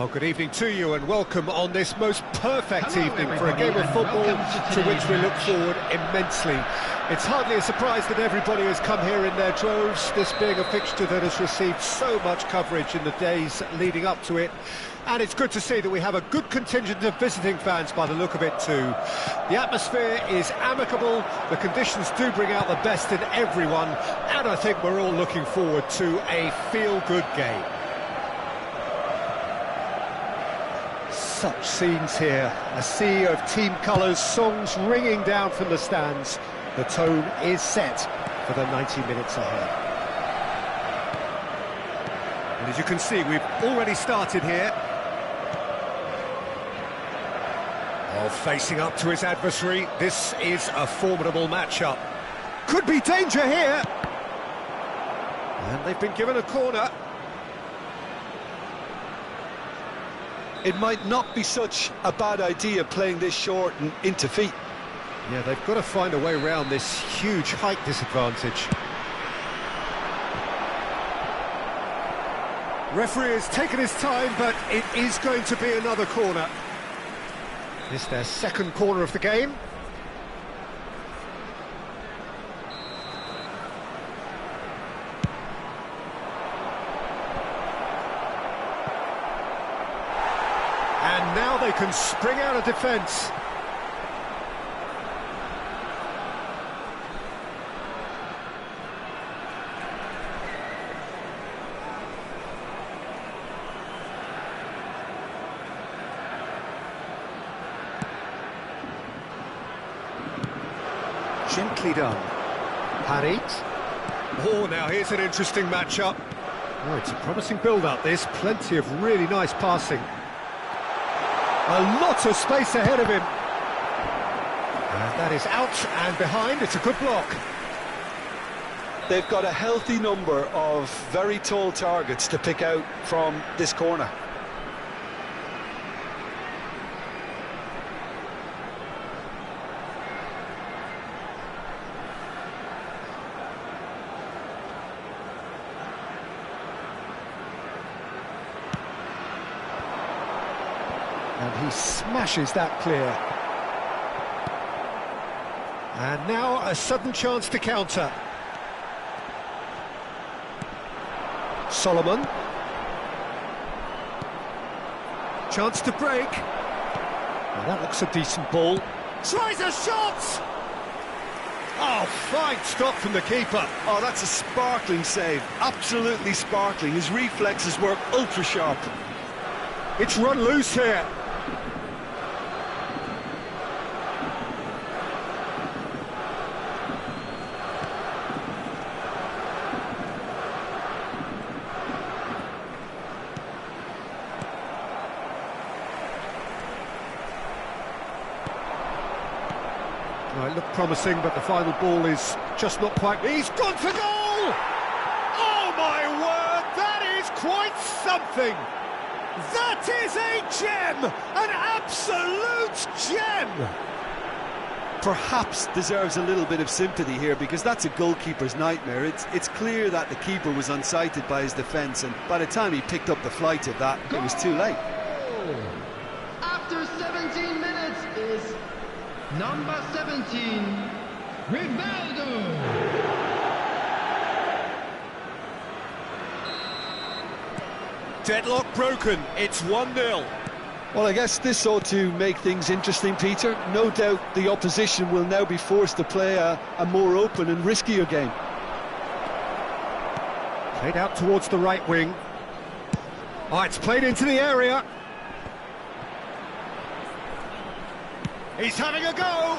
Well, good evening to you and welcome on this most perfect evening for a game of football to which we look forward immensely. It's hardly a surprise that everybody has come here in their droves, this being a fixture that has received so much coverage in the days leading up to it. And it's good to see that we have a good contingent of visiting fans by the look of it too. The atmosphere is amicable, the conditions do bring out the best in everyone, and I think we're all looking forward to a feel-good game. Such scenes here, a sea of team colours, songs ringing down from the stands. The tone is set for the 90 minutes ahead. And as you can see, we've already started here. Facing up to his adversary, this is a formidable matchup. Could be danger here. And they've been given a corner. It might not be such a bad idea playing this short and into feet. Yeah, they've got to find a way around this huge height disadvantage. Referee has taken his time, but it is going to be another corner. This is their second corner of the game. And now they can spring out of defence. Gently done. Harit. Oh, now here's an interesting matchup. Oh, it's a promising build-up, this. Plenty of really nice passing. A lot of space ahead of him. And that is out and behind. It's a good block. They've got a healthy number of very tall targets to pick out from this corner. And he smashes that clear. And now a sudden chance to counter. Solomon. Chance to break. Well, that looks a decent ball. Tries a shot! Oh, fine stop from the keeper. Oh, that's a sparkling save. Absolutely sparkling. His reflexes work ultra sharp. It's run loose here. Well, it looked promising, but the final ball is just not quite... He's gone for goal! Oh, my word, that is quite something! That is a gem! An absolute gem! Perhaps deserves a little bit of sympathy here, because that's a goalkeeper's nightmare. It's clear that the keeper was unsighted by his defence, and by the time he picked up the flight of that, it was too late. After 17 minutes is number 17, Rivaldo. Deadlock broken, it's 1-0. Well, I guess this ought to make things interesting, Peter. No doubt the opposition will now be forced to play a more open and riskier game. Played out towards the right wing. Oh, it's played into the area. He's having a go.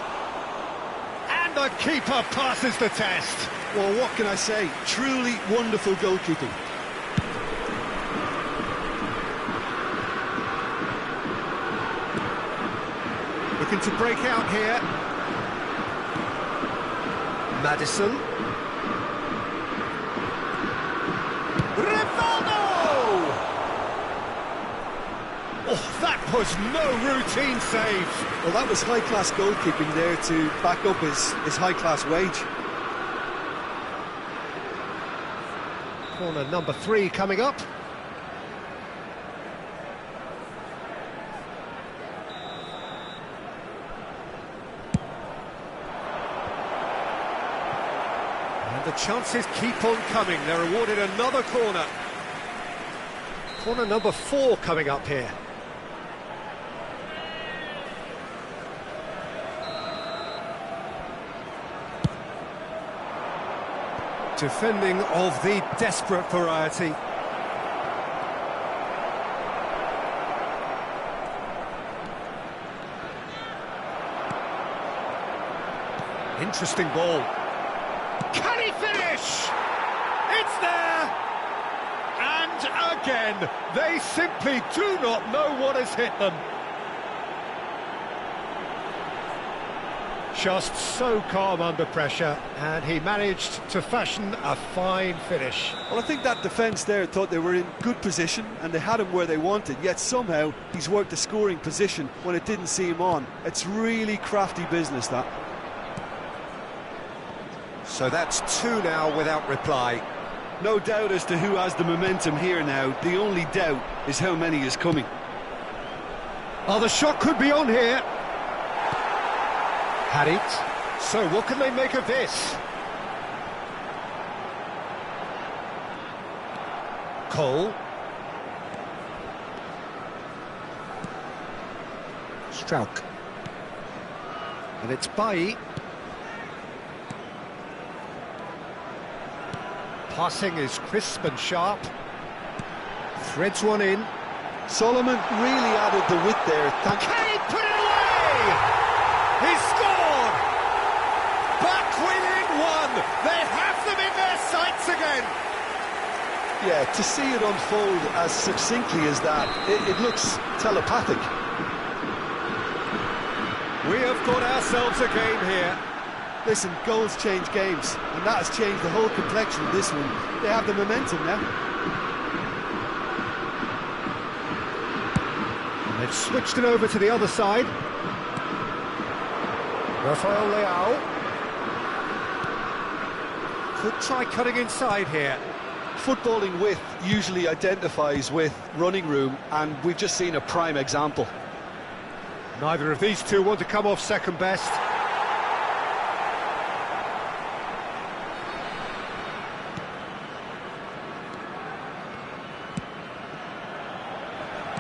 And the keeper passes the test. Well, what can I say? Truly wonderful goalkeeping. Looking to break out here. Madison. Rivaldo! Oh, that was no routine save. Well, that was high-class goalkeeping there to back up his high-class wage. Corner number 3 coming up. chances keep on coming. They're awarded another corner. Corner number 4 coming up here. Defending of the desperate variety. Interesting ball. Can he finish? It's there! And again, they simply do not know what has hit them. Just so calm under pressure, and he managed to fashion a fine finish. Well, I think that defence there thought they were in good position and they had him where they wanted, yet somehow he's worked a scoring position when it didn't seem on. It's really crafty business, that. So that's 2 now without reply. No doubt as to who has the momentum here now. The only doubt is how many is coming. Oh, the shot could be on here. Had it. So what can they make of this? Cole. Strauch. And it's Bailly. Passing is crisp and sharp. Threads one in. Solomon really added the width there. Can he put it away? He scored! Back within 1. They have them in their sights again. Yeah, to see it unfold as succinctly as that, it looks telepathic. We have got ourselves a game here. Listen, goals change games, and that has changed the whole complexion of this one. They have the momentum now. And they've switched it over to the other side. Rafael Leao. Could try cutting inside here. Footballing width usually identifies with running room, and we've just seen a prime example. Neither of these two want to come off second best.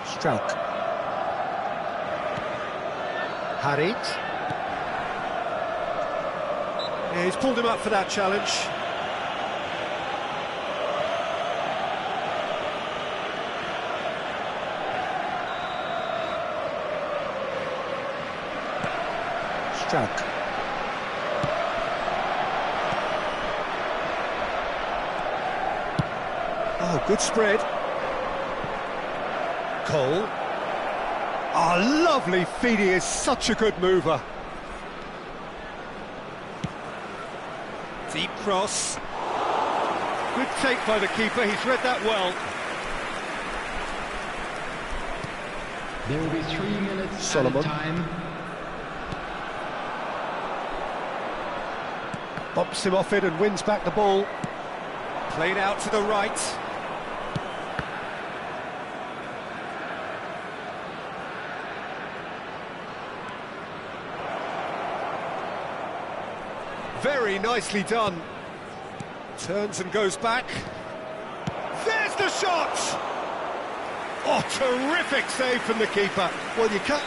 Strauch. Had it. Yeah, he's pulled him up for that challenge. Strauch. Oh, good spread. Cole. Oh, lovely feed, he is such a good mover. Deep cross. Good take by the keeper, he's read that well. There will be 3 minutes Solomon. at a time. Bops him off it and wins back the ball. Played out to the right. Very nicely done. Turns and goes back. There's the shot! Oh, terrific save from the keeper. Well, you can't...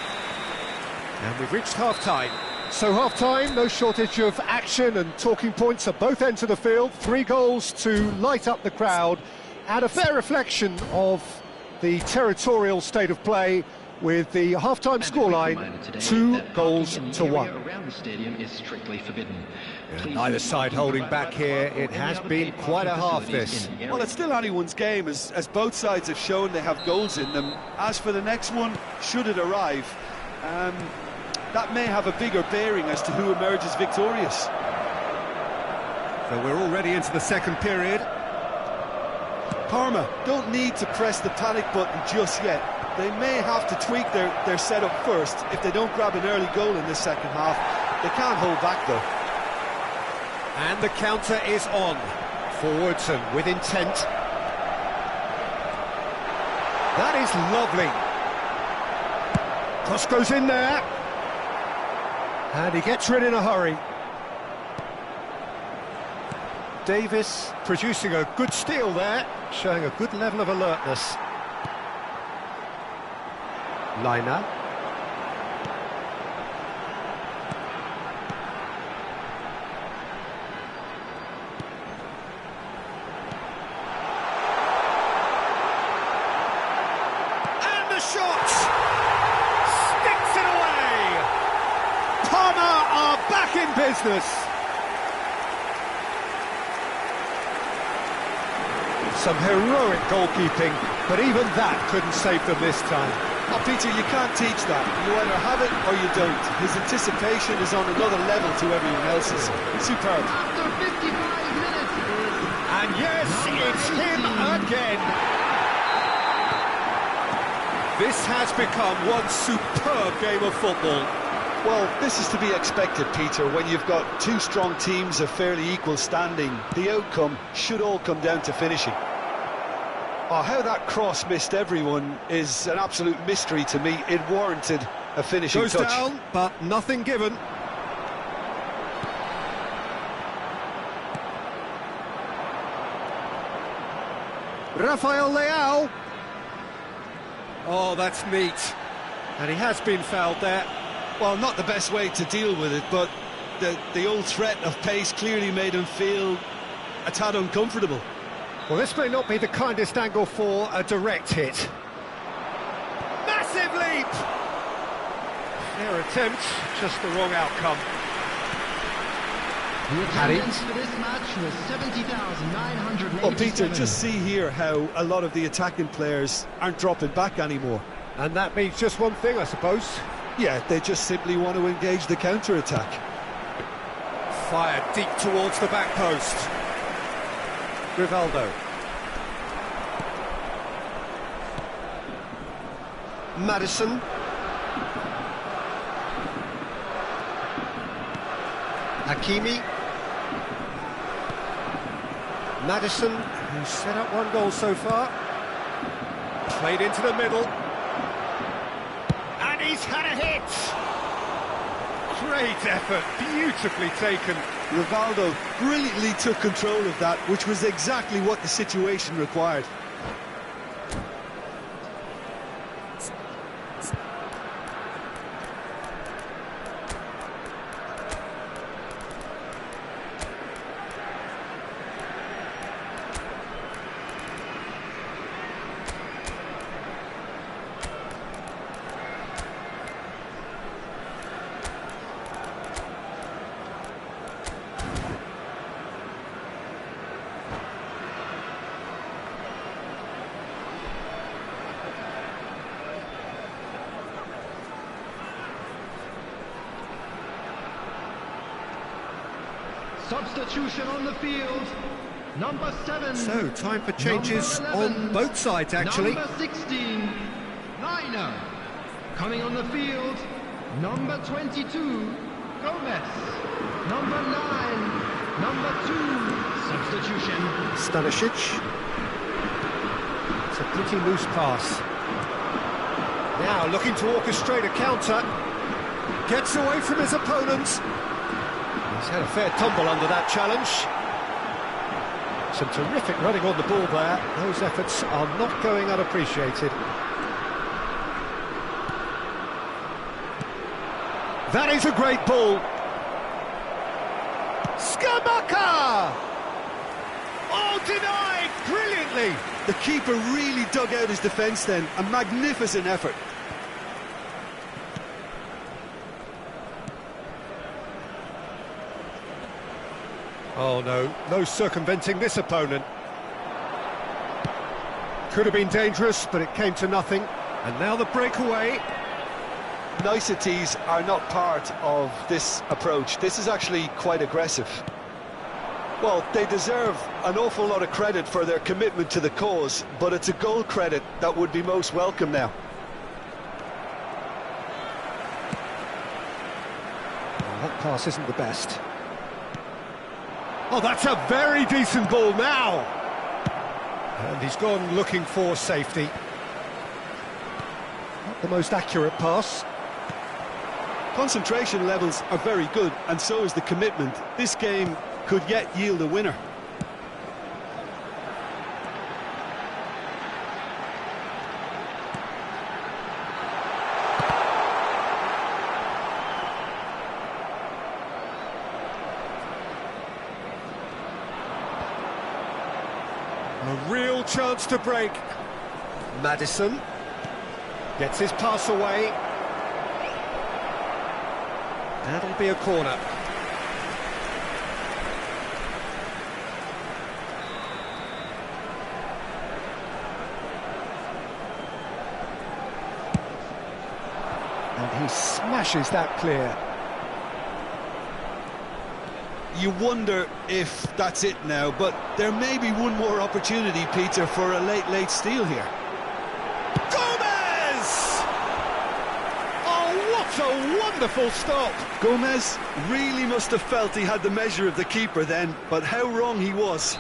And we've reached half-time. So half-time, no shortage of action and talking points at both ends of the field. 3 goals to light up the crowd, and a fair reflection of the territorial state of play, with the half-time scoreline 2 goals to 1. Around the stadium is strictly forbidden. Neither side holding back here. It has been quite a half, this. Well, it's still anyone's game, as both sides have shown they have goals in them. As for the next one, should it arrive, that may have a bigger bearing as to who emerges victorious. So we're already into the second period. Parma don't need to press the panic button just yet. They may have to tweak their setup first if they don't grab an early goal in the second half. They can't hold back, though. And the counter is on. Forwards and with intent. That is lovely. Cross goes in there. And he gets rid in a hurry. Davis producing a good steal there, showing a good level of alertness. Liner. And the shot! Sticks it away! Parma are back in business! Some heroic goalkeeping, but even that couldn't save them this time. Oh, Peter, you can't teach that. You either have it or you don't. His anticipation is on another level to everyone else's. Superb. After 55 minutes. And yes, it's him again. This has become one superb game of football. Well, this is to be expected, Peter. When you've got two strong teams of fairly equal standing, the outcome should all come down to finishing. Oh, how that cross missed everyone is an absolute mystery to me. It warranted a finishing Goes touch. down, but nothing given. Rafael Leao. Oh, that's neat. And he has been fouled there. Well, not the best way to deal with it, but the old threat of pace clearly made him feel a tad uncomfortable. Well, this may not be the kindest angle for a direct hit. Massive leap! Their attempt, just the wrong outcome. The attendance for this match was 70,987. Well, Peter, just see here how a lot of the attacking players aren't dropping back anymore. And that means just one thing, I suppose. Yeah, they just simply want to engage the counter-attack. Fired deep towards the back post. Rivaldo. Maddison. Hakimi. Maddison, who's set up one goal so far. Played into the middle. And he's had a hit! Great effort, beautifully taken. Rivaldo brilliantly took control of that, which was exactly what the situation required. Substitution on the field. Number 7. So, time for changes on both sides, actually. Number 16, Liner. Coming on the field, number 22, Gomez. Number 9, number 2, substitution. Stanisic. It's a pretty loose pass. Now looking to orchestrate a counter. Gets away from his opponent. He's had a fair tumble under that challenge. Some terrific running on the ball there. Those efforts are not going unappreciated. That is a great ball. Skamaka! Oh, denied brilliantly. The keeper really dug out his defence then. A magnificent effort. Oh no, no circumventing this opponent. Could have been dangerous, but it came to nothing. And now the breakaway. Niceties are not part of this approach. This is actually quite aggressive. Well, they deserve an awful lot of credit for their commitment to the cause, but it's a goal credit that would be most welcome now. Well, that pass isn't the best. Oh, that's a very decent ball now. And he's gone looking for safety. Not the most accurate pass. Concentration levels are very good, and so is the commitment. This game could yet yield a winner. A real chance to break. Maddison gets his pass away. That'll be a corner. And he smashes that clear. You wonder if that's it now, but there may be one more opportunity, Peter, for a late steal here. Gomez! Oh, what a wonderful stop! Gomez really must have felt he had the measure of the keeper then, but how wrong he was.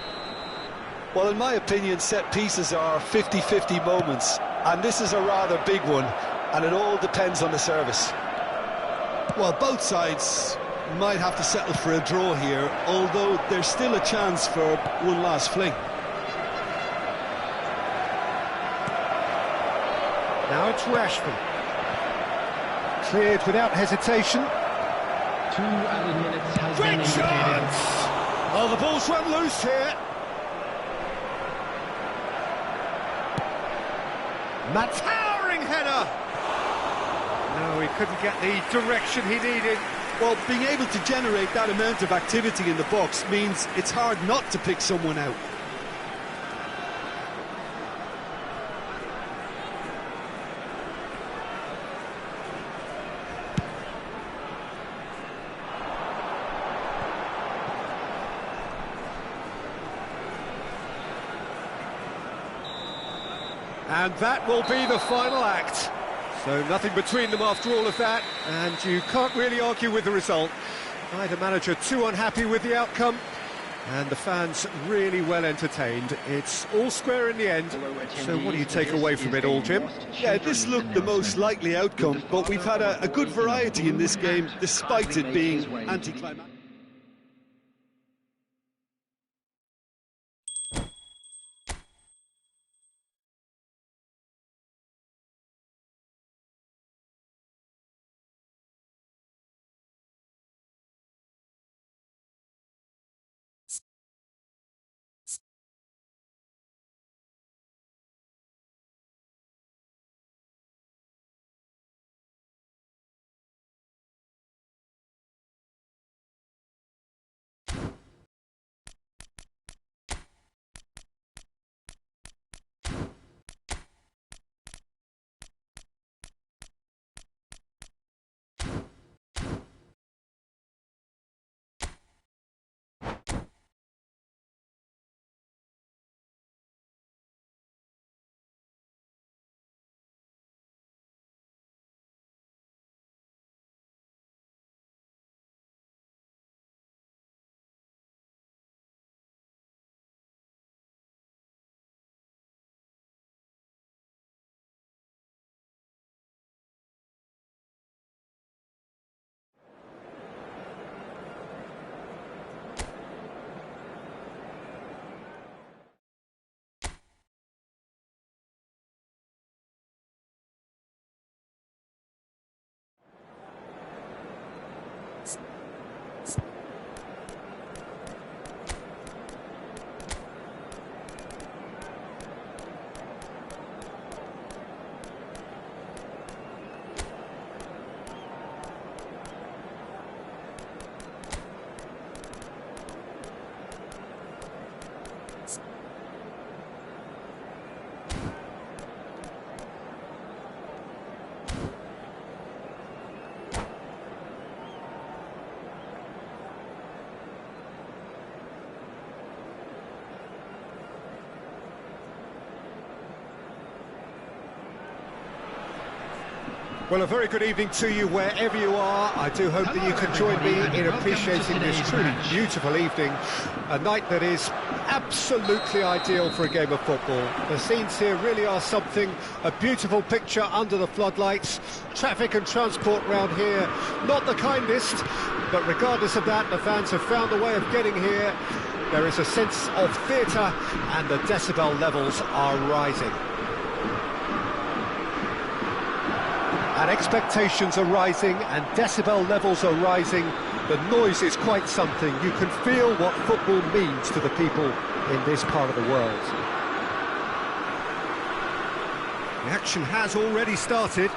Well, in my opinion, set pieces are 50-50 moments, and this is a rather big one, and it all depends on the service. Well, both sides might have to settle for a draw here, although there's still a chance for one last fling. Now it's Rashford. Cleared without hesitation. 2 added minutes has been Great indicated. chance! Oh, the ball's run loose here. Towering header! No, he couldn't get the direction he needed. Well, being able to generate that amount of activity in the box means it's hard not to pick someone out. And that will be the final act. So nothing between them after all of that, and you can't really argue with the result. Neither manager too unhappy with the outcome, and the fans really well entertained. It's all square in the end, so what do you take away from it all, Jim? Yeah, this looked the most likely outcome, but we've had a good variety in this game, despite it being anticlimactic. Well, a very good evening to you wherever you are. I do hope that you can join me in appreciating this truly beautiful evening, a night that is absolutely ideal for a game of football. The scenes here really are something, a beautiful picture under the floodlights. Traffic and transport round here, not the kindest, but regardless of that, the fans have found a way of getting here. There is a sense of theatre and the decibel levels are rising. And expectations are rising and decibel levels are rising. The noise is quite something. You can feel what football means to the people in this part of the world. The action has already started.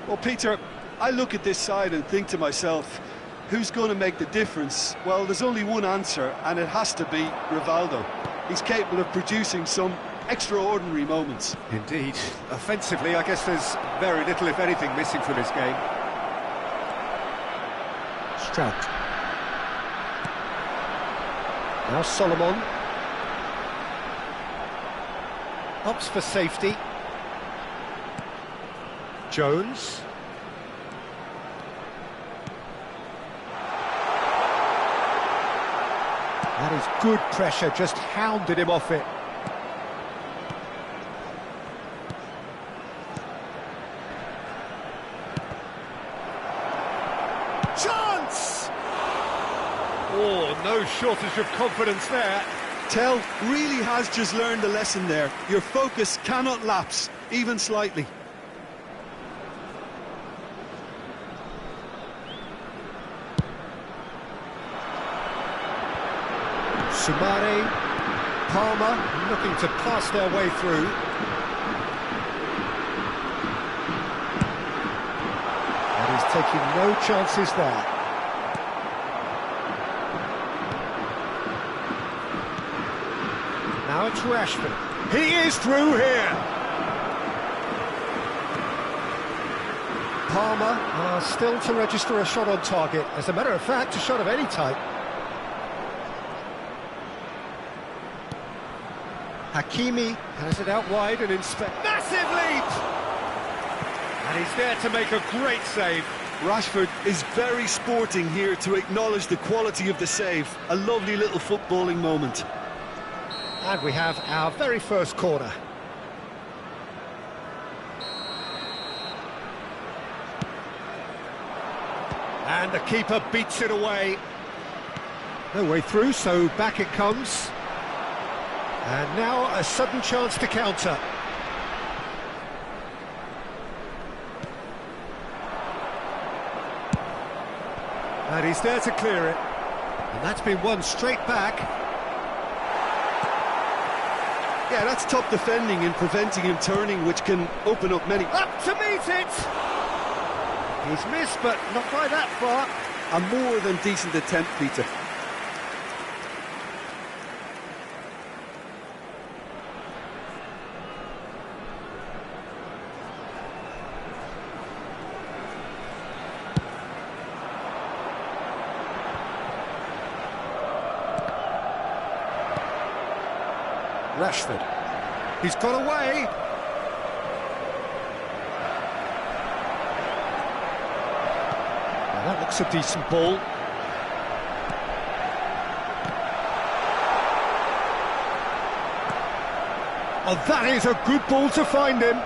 Well, Peter, I look at this side and think to myself, who's going to make the difference? Well, there's only one answer, and it has to be Rivaldo. He's capable of producing some extraordinary moments. Indeed. Offensively, I guess there's very little, if anything, missing from his game. Strout. Now Solomon. Opts for safety. Jones. That is good pressure, just hounded him off it. Chance! Oh, no shortage of confidence there. Tell really has just learned a lesson there. Your focus cannot lapse, even slightly. Sumare, Palmer looking to pass their way through. And he's taking no chances there. Now it's Rashford. He is through here. Palmer still to register a shot on target. As a matter of fact, a shot of any type. Hakimi has it out wide and inspect. Massive leap! And he's there to make a great save. Rashford is very sporting here to acknowledge the quality of the save. A lovely little footballing moment. And we have our very first corner. And the keeper beats it away. No way through, so back it comes. And now a sudden chance to counter. And he's there to clear it. And that's been won straight back. Yeah, that's top defending and preventing him turning, which can open up many... Up to meet it! He's missed, but not by that far. A more than decent attempt, Peter. Rashford. He's got away. Now that looks a decent ball. Oh, that is a good ball to find him.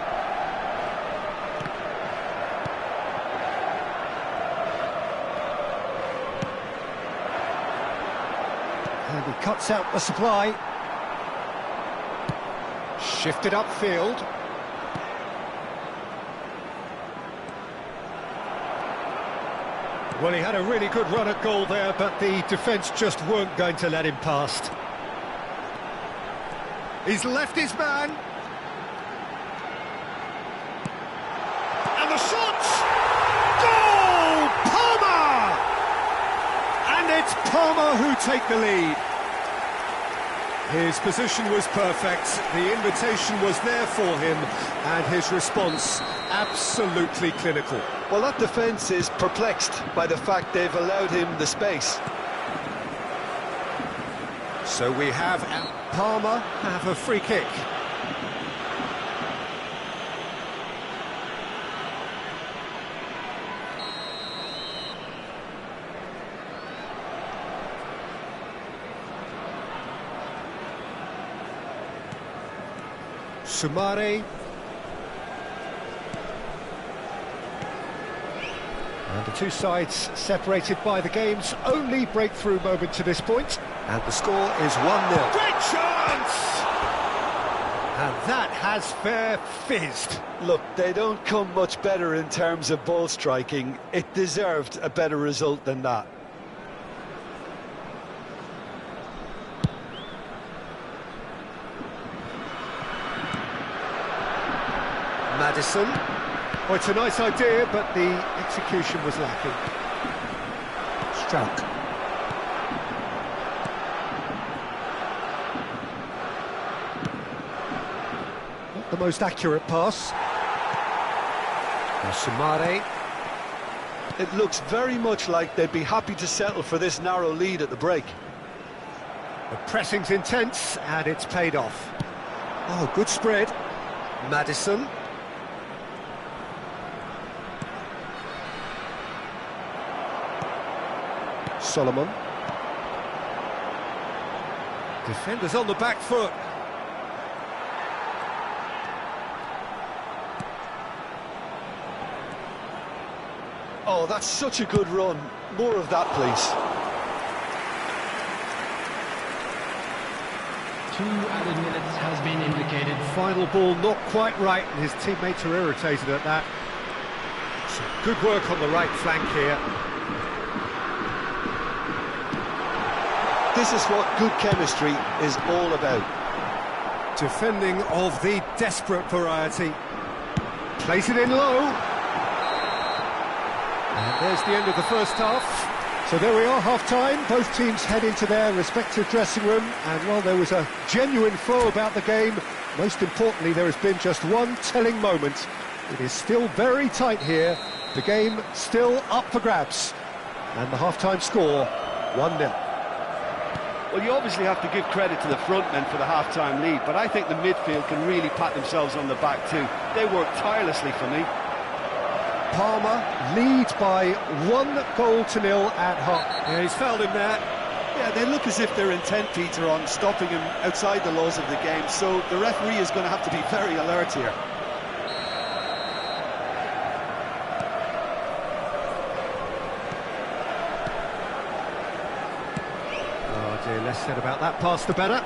And he cuts out the supply. Shifted upfield. Well, he had a really good run at goal there, but the defence just weren't going to let him past. He's left his man. And the shot! Goal! Palmer! And it's Palmer who take the lead. His position was perfect, the invitation was there for him, and his response absolutely clinical. Well, that defence is perplexed by the fact they've allowed him the space. So we have Palmer have a free kick. Sumare. And the two sides separated by the game's only breakthrough moment to this point. And the score is 1-0. Great chance! And that has fair fizzed. Look, they don't come much better in terms of ball striking. It deserved a better result than that. Madison. Oh, it's a nice idea, but the execution was lacking. Struck. Not the most accurate pass. Sumare. It looks very much like they'd be happy to settle for this narrow lead at the break. The pressing's intense, and it's paid off. Oh, good spread. Madison. Solomon. Defenders on the back foot. Oh, that's such a good run. More of that, please. 2 added minutes has been indicated. Final ball not quite right, and his teammates are irritated at that. So good work on the right flank here. This is what good chemistry is all about. Defending of the desperate variety. Plays it in low. And there's the end of the first half. So there we are, half-time. Both teams head into their respective dressing room. And while there was a genuine flow about the game, most importantly, there has been just one telling moment. It is still very tight here. The game still up for grabs. And the half-time score, 1-0. Well, you obviously have to give credit to the front men for the half-time lead, but I think the midfield can really pat themselves on the back too. They work tirelessly for me. Palmer leads by 1-0 at half. Yeah, he's fouled him there. Yeah, they look as if they're intent, Peter, on stopping him outside the laws of the game, so the referee is going to have to be very alert here. Oh dear, less said about that pass the better.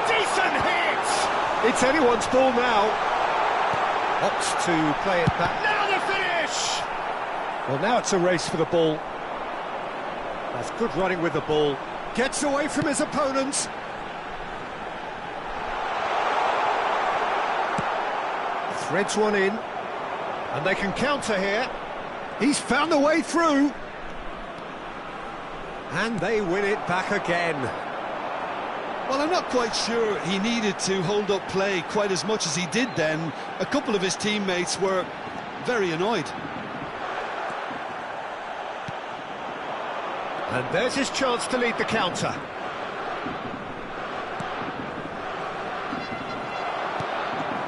Decent hit! It's anyone's ball now. Opts to play it back. Now the finish! Well, now it's a race for the ball. That's good running with the ball. Gets away from his opponent. Threads one in. And they can counter here. He's found a way through. And they win it back again. Well, I'm not quite sure he needed to hold up play quite as much as he did then. A couple of his teammates were very annoyed. And there's his chance to lead the counter.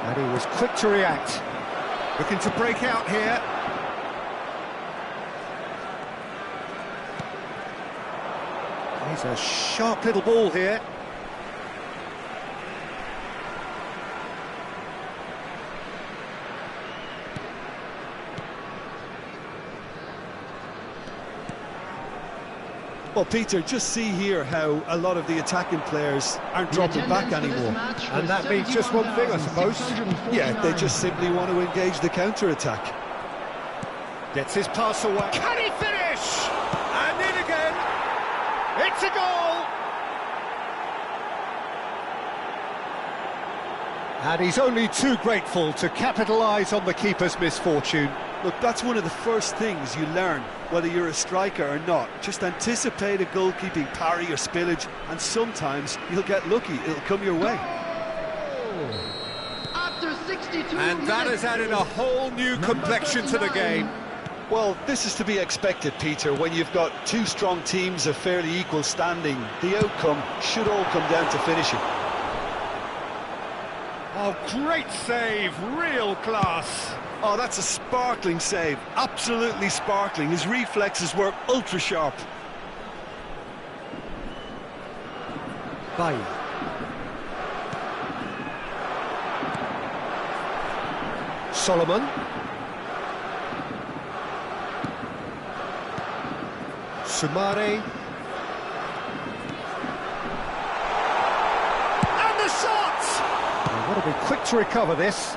And he was quick to react. Looking to break out here. He's a sharp little ball here. Well, Peter, just see here how a lot of the attacking players aren't dropping back anymore. And that means just one thing, I suppose. Yeah, they just simply want to engage the counter-attack. Gets his pass away. Can he finish? And in again. It's a goal! And he's only too grateful to capitalise on the keeper's misfortune. Look, that's one of the first things you learn, whether you're a striker or not. Just anticipate a goalkeeping parry or spillage, and sometimes you'll get lucky. It'll come your way. After 62 And that has added a whole new complexion to the game. Well, this is to be expected, Peter. When you've got two strong teams of fairly equal standing, the outcome should all come down to finishing. Oh, great save, real class. Oh, that's a sparkling save, absolutely sparkling. His reflexes were ultra-sharp. Bye. Solomon. Sumare. They'll be quick to recover this.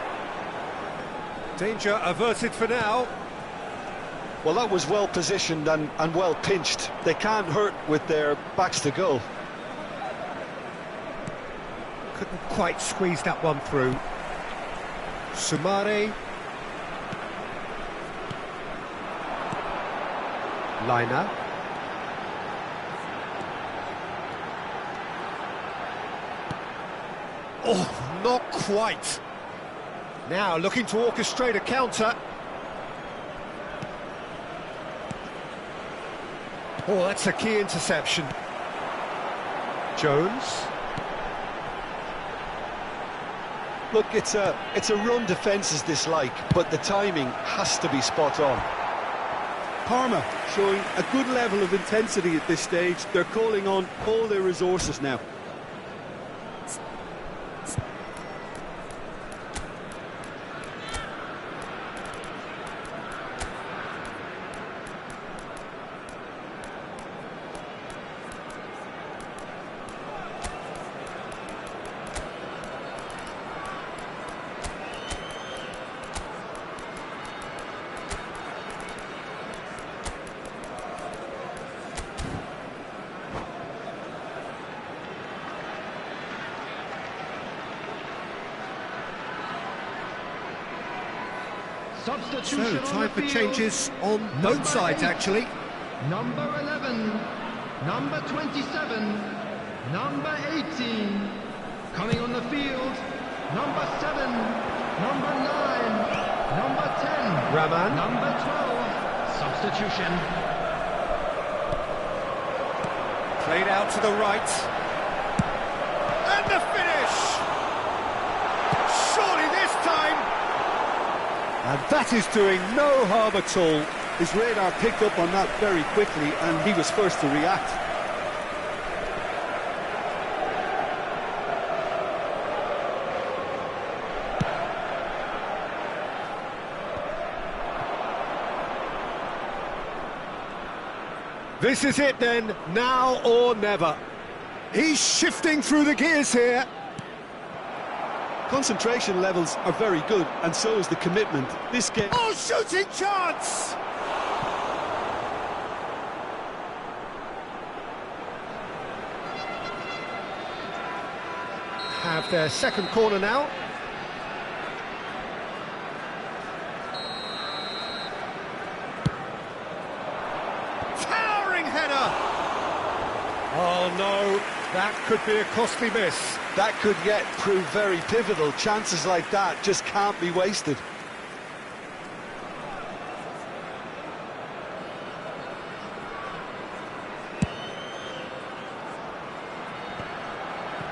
Danger averted for now. Well, that was well positioned and well pinched. They can't hurt with their backs to goal. Couldn't quite squeeze that one through. Sumare. Liner. Oh, not quite. Now looking to orchestrate a counter. Oh, that's a key interception. Jones. Look, it's a run defence's dislike, but the timing has to be spot on. Parma showing a good level of intensity at this stage. They're calling on all their resources now. Substitution So, time for field. changes on both sides, actually. Number 11, number 27, number 18. Coming on the field, number 7, number 9, number 10, Raman. number 12. Substitution. Played out to the right. And the finish! Surely this time! And that is doing no harm at all. His radar picked up on that very quickly, and he was first to react. This is it then, now or never. He's shifting through the gears here. Concentration levels are very good, and so is the commitment. This game... Oh, shooting chance! Have their second corner now. Towering header! Oh no, that could be a costly miss. That could yet prove very pivotal. Chances like that just can't be wasted.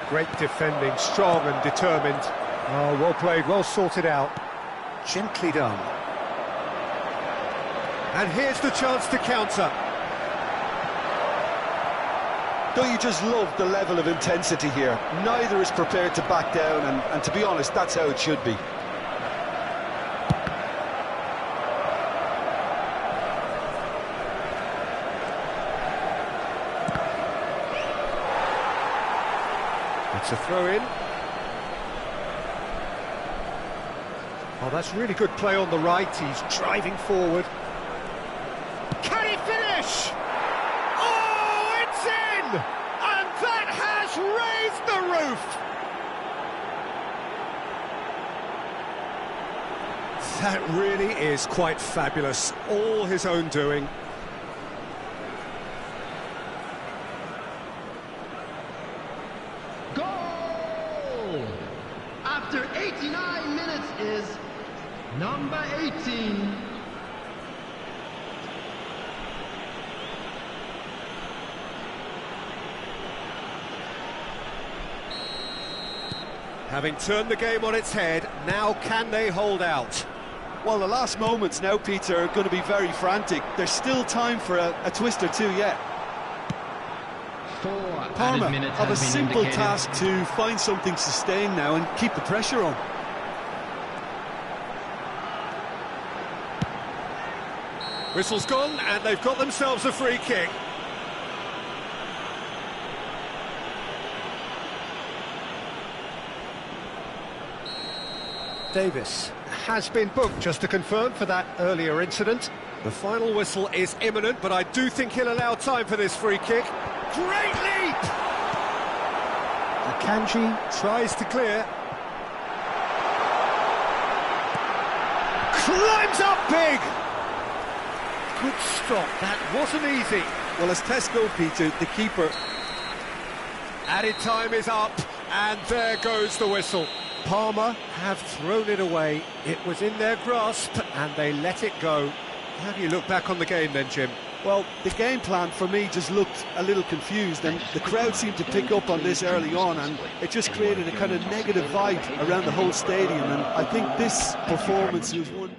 Great defending, strong and determined. Oh, well played, well sorted out. Gently done. And here's the chance to counter. Don't you just love the level of intensity here? Neither is prepared to back down, and to be honest, that's how it should be. It's a throw-in. Oh, that's really good play on the right. He's driving forward. Can he finish? Oh, it's in! And that has raised the roof! That really is quite fabulous. All his own doing. Goal! After 89 minutes is number 18. Having turned the game on its head, now can they hold out? Well, the last moments now, Peter, are going to be very frantic. There's still time for a twist or two yet. Parma have a simple task to find something sustained now and keep the pressure on. Whistle's gone, and they've got themselves a free kick. Davis has been booked, just to confirm, for that earlier incident. The final whistle is imminent, but I do think he'll allow time for this free kick. Great leap! Akanji tries to clear. Climbs up big! Good stop, that wasn't easy. Well, as tests go, Peter, the keeper... Added time is up, and there goes the whistle. Parma have thrown it away. It was in their grasp, and they let it go. How do you look back on the game then, Jim? Well, the game plan for me just looked a little confused, and the crowd seemed to pick up on this early on, and it just created a kind of negative vibe around the whole stadium, and I think this performance was one...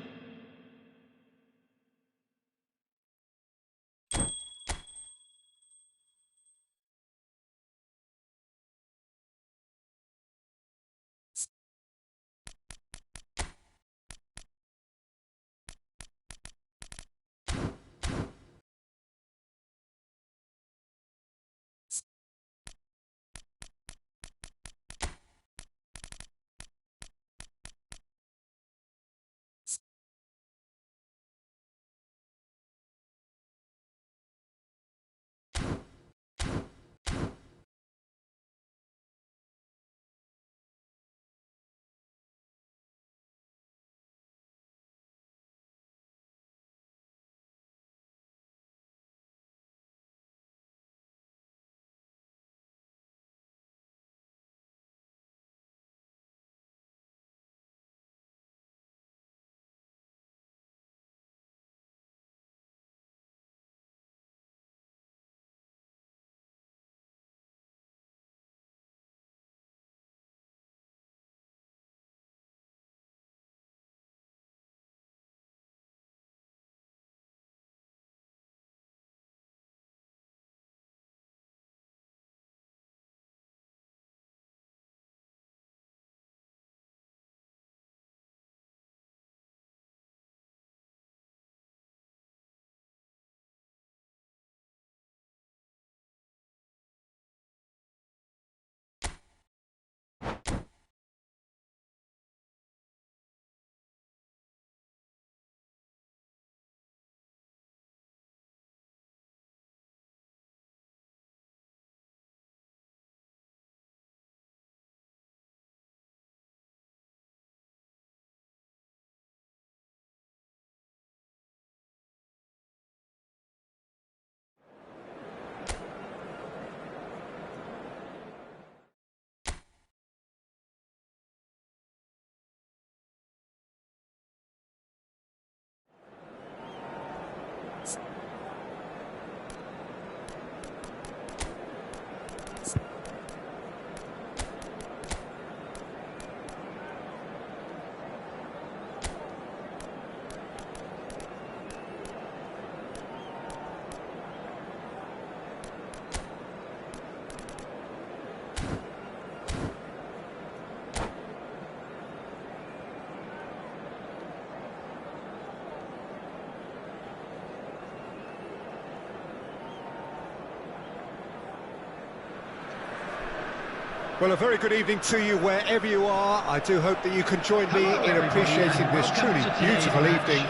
Well, a very good evening to you wherever you are. I do hope that you can join me in appreciating this truly beautiful evening,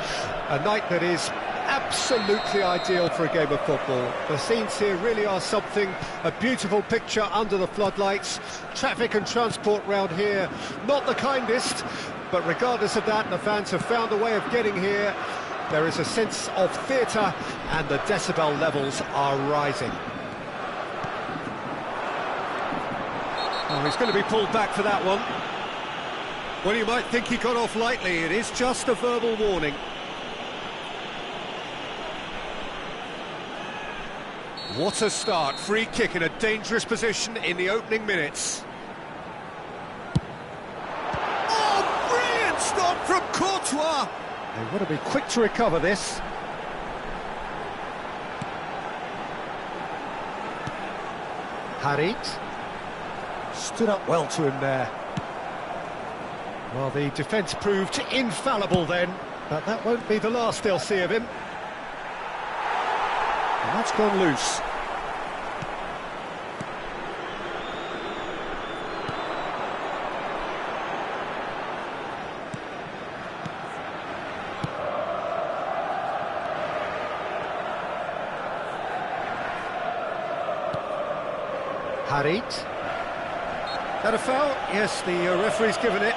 a night that is absolutely ideal for a game of football. The scenes here really are something, a beautiful picture under the floodlights. Traffic and transport round here, not the kindest, but regardless of that, the fans have found a way of getting here. There is a sense of theatre, and the decibel levels are rising. Oh, he's going to be pulled back for that one. Well, you might think he got off lightly. It is just a verbal warning. What a start. Free kick in a dangerous position in the opening minutes. Oh, brilliant stop from Courtois! They want to be quick to recover this. Harit. Stood up well to him there. Well, the defence proved infallible then, but that won't be the last they'll see of him. And that's gone loose. Harit. That a foul? Yes, the referee's given it.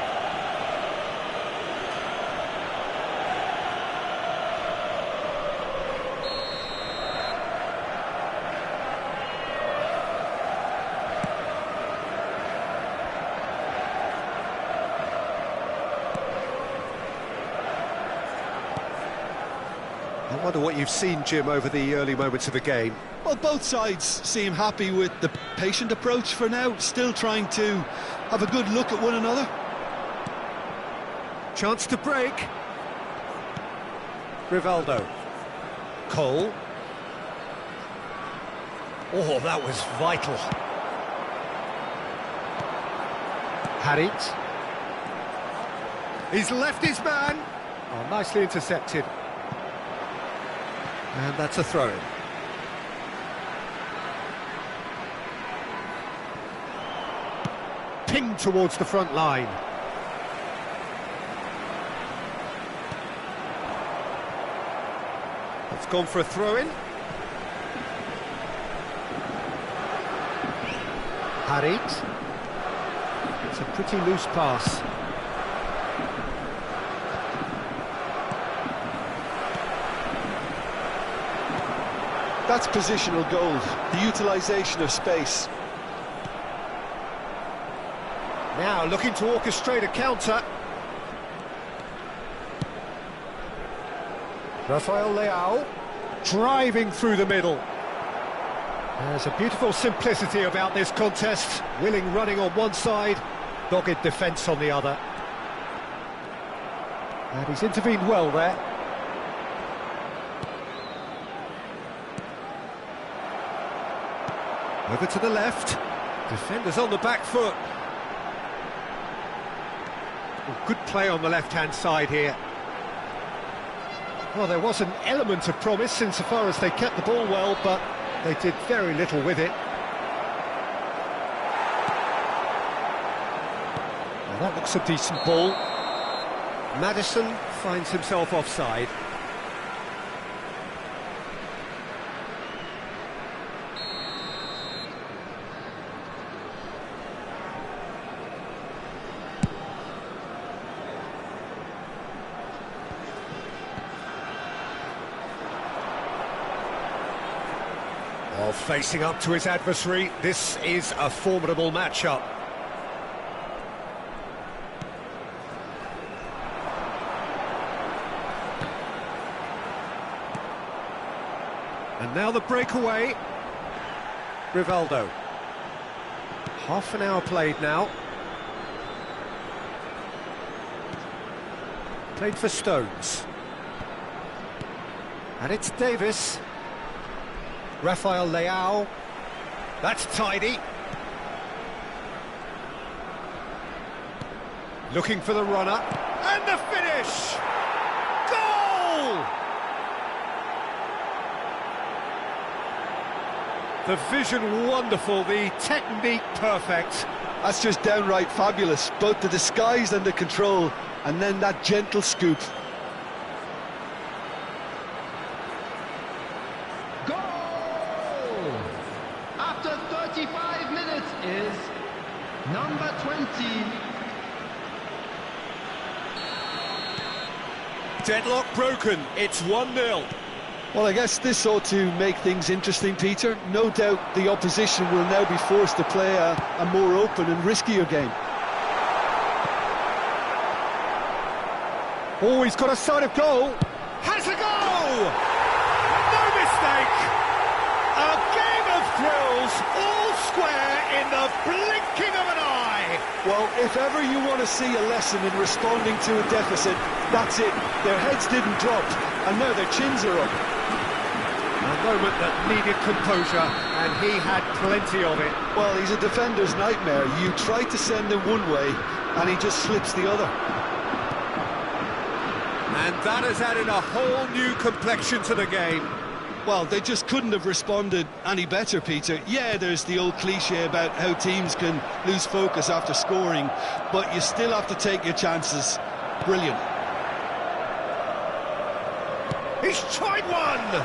I wonder what you've seen, Jim, over the early moments of the game. Well, both sides seem happy with the patient approach for now, still trying to have a good look at one another. Chance to break. Rivaldo. Cole. Oh, that was vital. Harit. He's left his man. Oh, nicely intercepted. And that's a throw-in. Pinged towards the front line. It's gone for a throw-in. Harit. It's a pretty loose pass. That's positional gold, the utilisation of space. Now looking to orchestrate a counter. Rafael Leao driving through the middle. There's a beautiful simplicity about this contest. Willing running on one side, dogged defence on the other. And he's intervened well there. Over to the left. Defenders on the back foot. Well, good play on the left-hand side here. Well, there was an element of promise insofar as they kept the ball well, but they did very little with it. Well, that looks a decent ball. Maddison finds himself offside. Well, facing up to his adversary, this is a formidable matchup. And now the breakaway. Rivaldo. Half an hour played now. Played for Stones. And it's Davis. Rafael Leao. That's tidy. Looking for the runner. And the finish! Goal! The vision wonderful, the technique perfect. That's just downright fabulous, both the disguise and the control, and then that gentle scoop. Goal! After 35 minutes is number 20. Deadlock broken, it's 1-0. Well, I guess this ought to make things interesting, Peter. No doubt the opposition will now be forced to play a more open and riskier game. Oh, he's got a sight of goal. Has a goal! No mistake! A game of thrills, all square in the blinking of an eye. Well, if ever you want to see a lesson in responding to a deficit, that's it. Their heads didn't drop, and now their chins are up. A moment that needed composure, and he had plenty of it. Well, he's a defender's nightmare. You try to send him one way, and he just slips the other. And that has added a whole new complexion to the game. Well, they just couldn't have responded any better, Peter. Yeah, there's the old cliche about how teams can lose focus after scoring, but you still have to take your chances. Brilliant. He's tried one!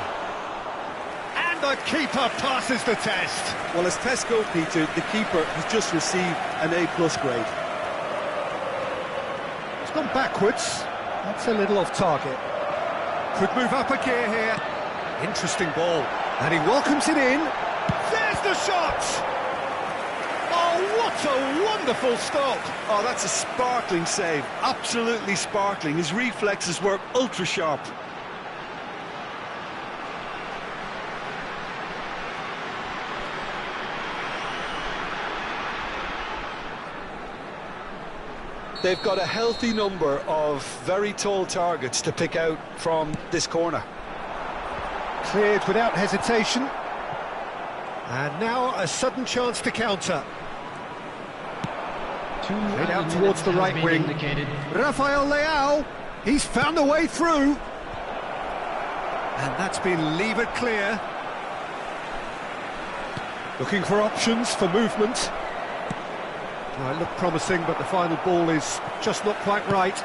And the keeper passes the test. Well, as tests go, Peter, the keeper has just received an A+ grade. It's gone backwards. That's a little off target. Could move up a gear here. Interesting ball. And he welcomes it in. There's the shot! Oh, what a wonderful stop! Oh, that's a sparkling save. Absolutely sparkling. His reflexes were ultra sharp. They've got a healthy number of very tall targets to pick out from this corner. Cleared without hesitation. And now a sudden chance to counter. Played out towards the right wing. Rafael Leao, he's found a way through. And that's been levered clear. Looking for options for movement. Well, it looked promising, but the final ball is just not quite right.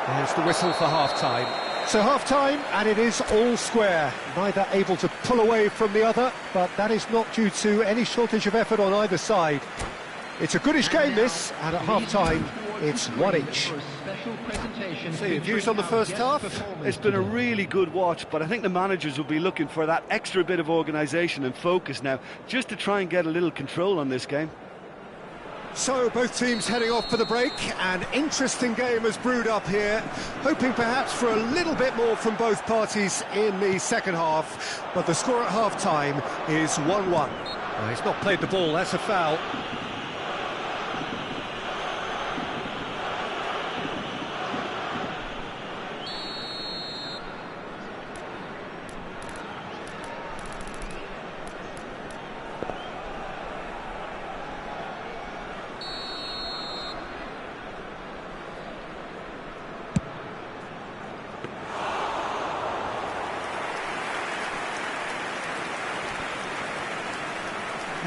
There's the whistle for half-time. So half-time, and it is all square. Neither able to pull away from the other, but that is not due to any shortage of effort on either side. It's a goodish game, this, and at half-time, it's one each. So your views on the first half? It's been a really good watch, but I think the managers will be looking for that extra bit of organisation and focus now, just to try and get a little control on this game. So both teams heading off for the break. An interesting game has brewed up here, hoping perhaps for a little bit more from both parties in the second half, but the score at half-time is 1-1. Well, he's not played the ball, that's a foul.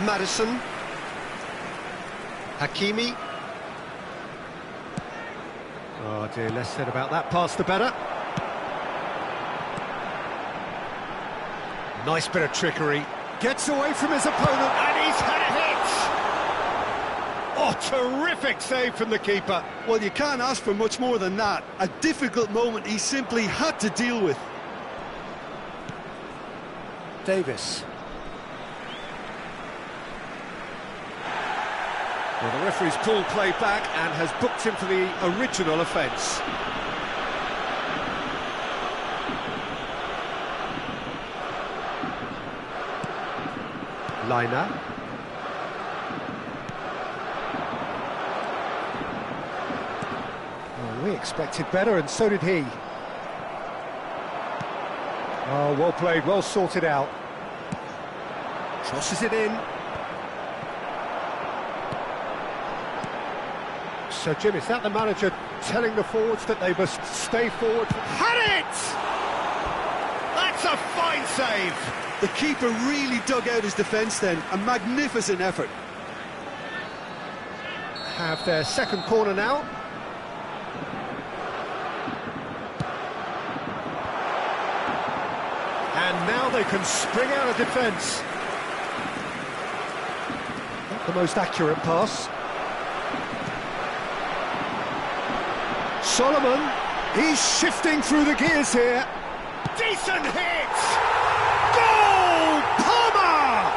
Madison, Hakimi. Oh dear, less said about that pass the better. Nice bit of trickery. Gets away from his opponent and he's had a hit! Oh, terrific save from the keeper. Well, you can't ask for much more than that. A difficult moment he simply had to deal with. Davis. Well, the referee's pulled play back and has booked him for the original offence. Liner. Well, we expected better, and so did he. Oh, well played, well sorted out. Crosses it in. So, Jim, is that the manager telling the forwards that they must stay forward? Had it! That's a fine save! The keeper really dug out his defence then. A magnificent effort. Have their second corner now. And now they can spring out of defence. Not the most accurate pass. Solomon, he's shifting through the gears here. Decent hit! Goal! Palmer!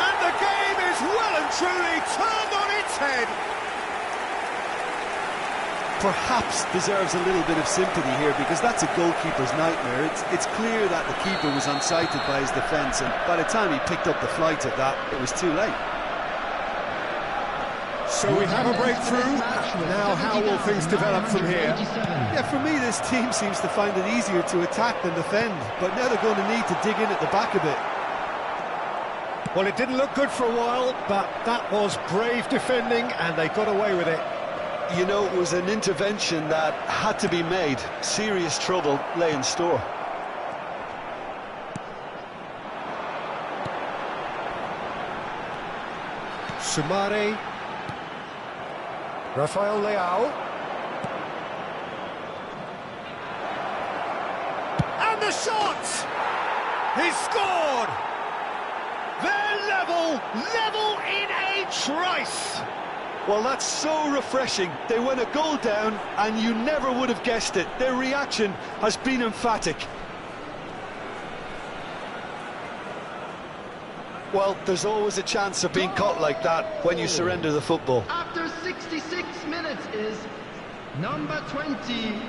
And the game is well and truly turned on its head. Perhaps deserves a little bit of sympathy here, because that's a goalkeeper's nightmare. It's clear that the keeper was unsighted by his defence, and by the time he picked up the flight of that, it was too late. So we have a breakthrough. Now how will things develop from here? Yeah, for me this team seems to find it easier to attack than defend, but now they're going to need to dig in at the back a bit. Well, it didn't look good for a while, but that was brave defending and they got away with it. You know, it was an intervention that had to be made. Serious trouble lay in store. Sumare. Rafael Leao. And the shot! He's scored! They're level in a trice! Well, that's so refreshing. They went a goal down, and you never would have guessed it. Their reaction has been emphatic. Well, there's always a chance of being caught like that when you surrender the football. After 66 minutes is number 20.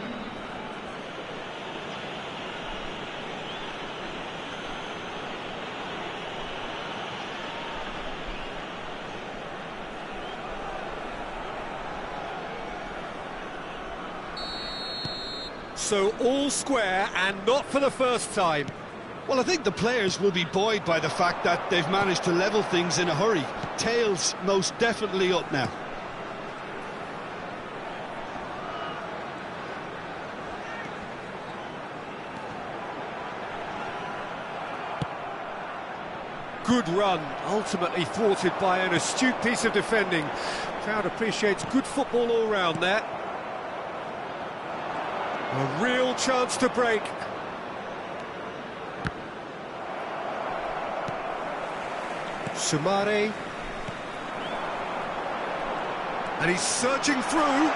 So all square, and not for the first time. Well, I think the players will be buoyed by the fact that they've managed to level things in a hurry. Tails most definitely up now. Good run, ultimately thwarted by an astute piece of defending. Crowd appreciates good football all round there. A real chance to break. Sumare. And he's searching through.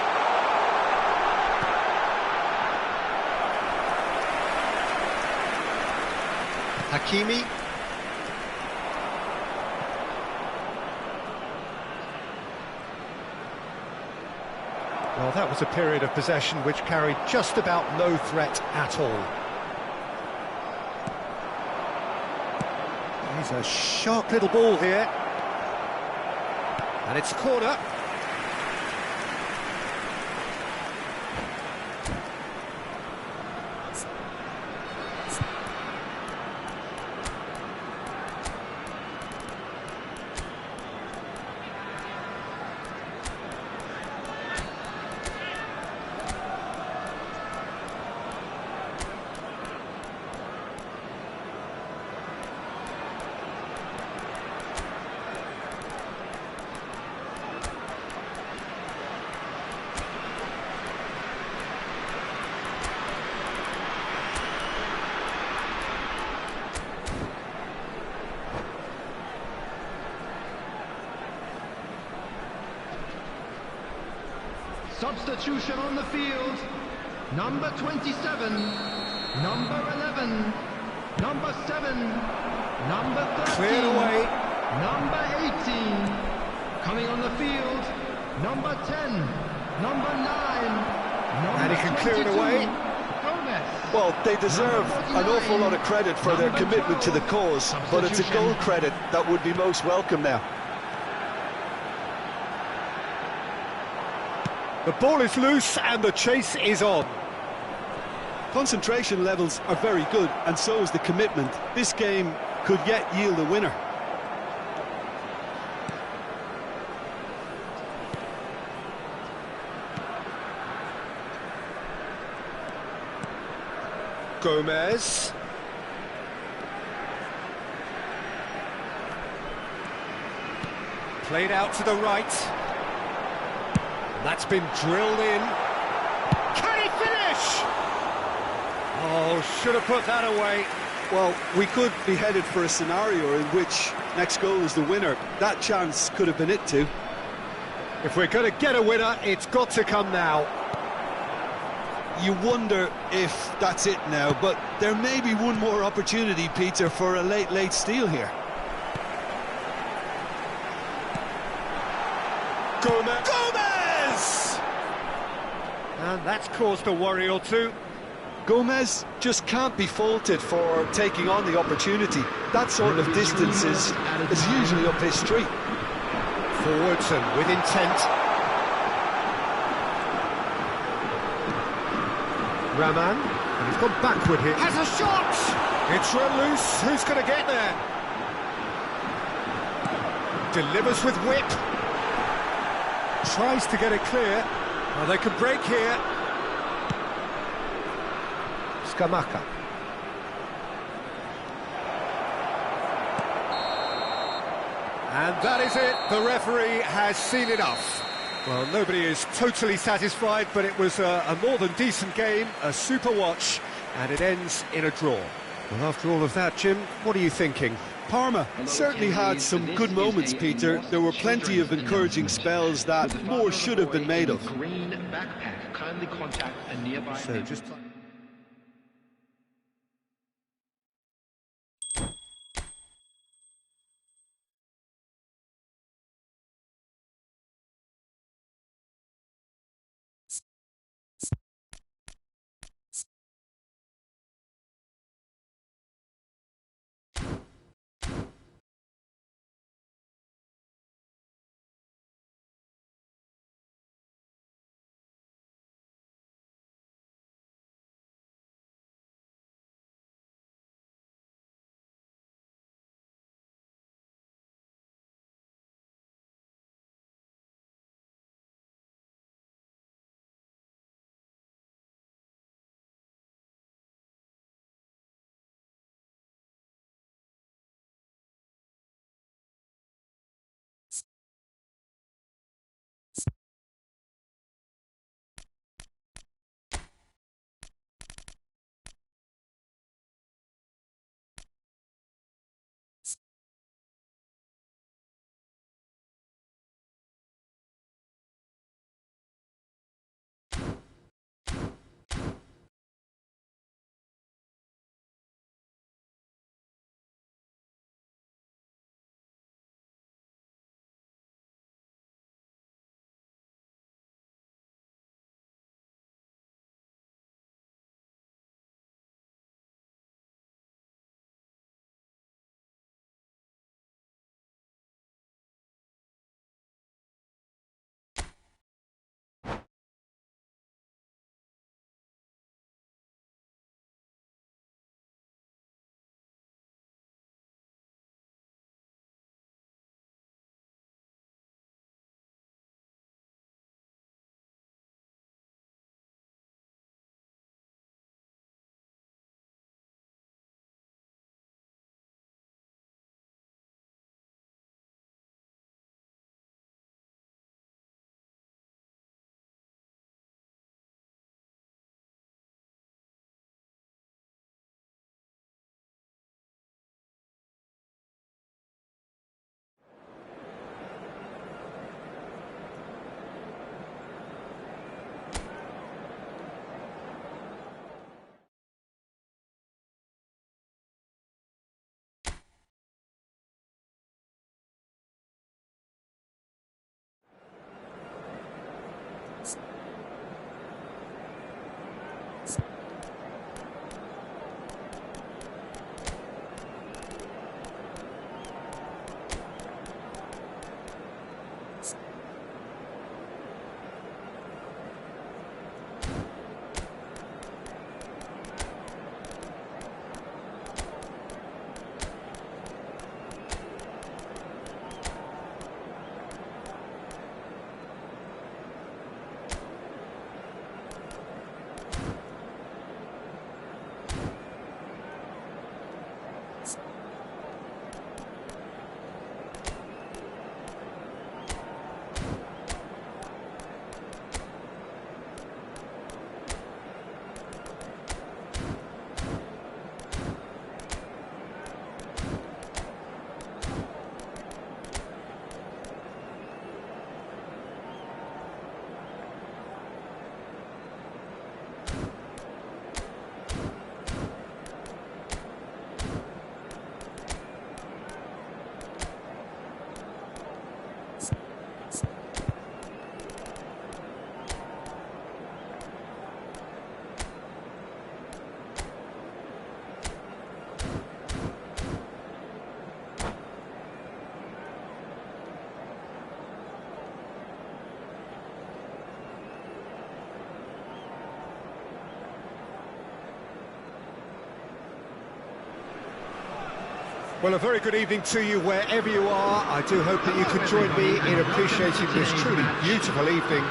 Hakimi. Well, that was a period of possession which carried just about no threat at all. He's a sharp little ball here. And it's a corner. Substitution on the field. Number 27, number 11, number 7, number 13, Cleared away. number 18. Coming on the field, number 10, number 9, number And he can clear it 22, away. Gomez. Well, they deserve an awful lot of credit for their commitment to the cause, but it's a goal credit that would be most welcome now. The ball is loose and the chase is on. Concentration levels are very good, and so is the commitment. This game could yet yield a winner. Gomez. Played out to the right. That's been drilled in. Can he finish? Oh, should have put that away. Well, we could be headed for a scenario in which next goal is the winner. That chance could have been it too. If we're going to get a winner, it's got to come now. You wonder if that's it now, but there may be one more opportunity, Peter, for a late steal here. Gomez! And that's caused a worry or two. Gomez just can't be faulted for taking on the opportunity. That sort of distance is usually up his street. Forwards and with intent. Raman, and he's gone backward here. Has a shot! It's run loose. Who's going to get there? Delivers with whip. Tries to get it clear. Well, they could break here. Skamaka. And that is it. The referee has seen enough. Well, nobody is totally satisfied, but it was a more than decent game, a super watch, and it ends in a draw. Well, after all of that, Jim, what are you thinking? Parma certainly had some good moments, Peter. There were plenty of encouraging spells that more should have been made of. So just... Well, a very good evening to you wherever you are. I do hope that you can join me in appreciating this truly beautiful evening,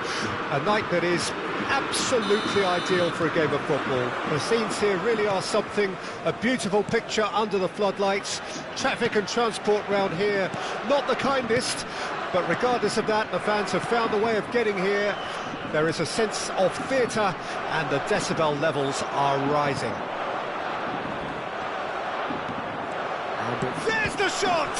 a night that is absolutely ideal for a game of football. The scenes here really are something, a beautiful picture under the floodlights. Traffic and transport round here, not the kindest, but regardless of that, the fans have found a way of getting here. There is a sense of theatre and the decibel levels are rising. shot!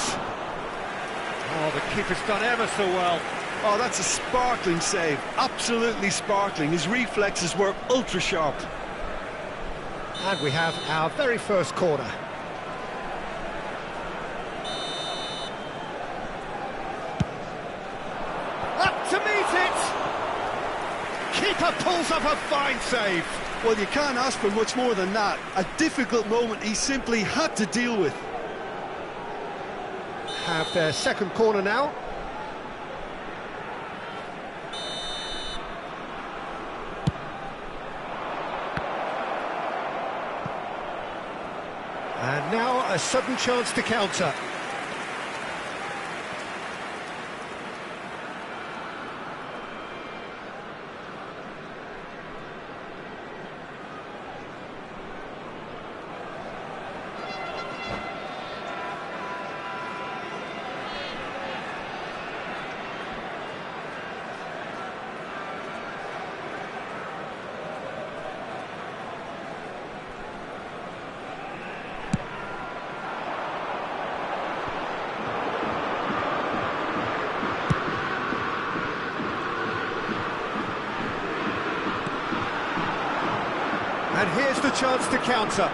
Oh, the keeper's done ever so well. Oh, that's a sparkling save, absolutely sparkling. His reflexes were ultra sharp. And we have our very first corner. Up to meet it! Keeper pulls up a fine save. Well, you can't ask for much more than that. A difficult moment he simply had to deal with. Have their second corner now. And now a sudden chance to counter. And here's the chance to counter.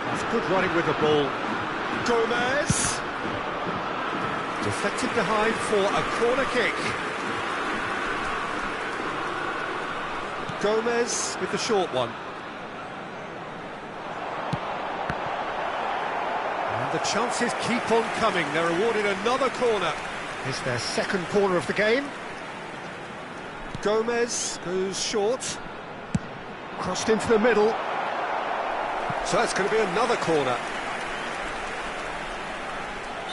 That's good running with the ball. Gomez. Deflected behind for a corner kick. Gomez with the short one. And the chances keep on coming. They're awarded another corner. It's their second corner of the game. Gomez goes short, crossed into the middle, so that's going to be another corner.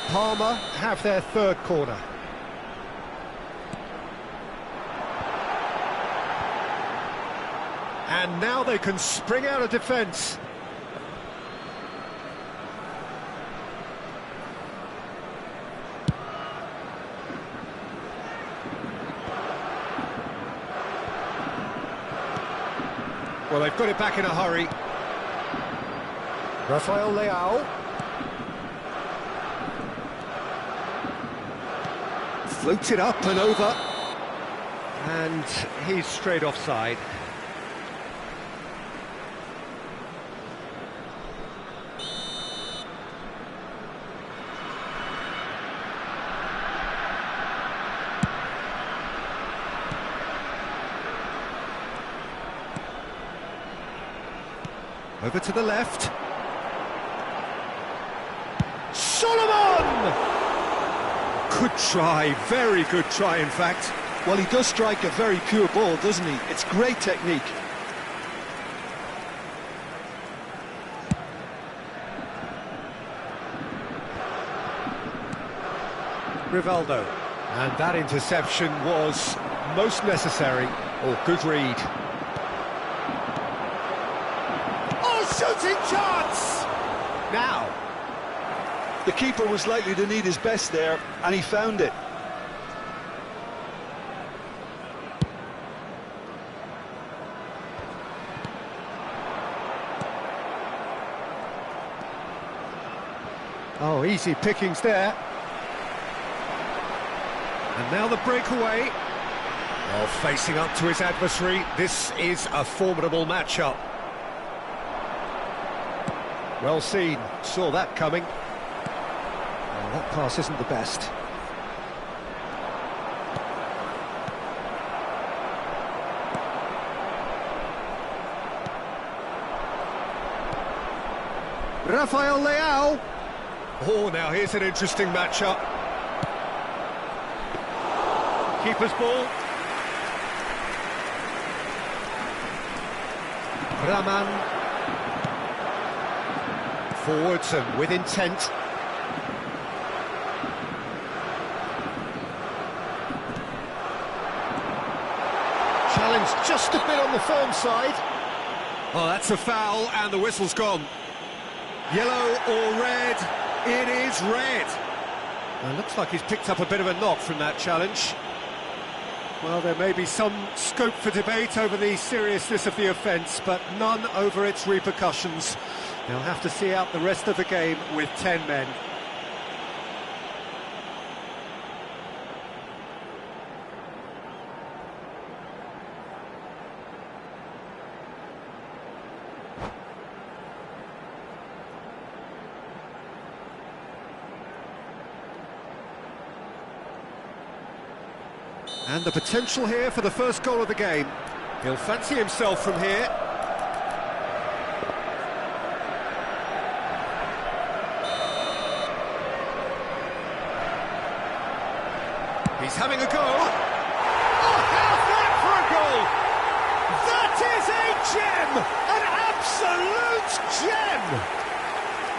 Parma have their third corner. And now they can spring out of defence. Well, they've got it back in a hurry. Rafael Leao. Floats it up and over. And he's straight offside. Over to the left. Solomon! Good try, very good try in fact. Well, he does strike a very pure ball, doesn't he? It's great technique. Rivaldo. And that interception was most necessary. Oh, good read. Shooting chance! Now. The keeper was likely to need his best there, and he found it. Oh, easy pickings there. And now the breakaway. Well, facing up to his adversary, this is a formidable matchup. Well seen, saw that coming. Well, that pass isn't the best. Rafael Leao. Oh, now here's an interesting matchup. Keeper's ball. Raman. Forwards and with intent. Challenge just a bit on the firm side. Oh, that's a foul and the whistle's gone. Yellow or red? It is red. Well, it looks like he's picked up a bit of a knock from that challenge. Well, there may be some scope for debate over the seriousness of the offence, but none over its repercussions. They'll have to see out the rest of the game with 10 men. And the potential here for the first goal of the game. He'll fancy himself from here. He's having a go. Oh, how's that for a goal? That is a gem! An absolute gem!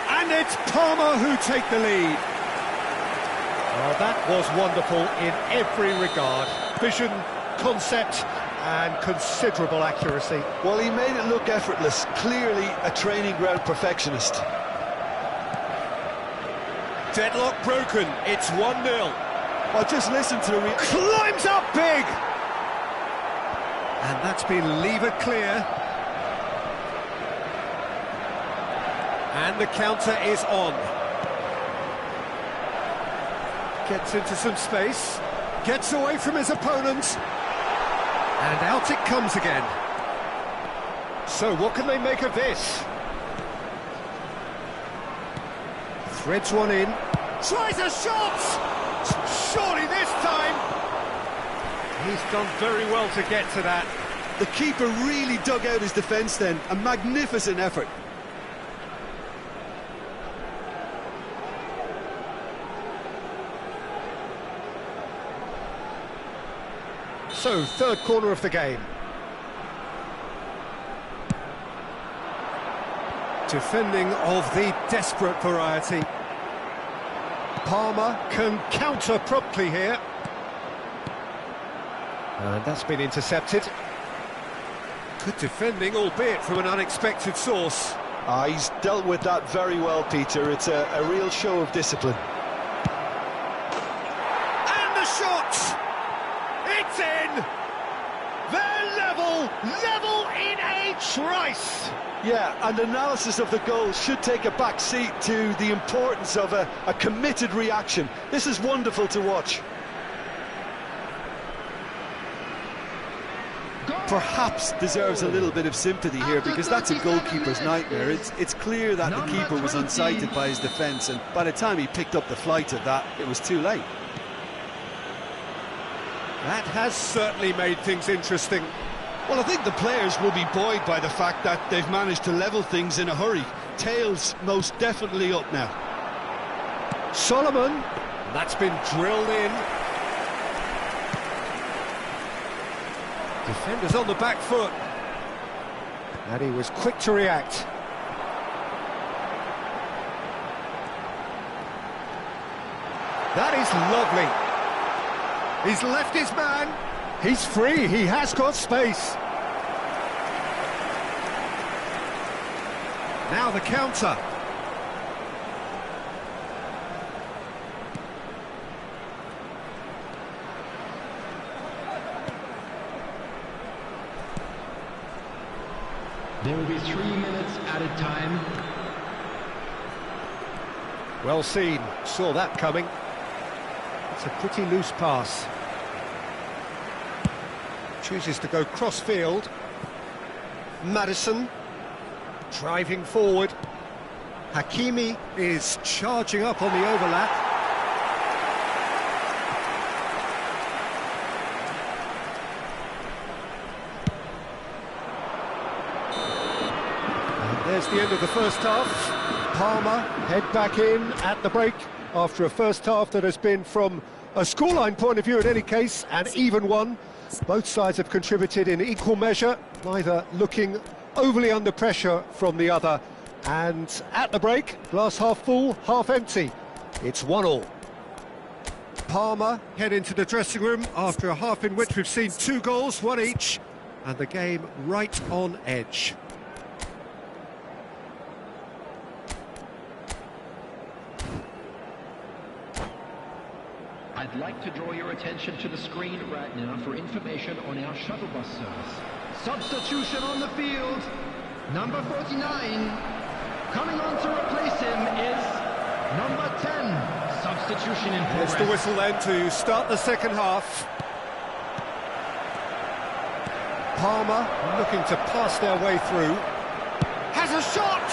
And it's Palmer who take the lead. Oh, that was wonderful in every regard. Vision, concept, and considerable accuracy. Well, he made it look effortless. Clearly a training ground perfectionist. Deadlock broken. It's 1-0. Well, just listen to the... Climbs up big! And that's been levered clear. And the counter is on. Gets into some space, gets away from his opponent, and out it comes again. So what can they make of this? Threads one in, tries a shot! Surely this time! He's done very well to get to that. The keeper really dug out his defence then, a magnificent effort. So, third corner of the game. Defending of the desperate variety. Palmer can counter promptly here. And that's been intercepted. Good defending, albeit from an unexpected source. He's dealt with that very well, Peter. It's a real show of discipline. And the shot! It's in! They're level in a trice! Yeah, and analysis of the goal should take a back seat to the importance of a committed reaction. This is wonderful to watch. Perhaps deserves a little bit of sympathy here, because that's a goalkeeper's nightmare. It's clear that the keeper was unsighted by his defence, and by the time he picked up the flight of that, it was too late. That has certainly made things interesting. Well, I think the players will be buoyed by the fact that they've managed to level things in a hurry. Tails most definitely up now. Solomon, that's been drilled in. Defenders on the back foot. And he was quick to react. That is lovely. He's left his man. He's free. He has got space. Now the counter. There will be 3 minutes added time. Well seen. Saw that coming. It's a pretty loose pass. Chooses to go cross-field. Maddison driving forward. Hakimi is charging up on the overlap. And there's the end of the first half. Palmer head back in at the break after a first half that has been, from a scoreline point of view in any case, an even one. Both sides have contributed in equal measure, neither looking overly under pressure from the other. And at the break, glass half full, half empty. It's 1-1. Palmer head into the dressing room after a half in which we've seen 2 goals, 1 each, and the game right on edge. I'd like to draw your attention to the screen right now for information on our shuttle bus service. Substitution on the field. Number 49. Coming on to replace him is number 10. Substitution in progress. It's the whistle then to start the second half. Palmer looking to pass their way through. Has a shot!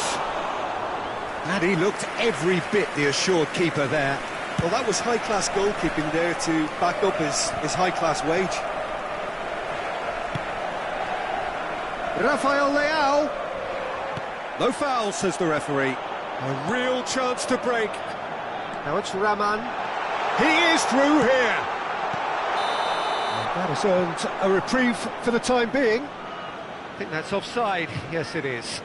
And he looked every bit the assured keeper there. Well, that was high-class goalkeeping there to back up his high-class wage. Rafael Leao. No foul, says the referee. A real chance to break. Now it's Rahman. He is through here. And that has earned a reprieve for the time being. I think that's offside. Yes, it is.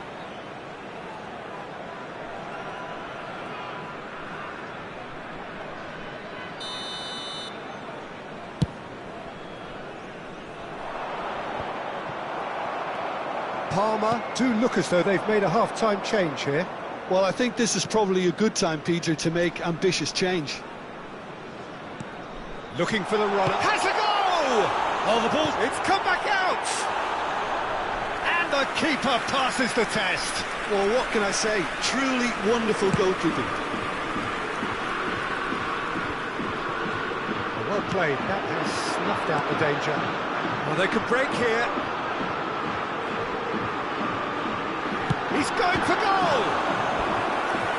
Palmer do look as though they've made a half-time change here. Well, I think this is probably a good time, Peter, to make ambitious change. Looking for the runner. Has a goal! Oh, the ball, it's come back out! And the keeper passes the test. Well, what can I say? Truly wonderful goalkeeping. Well played. That has snuffed out the danger. Well, they could break here. He's going for goal!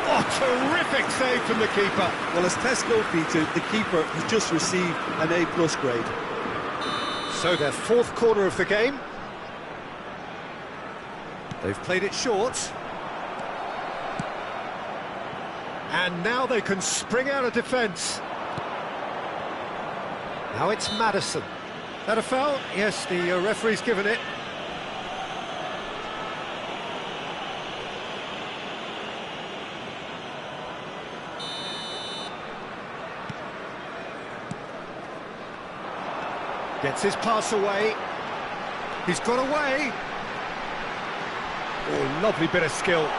Oh, terrific save from the keeper. Well, as test goal, Peter, the keeper has just received an A+ grade. So their fourth corner of the game. They've played it short. And now they can spring out of defence. Now it's Maddison. That a foul? Yes, the referee's given it. Gets his pass away. He's got away. Oh, lovely bit of skill.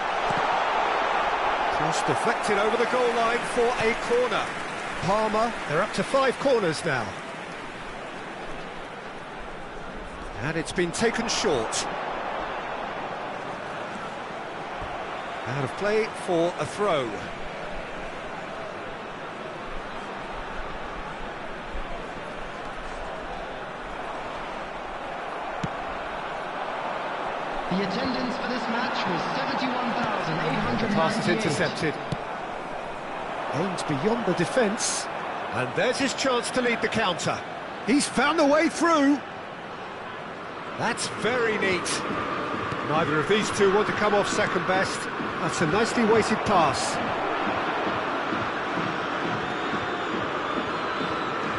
Cross deflected over the goal line for a corner. Palmer, they're up to 5 corners now. And it's been taken short. Out of play for a throw. The attendance for this match was 71,800. Pass is intercepted. Aimed beyond the defence. And there's his chance to lead the counter. He's found a way through. That's very neat. Neither of these two want to come off second best. That's a nicely weighted pass.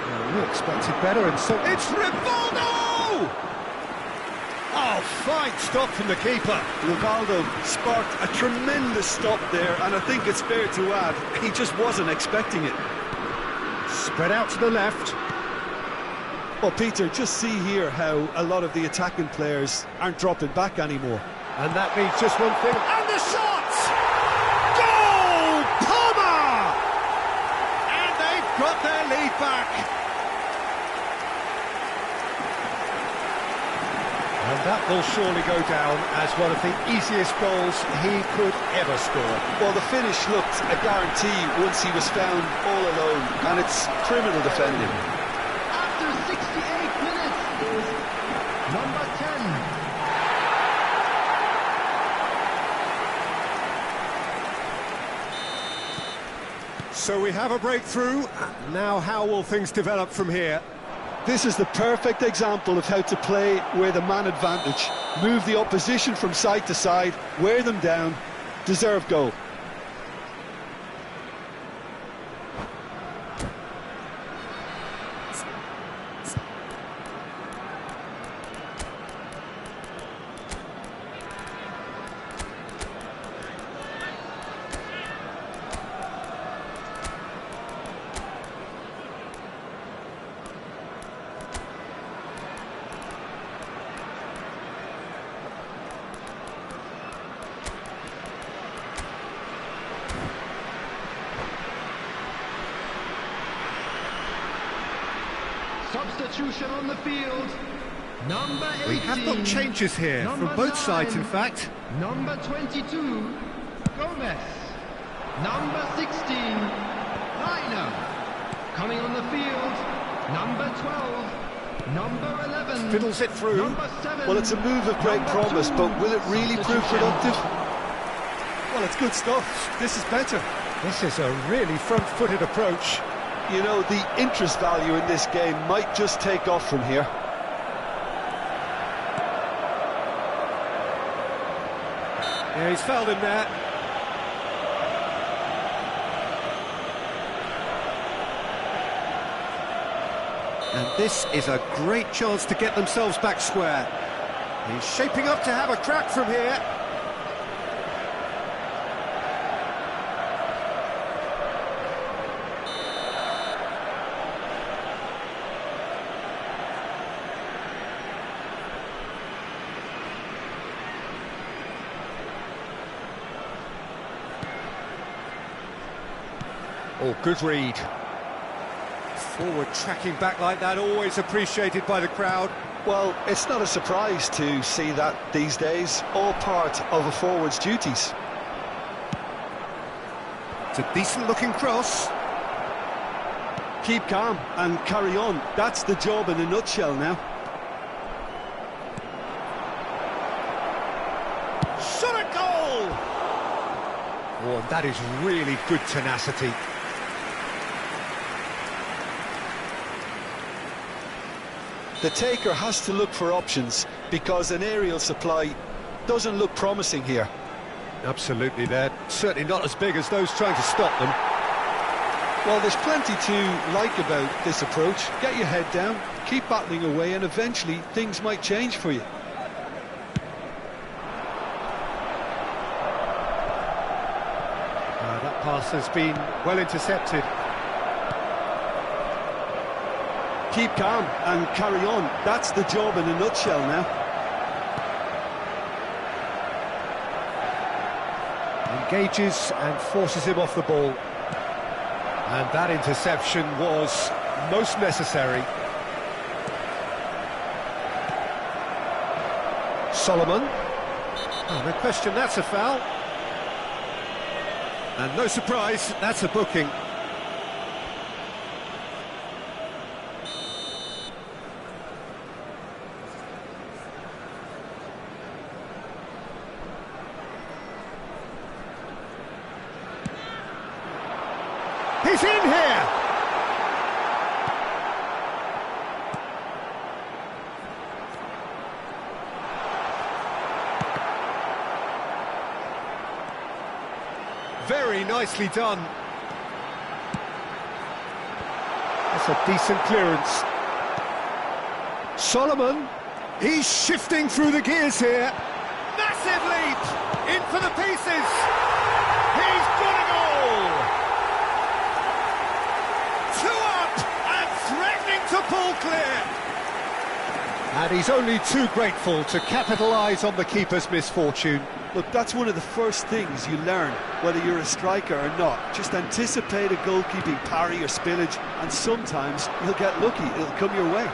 Well, we expected better, and so it's Rivaldo! Oh, fine stop from the keeper. Rivaldo sparked a tremendous stop there, and I think it's fair to add, he just wasn't expecting it. Spread out to the left. Well, Peter, just see here how a lot of the attacking players aren't dropping back anymore. And that means just one thing. And the shot! Goal! Palmer! And they've got their lead back. And that will surely go down as one of the easiest goals he could ever score. Well, the finish looked a guarantee once he was found all alone, and it's criminal defending. After 68 minutes is number 10. So we have a breakthrough. Now how will things develop from here? This is the perfect example of how to play with a man advantage. Move the opposition from side to side, wear them down, deserve goal. Substitution on the field. Number 18. We have got changes here from both sides, in fact. Number 22, Gomez. Number 16, Liner. Coming on the field, number 12, number 11. Fiddles it through. Number 7. Well, it's a move of great promise, but will it really prove productive? Well, it's good stuff. This is better. This is a really front-footed approach. You know, the interest value in this game might just take off from here. Yeah, he's fouled him there. And this is a great chance to get themselves back square. He's shaping up to have a crack from here. Oh, good read. Forward tracking back like that, always appreciated by the crowd. Well, it's not a surprise to see that these days, all part of a forward's duties. It's a decent-looking cross. Keep calm and carry on. That's the job in a nutshell now. Shot a goal! Oh, and that is really good tenacity. The taker has to look for options because an aerial supply doesn't look promising here. Absolutely, they're certainly not as big as those trying to stop them. Well, there's plenty to like about this approach. Get your head down, keep battling away, and eventually things might change for you. That pass has been well intercepted. Keep calm and carry on. That's the job in a nutshell now. Engages and forces him off the ball. And that interception was most necessary. Solomon. Oh, no question, that's a foul. And no surprise, that's a booking. He's in here! Very nicely done. That's a decent clearance. Solomon, he's shifting through the gears here. Massive leap! In for the pieces! He's got a goal! 2 up and threatening to pull clear. And he's only too grateful to capitalise on the keeper's misfortune. Look, that's one of the first things you learn, whether you're a striker or not. Just anticipate a goalkeeping parry or spillage, and sometimes you'll get lucky, it'll come your way.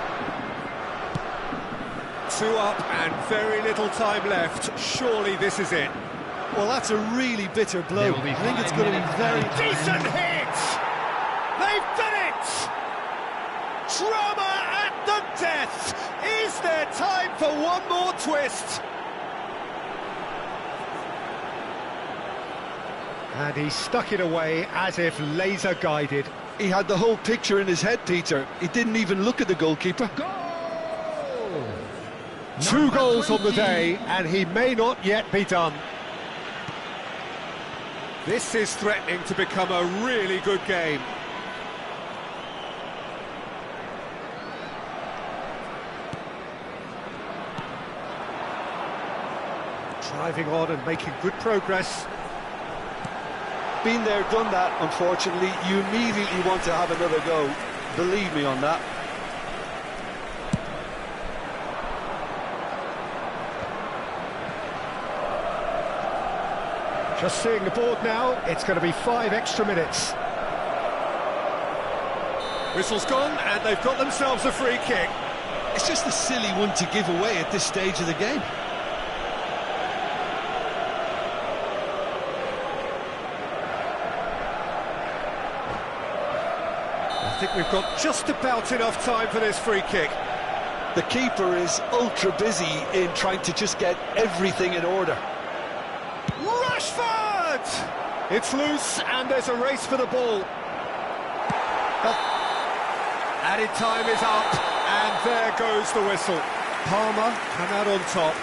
2 up and very little time left. Surely this is it. Well, that's a really bitter blow. I think it's going to be very... Decent hit! They've done it! Drama at the death! Is there time for one more twist? And he stuck it away as if laser guided. He had the whole picture in his head, Peter. He didn't even look at the goalkeeper. Goal! 2 goals on the day, and he may not yet be done. This is threatening to become a really good game. Driving on and making good progress. Been there, done that, unfortunately. You immediately want to have another go. Believe me on that. Just seeing the board now, it's going to be 5 extra minutes. Whistle's gone, and they've got themselves a free kick. It's just a silly one to give away at this stage of the game. I think we've got just about enough time for this free kick. The keeper is ultra busy in trying to just get everything in order. Rashford! It's loose, and there's a race for the ball. Added time is up, and there goes the whistle. Palmer come out on top.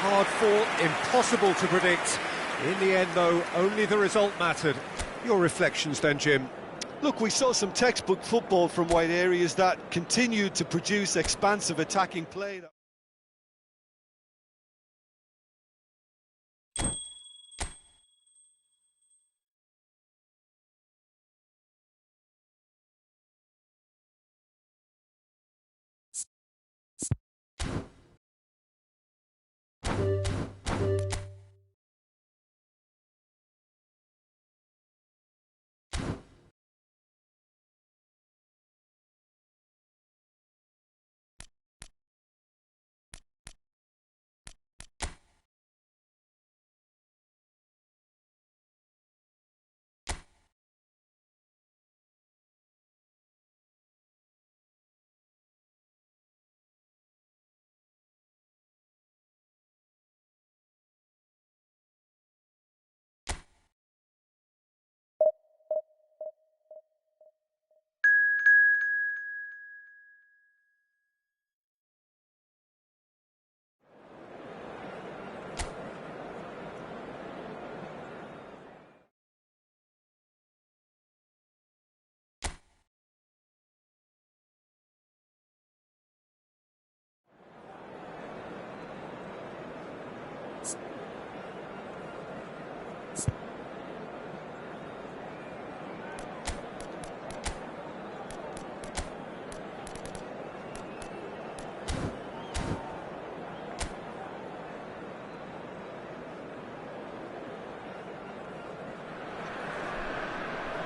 Hard fought, impossible to predict. In the end, though, only the result mattered. Your reflections then, Jim? Look, we saw some textbook football from wide areas that continued to produce expansive attacking play.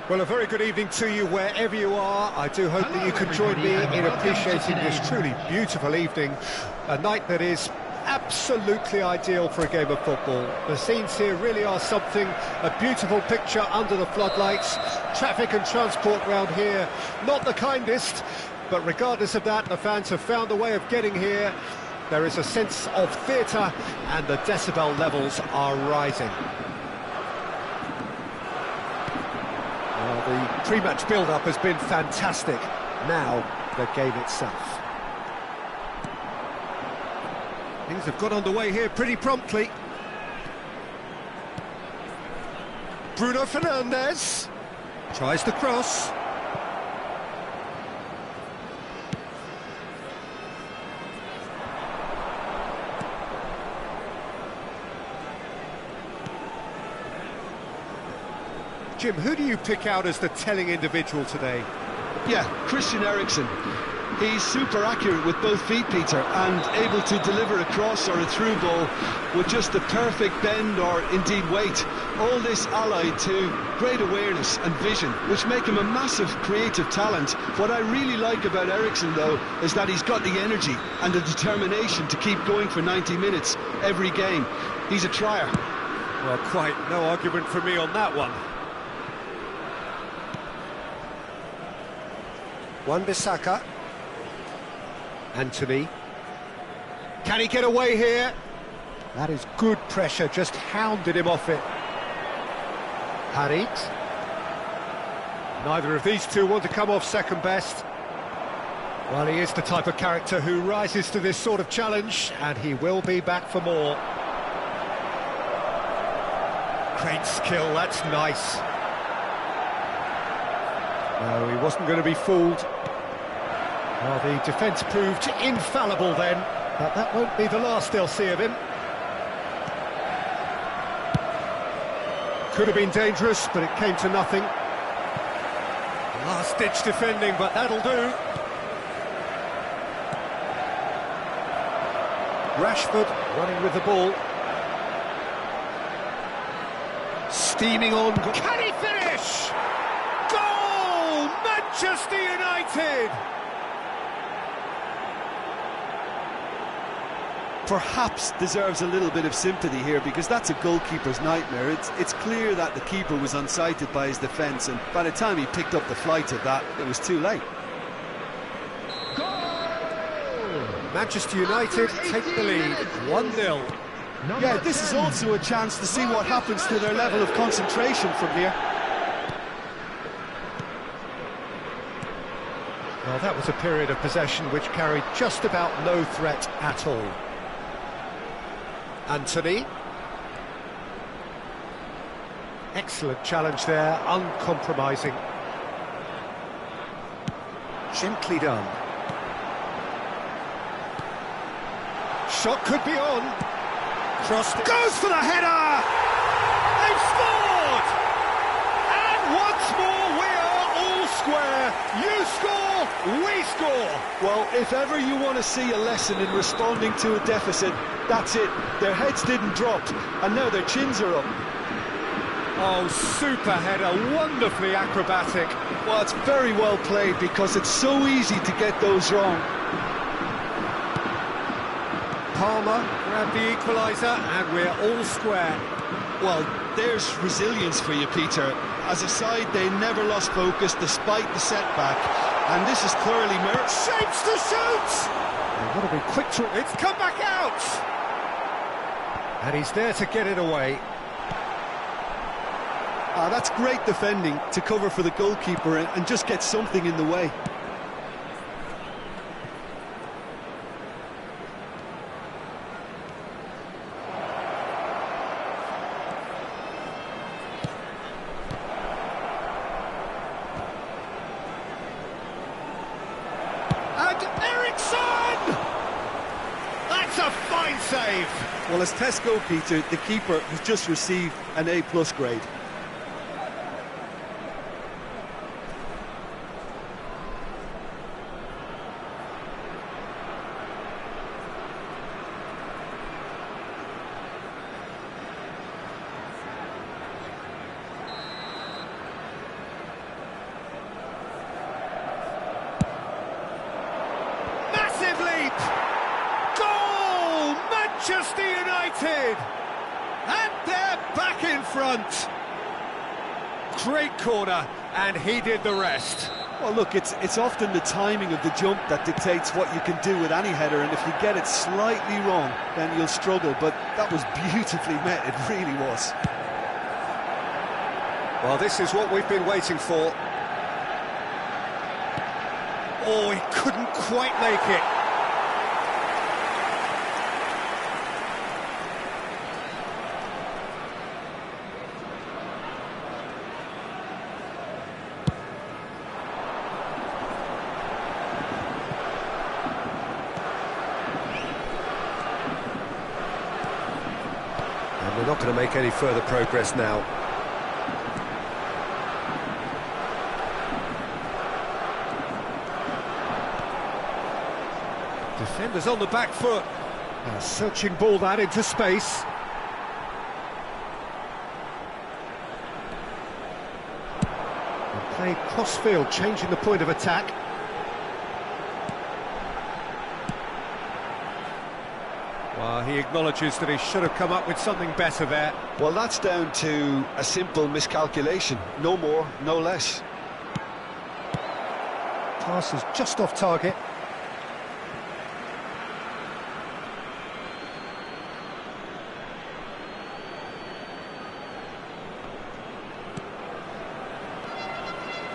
Well, a very good evening to you wherever you are. I do hope that you can join me in appreciating this truly beautiful evening, a night that is absolutely ideal for a game of football. The scenes here really are something, a beautiful picture under the floodlights. Traffic and transport round here, not the kindest, but regardless of that, the fans have found a way of getting here. There is a sense of theatre, and the decibel levels are rising. The pre-match build-up has been fantastic. Now, the game itself. Things have got underway here pretty promptly. Bruno Fernandes tries the cross. Jim, who do you pick out as the telling individual today? Yeah, Christian Eriksen. He's super accurate with both feet, Peter, and able to deliver a cross or a through ball with just the perfect bend or indeed weight. All this allied to great awareness and vision, which make him a massive creative talent. What I really like about Eriksen, though, is that he's got the energy and the determination to keep going for 90 minutes every game. He's a trier. Well, quite no argument from me on that one. Wan-Bissaka. Anthony. Can he get away here? That is good pressure, just hounded him off it. Harit. Neither of these two want to come off second best. Well, he is the type of character who rises to this sort of challenge, and he will be back for more. Great skill, that's nice. No, he wasn't going to be fooled. Well, the defence proved infallible then, but that won't be the last they'll see of him. Could have been dangerous, but it came to nothing. Last-ditch defending, but that'll do. Rashford running with the ball. Steaming on. Can he finish? Goal! Manchester United! Perhaps deserves a little bit of sympathy here, because that's a goalkeeper's nightmare. It's clear that the keeper was unsighted by his defence, and by the time he picked up the flight of that, it was too late. Manchester United take the lead, 1-0. Yeah, this is also a chance to see what happens to their level of concentration from here. Well, that was a period of possession which carried just about no threat at all. Anthony. Excellent challenge there, uncompromising. Gently done. Shot could be on. Crossed. Goes for the header! They've scored! And once more we are all square. You score, we score. Well, if ever you want to see a lesson in responding to a deficit, that's it. Their heads didn't drop, and now their chins are up. Oh, super header, wonderfully acrobatic. Well, it's very well played, because it's so easy to get those wrong. Palmer grabbed the equaliser, and we're all square. Well, there's resilience for you, Peter. As a side, they never lost focus despite the setback, and this is thoroughly merited. Shapes to shoot! They've got to be quick to... It's come back out! And he's there to get it away. That's great defending to cover for the goalkeeper and just get something in the way. That's a fine save! Well, as Tesco, Peter, the keeper has just received an A+ grade. Massive leap! Goal! Manchester United! And they're back in front! Great corner, and he did the rest. Well, look, it's often the timing of the jump that dictates what you can do with any header, and if you get it slightly wrong, then you'll struggle, but that was beautifully met, it really was. Well, this is what we've been waiting for. Oh, he couldn't quite make it. And we're not going to make any further progress now. Defenders on the back foot. A searching ball that into space. And played cross-field, changing the point of attack. Well, he acknowledges that he should have come up with something better there. Well, that's down to a simple miscalculation. No more, no less. Pass is just off target.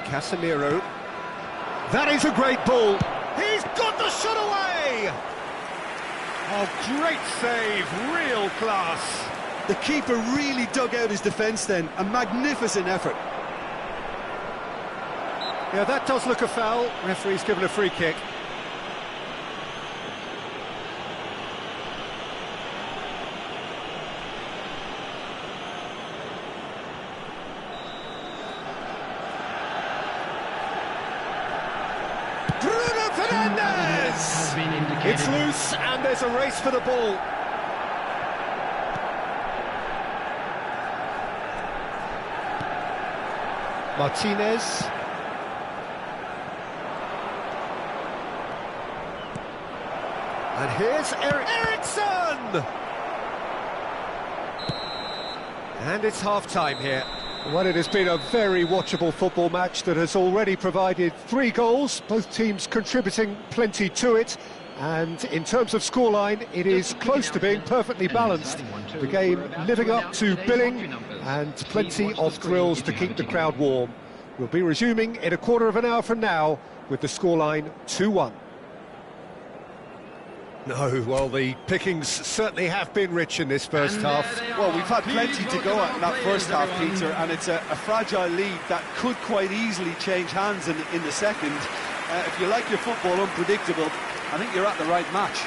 Casemiro. That is a great ball. He's got the shot away! Oh, great save, real class. The keeper really dug out his defence then, a magnificent effort. Yeah, that does look a foul. Referee's given a free kick. Bruno Fernandes! It's loose and there's a race for the ball. Martinez. And here's Eriksson! And it's half-time here. Well, it has been a very watchable football match that has already provided 3 goals, both teams contributing plenty to it. And in terms of scoreline, it is close to being perfectly balanced. The game living up to billing and plenty of thrills to keep the crowd warm. We'll be resuming in a quarter of an hour from now with the scoreline 2-1. No, well, the pickings certainly have been rich in this first half. Well, we've had plenty to go at in that first half, Peter, and it's a fragile lead that could quite easily change hands in the second. If you like your football unpredictable, I think you're at the right match.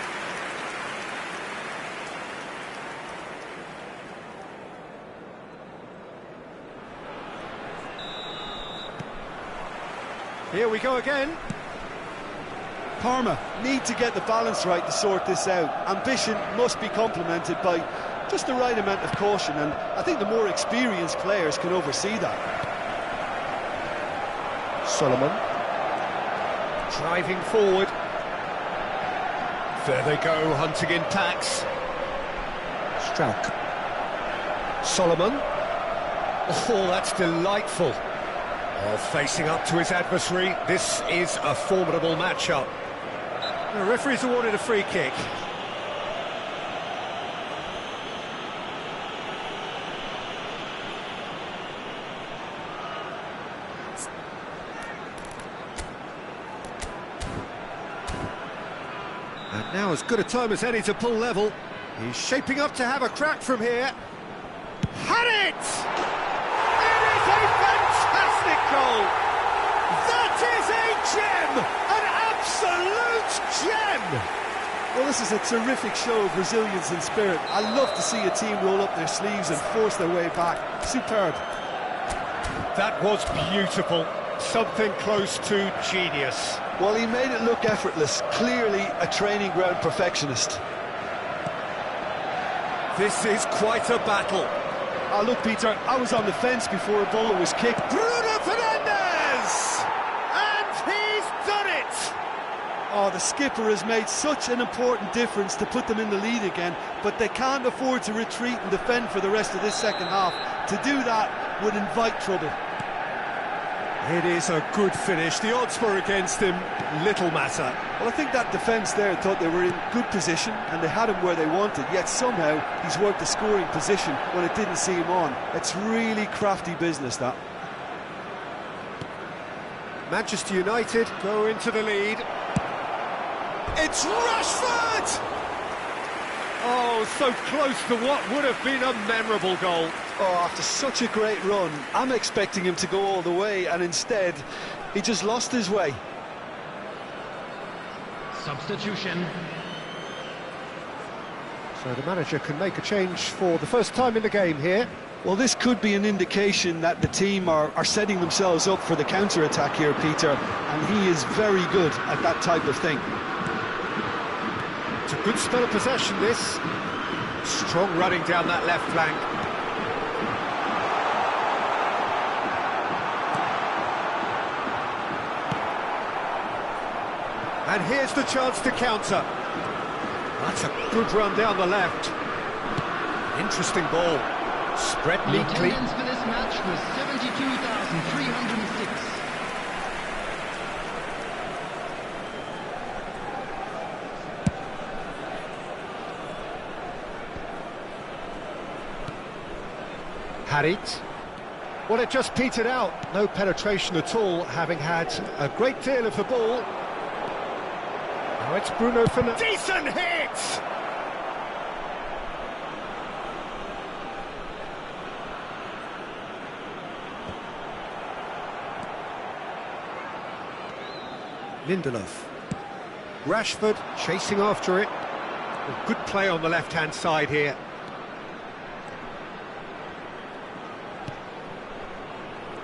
Here we go again. Parma need to get the balance right to sort this out. Ambition must be complemented by just the right amount of caution, and I think the more experienced players can oversee that. Solomon driving forward. There they go, hunting in packs. Struck. Solomon. Oh, that's delightful. Oh, facing up to his adversary. This is a formidable matchup. The referee's awarded a free kick. And now as good a time as any to pull level. He's shaping up to have a crack from here. Had it! It is a fantastic goal! That is a gem! An absolute gem! Well, this is a terrific show of resilience and spirit. I love to see a team roll up their sleeves and force their way back. Superb. That was beautiful. Something close to genius. Well, he made it look effortless. Clearly a training ground perfectionist. This is quite a battle. Oh, look, Peter, I was on the fence before a ball was kicked. Bruno Fernandes! And he's done it! Oh, the skipper has made such an important difference to put them in the lead again, but they can't afford to retreat and defend for the rest of this second half. To do that would invite trouble. It is a good finish. The odds were against him. Little matter. Well, I think that defence there thought they were in good position and they had him where they wanted, yet somehow he's worked the scoring position when it didn't see him on. It's really crafty business, that. Manchester United go into the lead. It's Rashford! Oh, so close to what would have been a memorable goal. Oh, after such a great run, I'm expecting him to go all the way, and instead, he just lost his way. Substitution. So the manager can make a change for the first time in the game here. Well, this could be an indication that the team are setting themselves up for the counter-attack here, Peter, and he is very good at that type of thing. It's a good spell of possession, this. Strong running down that left flank. And here's the chance to counter. That's a good run down the left. Interesting ball. Spread The neatly. attendance for this match was 72,306. Harit. Well, it just petered out. No penetration at all, having had a great deal of the ball. Now it's Bruno Fernandes. Decent hit! Lindelof. Rashford chasing after it. A good play on the left-hand side here.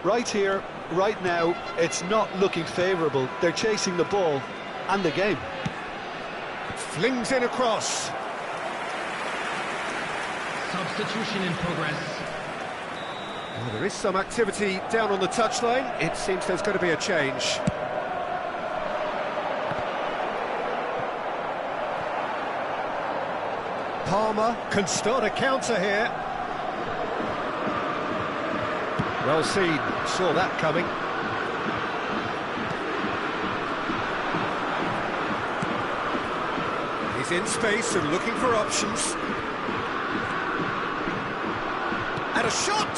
Right here, right now, it's not looking favourable. They're chasing the ball and the game. Flings in across. Substitution in progress. Well, there is some activity down on the touchline. It seems there's going to be a change. Palmer can start a counter here. Well seen, saw that coming. He's in space and looking for options. And a shot!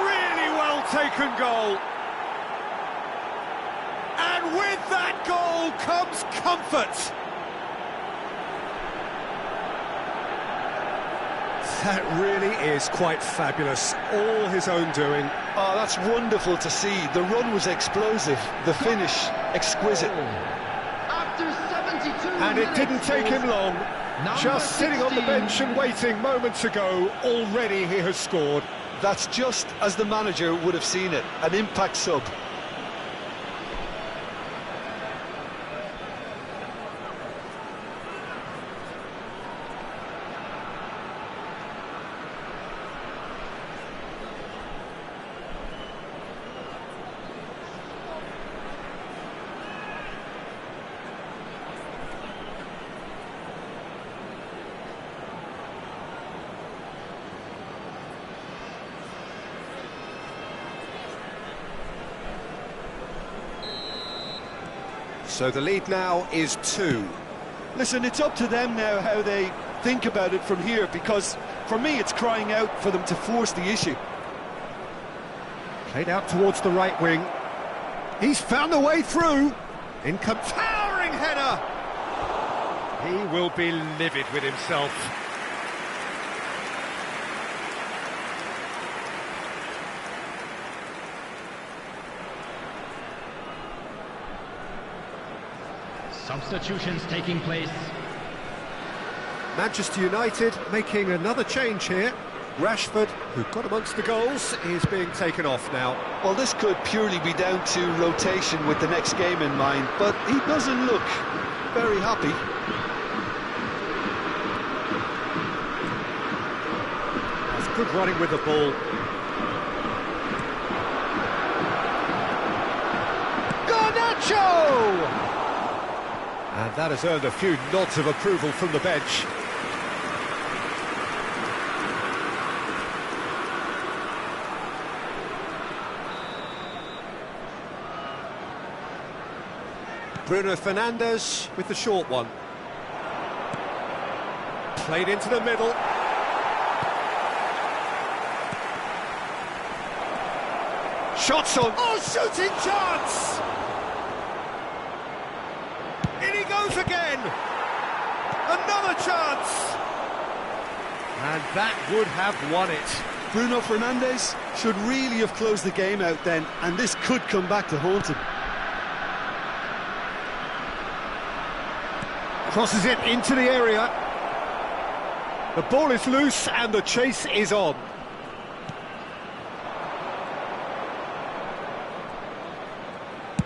Really well taken goal. And with that goal comes comfort. That really is quite fabulous, all his own doing. Oh, that's wonderful to see. The run was explosive, the finish exquisite. After 72 And it didn't take him long. Just sitting on the 16. bench and waiting moments ago, already he has scored. That's just as the manager would have seen it, an impact sub. So the lead now is 2. Listen, it's up to them now how they think about it from here, because for me it's crying out for them to force the issue. Played out towards the right wing. He's found a way through. In comes towering header. He will be livid with himself. Substitutions taking place. Manchester United making another change here. Rashford, who got amongst the goals, is being taken off now. Well, this could purely be down to rotation with the next game in mind, but he doesn't look very happy. That's good running with the ball. Garnacho! And that has earned a few nods of approval from the bench. Bruno Fernandes with the short one. Played into the middle. Shots on. Oh, shooting chance! In he goes again! Another chance! And that would have won it. Bruno Fernandes should really have closed the game out then, and this could come back to haunt him. Crosses it into the area. The ball is loose and the chase is on.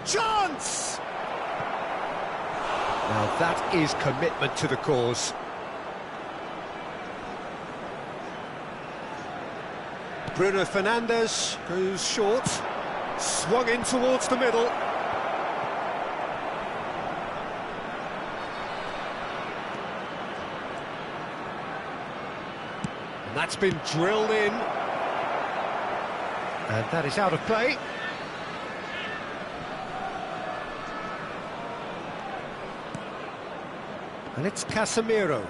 Chance! Now that is commitment to the cause. Bruno Fernandes goes short, swung in towards the middle. And that's been drilled in. And that is out of play. And it's Casemiro.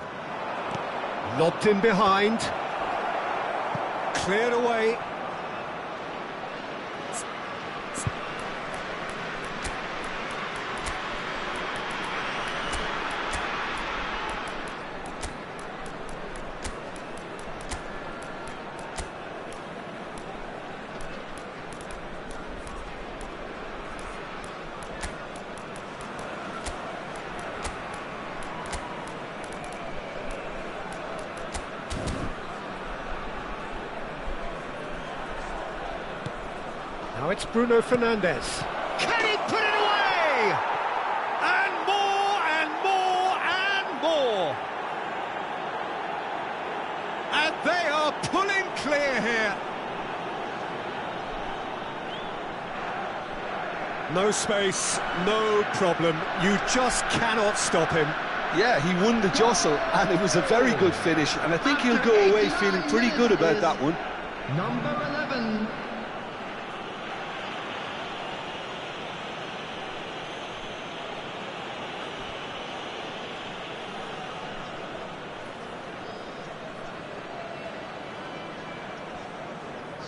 Lobbed in behind. Cleared away. Now it's Bruno Fernandes. Can he put it away? And more and more and more. And they are pulling clear here. No space, no problem. You just cannot stop him. Yeah, he won the jostle, and it was a very good finish, and I think he'll go away feeling pretty good about that one. Number 11.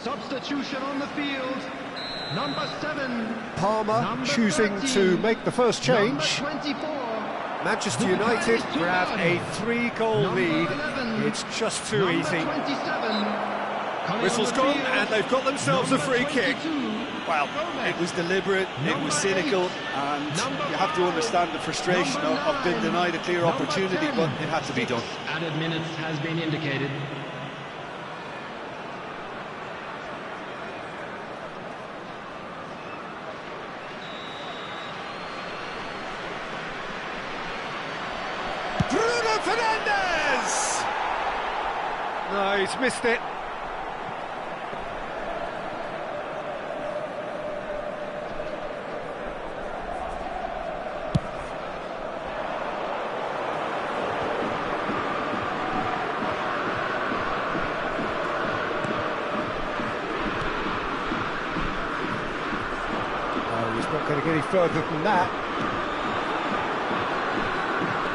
Substitution on the field. Number 7. Palmer Number choosing 13. to make the first change. Number 24. Manchester United grab a 3-goal Number lead. 11. It's just too Number easy. 27. Coming Whistle's on the gone, field. and they've got themselves a free kick. 22. Well, it was deliberate, it was cynical, and you have to understand the frustration of being denied a clear opportunity, but it had to be done. Added minutes has been indicated. Bruno Fernandes! No, he's missed it. Oh, he's not going to get any further than that.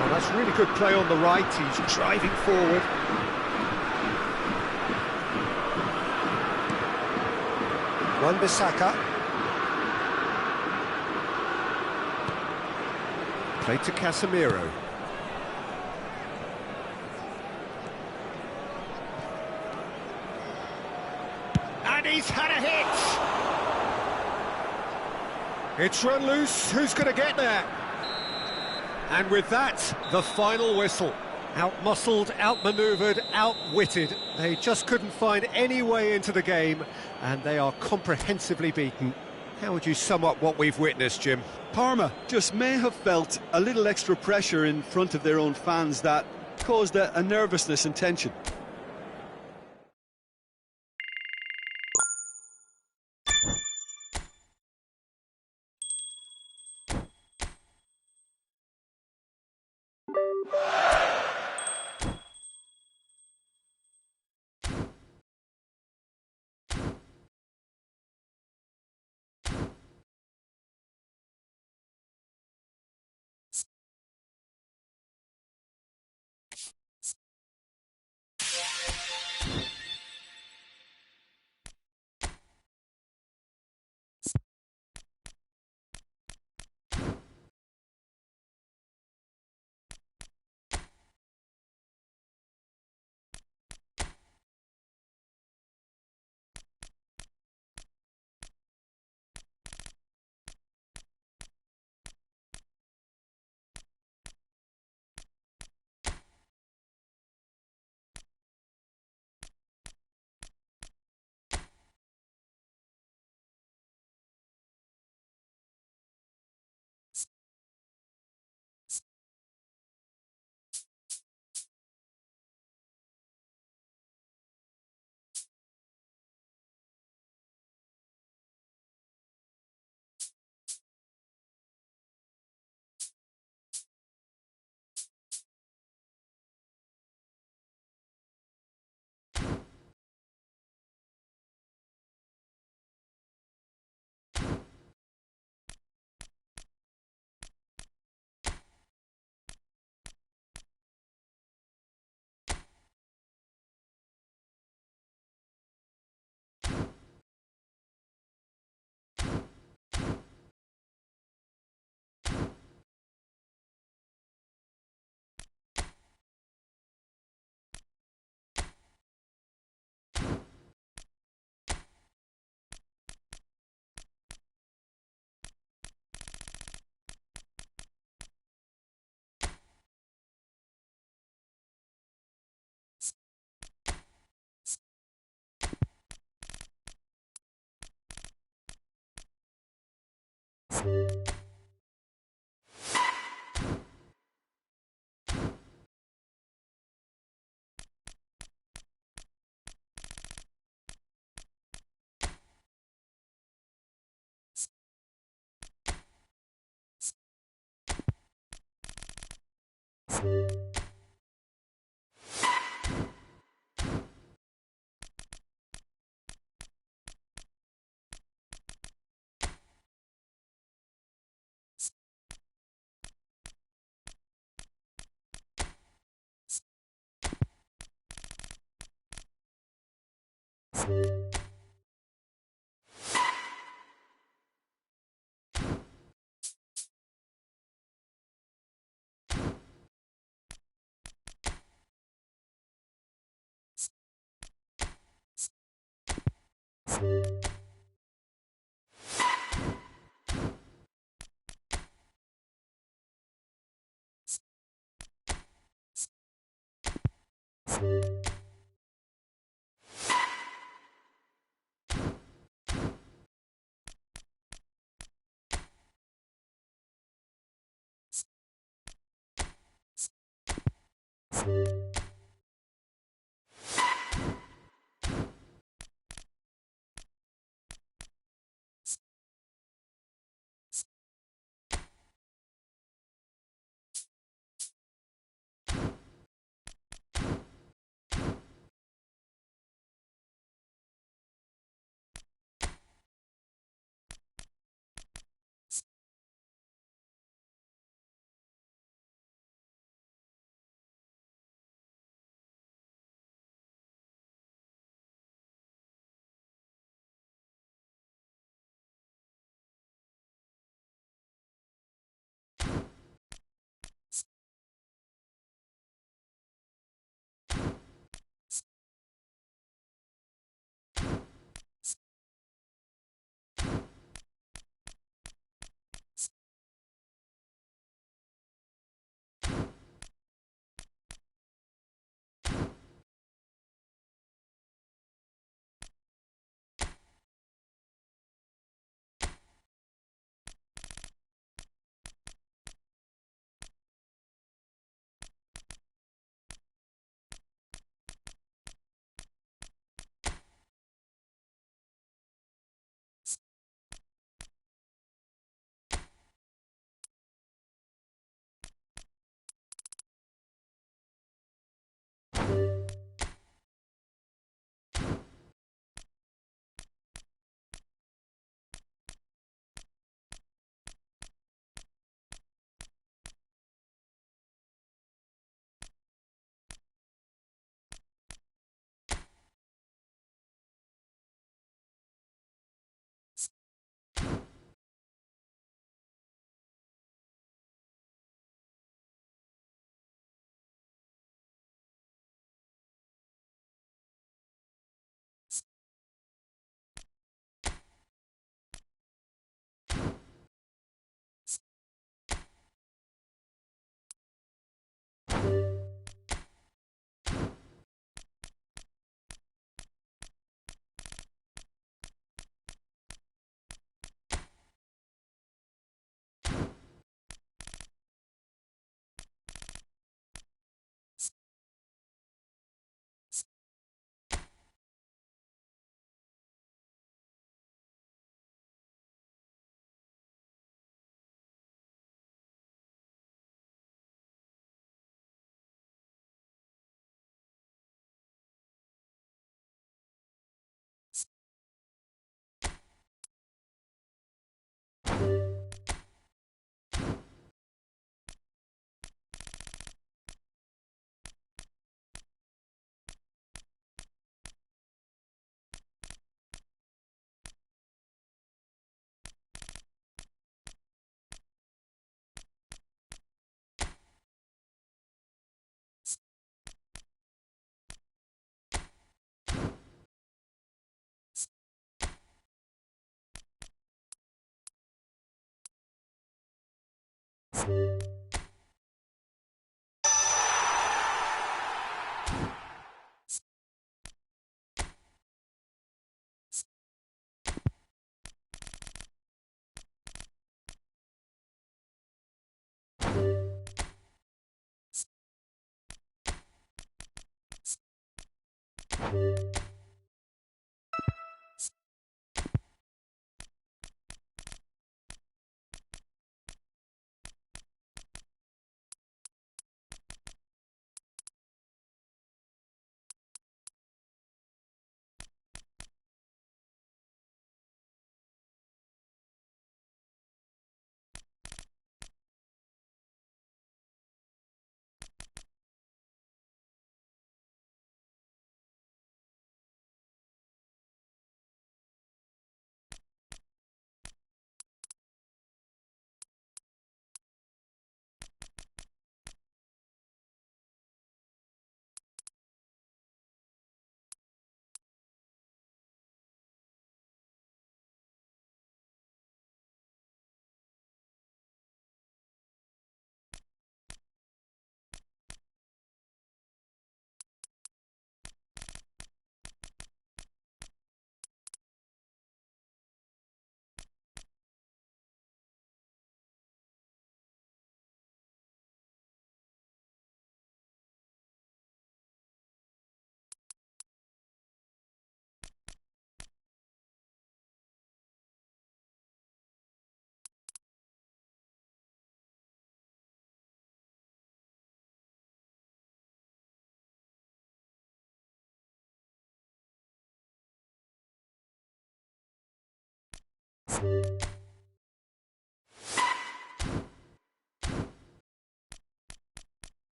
Oh, that's really good play on the right. He's driving forward. Wan-Bissaka. Played to Casemiro. And he's had a hit! It's run loose. Who's going to get there? And with that, the final whistle. Out-muscled, out-manoeuvred, outwitted. They just couldn't find any way into the game, and they are comprehensively beaten. How would you sum up what we've witnessed, Jim? Parma just may have felt a little extra pressure in front of their own fans that caused a nervousness and tension.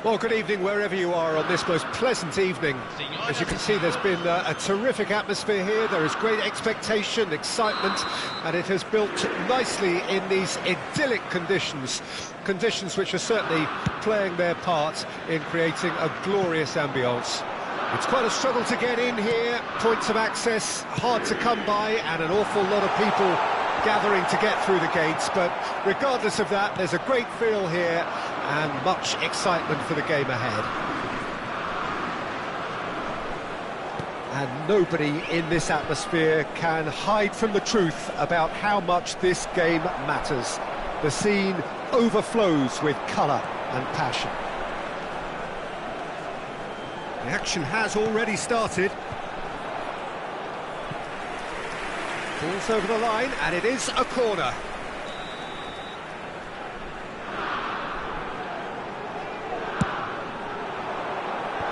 Well, good evening wherever you are on this most pleasant evening. As you can see, there's been a terrific atmosphere here. There is great expectation, excitement, and it has built nicely in these idyllic conditions. Conditions which are certainly playing their part in creating a glorious ambience. It's quite a struggle to get in here, points of access hard to come by, and an awful lot of people gathering to get through the gates, but regardless of that, there's a great feel here and much excitement for the game ahead. And nobody in this atmosphere can hide from the truth about how much this game matters. The scene overflows with colour and passion. The action has already started. Falls over the line, and it is a corner.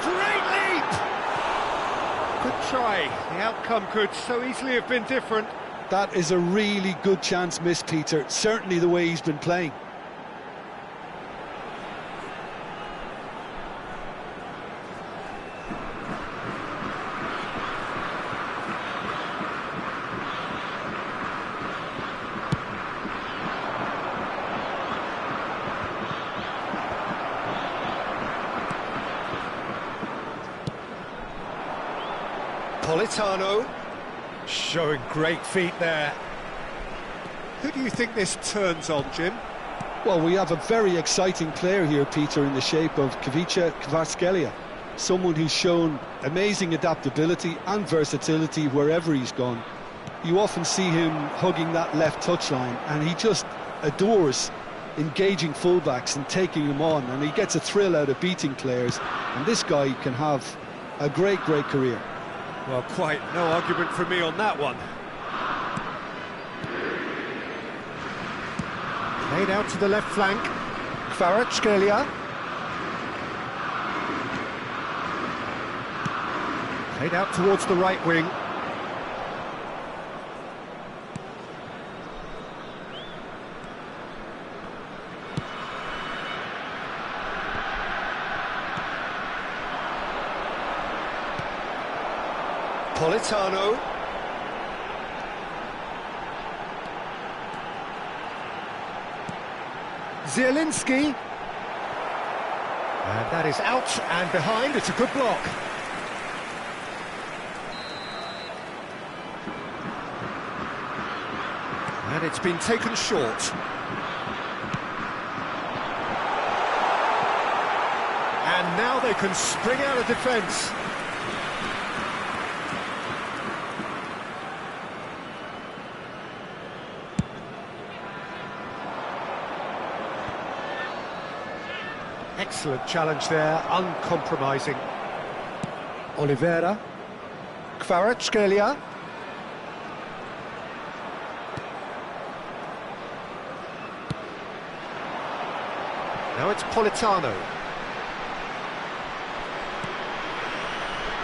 Great leap! Good try. The outcome could so easily have been different. That is a really good chance missed, Peter. Certainly the way he's been playing. Politano, showing great feet there. Who do you think this turns on, Jim? Well, we have a very exciting player here, Peter, in the shape of Ivica Kvaratskhelia. Someone who's shown amazing adaptability and versatility wherever he's gone. You often see him hugging that left touchline, and he just adores engaging fullbacks and taking them on, and he gets a thrill out of beating players, and this guy can have a great career. Well, quite no argument from me on that one. Played out to the left flank. Kvaratskhelia. Played out towards the right wing. Politano. Zielinski. And that is out and behind. It's a good block. And it's been taken short. And now they can spring out of defence. Excellent challenge there, uncompromising. Oliveira. Kvaratskhelia. Now it's Politano.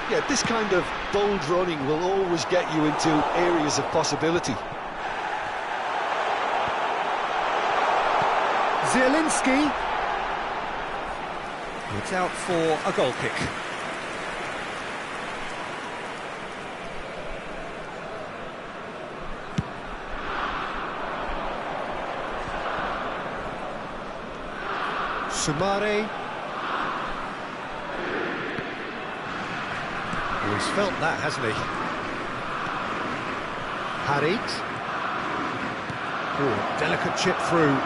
Yeah, this kind of bold running will always get you into areas of possibility. Zielinski. It's out for a goal kick. Sumare. Oh, he's felt that, hasn't he? Harit. Oh, delicate chip through.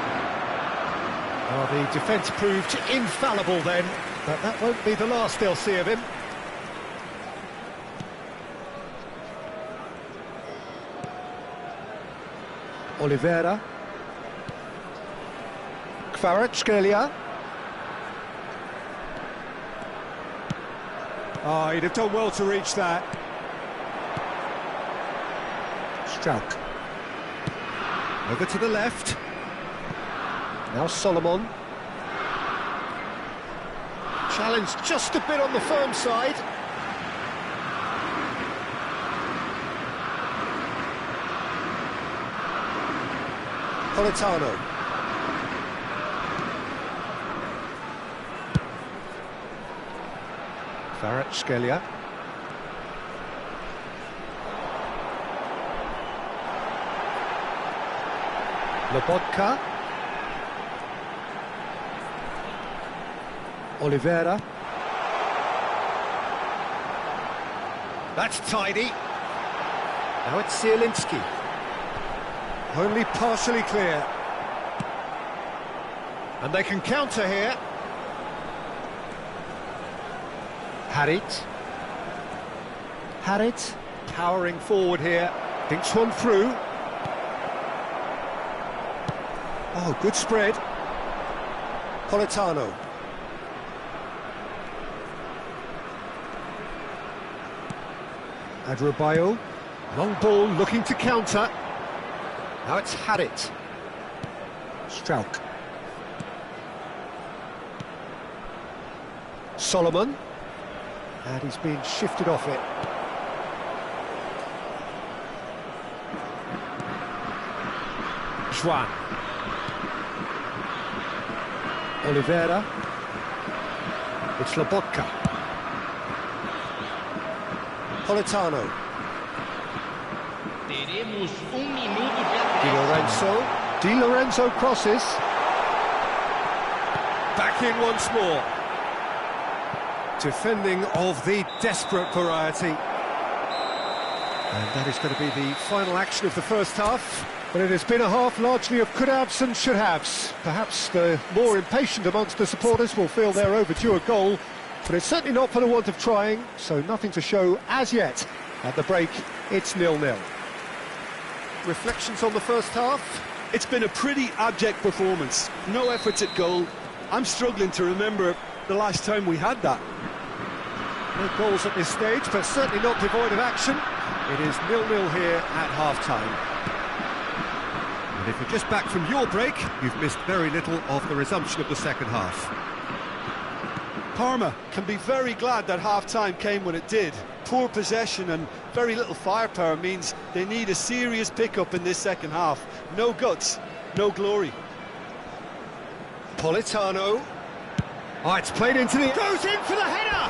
Oh, the defence proved infallible then, but that won't be the last they'll see of him. Oliveira. Kvaratskhelia. Oh, he'd have done well to reach that. Struck. Over to the left. Now Solomon. Challenge just a bit on the firm side. Politano. Kvaratskhelia. Lobotka. Oliveira. That's tidy. Now it's Zielinski. Only partially clear. And they can counter here. Harit. Harit. Powering forward here. Thinks one through. Oh, good spread. Politano. Adrabayo. Long ball looking to counter. Now it's Harit. Strauch. Solomon. And he's being shifted off it. Juan. Oliveira. It's Lobotka. Politano. Di Lorenzo. Di Lorenzo crosses. Back in once more. Defending of the desperate variety. And that is going to be the final action of the first half. But it has been a half largely of could-haves and should-haves. Perhaps the more impatient amongst the supporters will feel they're overdue a goal, but it's certainly not for the want of trying, so nothing to show as yet. At the break, it's 0-0. Reflections on the first half? It's been a pretty abject performance. No efforts at goal. I'm struggling to remember the last time we had that. No goals at this stage, but certainly not devoid of action. It is 0-0 here at half-time. And if you're just back from your break, you've missed very little of the resumption of the second half. Parma can be very glad that half-time came when it did. Poor possession and very little firepower means they need a serious pick-up in this second half. No guts, no glory. Politano. Oh, it's played into the... Goes in for the header!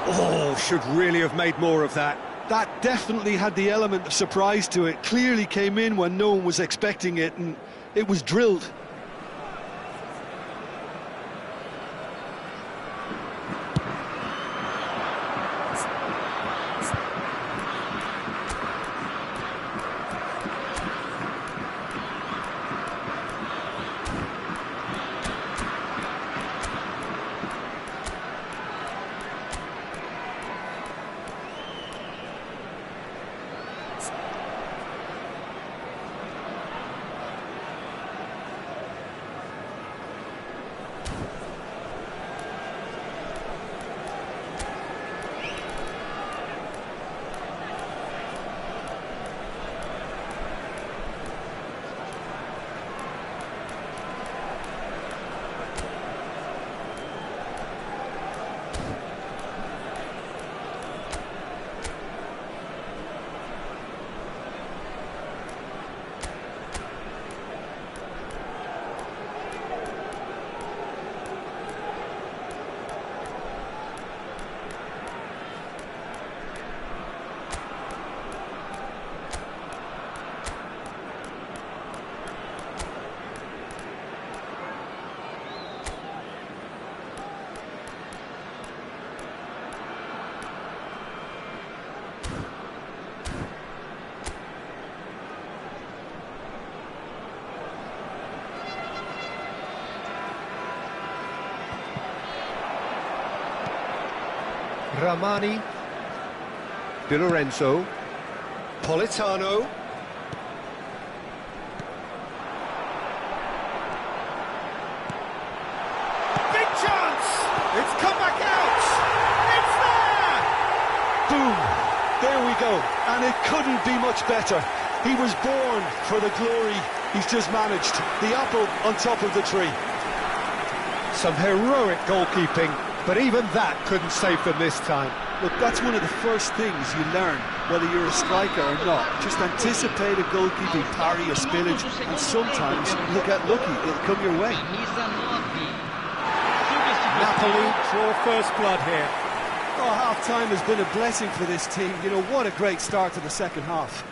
Oh, should really have made more of that. That definitely had the element of surprise to it. Clearly came in when no one was expecting it, and it was drilled. Ramani. Di Lorenzo. Politano. Big chance! It's come back out! It's there! Boom! There we go. And it couldn't be much better. He was born for the glory he's just managed. The apple on top of the tree. Some heroic goalkeeping, but even that couldn't save them this time. Look, that's one of the first things you learn, whether you're a striker or not. Just anticipate a goalkeeping parry or spillage, and sometimes you'll get lucky, it'll come your way. Napoli draw first blood here. Oh, half-time has been a blessing for this team. You know, what a great start to the second half.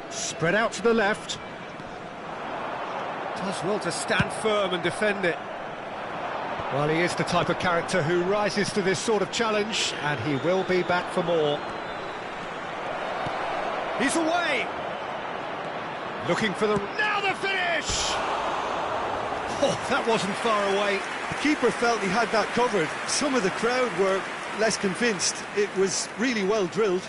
Spread out to the left. Does well to stand firm and defend it. Well, he is the type of character who rises to this sort of challenge, and he will be back for more. He's away! Looking for the... Now the finish! Oh, that wasn't far away. The keeper felt he had that covered. Some of the crowd were less convinced. It was really well drilled.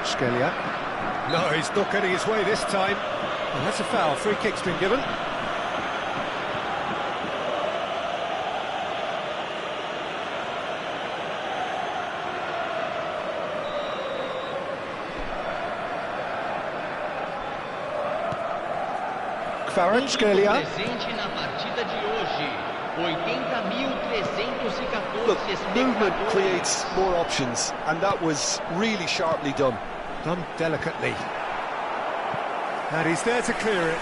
Scalia. No, he's not getting his way this time. Well, that's a foul. Free kick's been given. Scalia. Look, movement creates more options, and that was really sharply done. Done delicately. And he's there to clear it.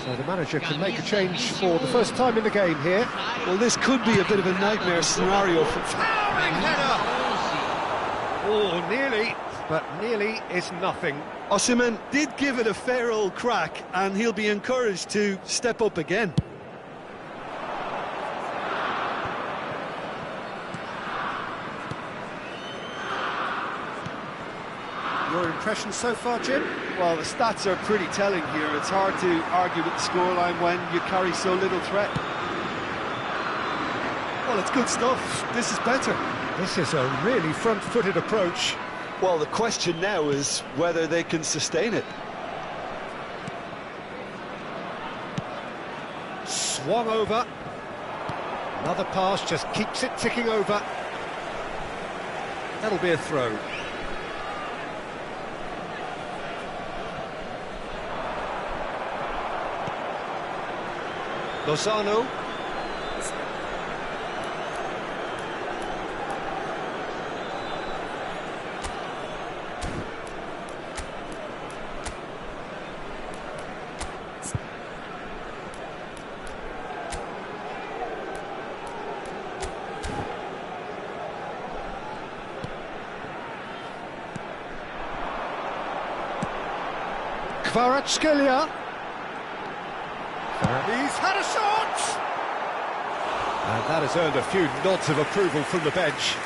So the manager can make a change for the first time in the game here. Well, this could be a bit of a nightmare scenario for... Towering header! Oh, nearly, but nearly is nothing. Osimhen did give it a fair old crack, and he'll be encouraged to step up again. Your impression so far, Jim? Well, the stats are pretty telling here. It's hard to argue with the scoreline when you carry so little threat. Well, it's good stuff. This is better. This is a really front-footed approach. Well, the question now is whether they can sustain it. Swung over. Another pass just keeps it ticking over. That'll be a throw. Lozano. Scalia. He's had a shot! And that has earned a few nods of approval from the bench.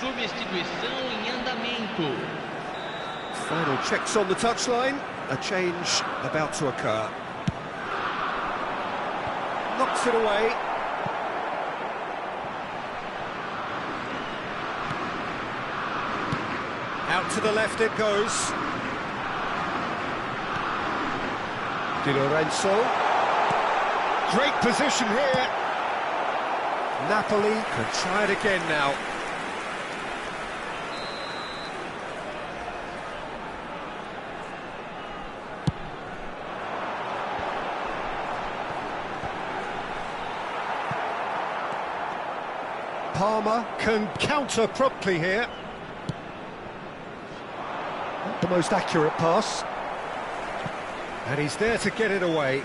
Substituição em andamento. Final checks on the touchline. A change about to occur. Knocks it away. Out to the left it goes. Di Lorenzo. Great position here. Napoli can try it again now. Palmer can counter promptly here. Not the most accurate pass. And he's there to get it away.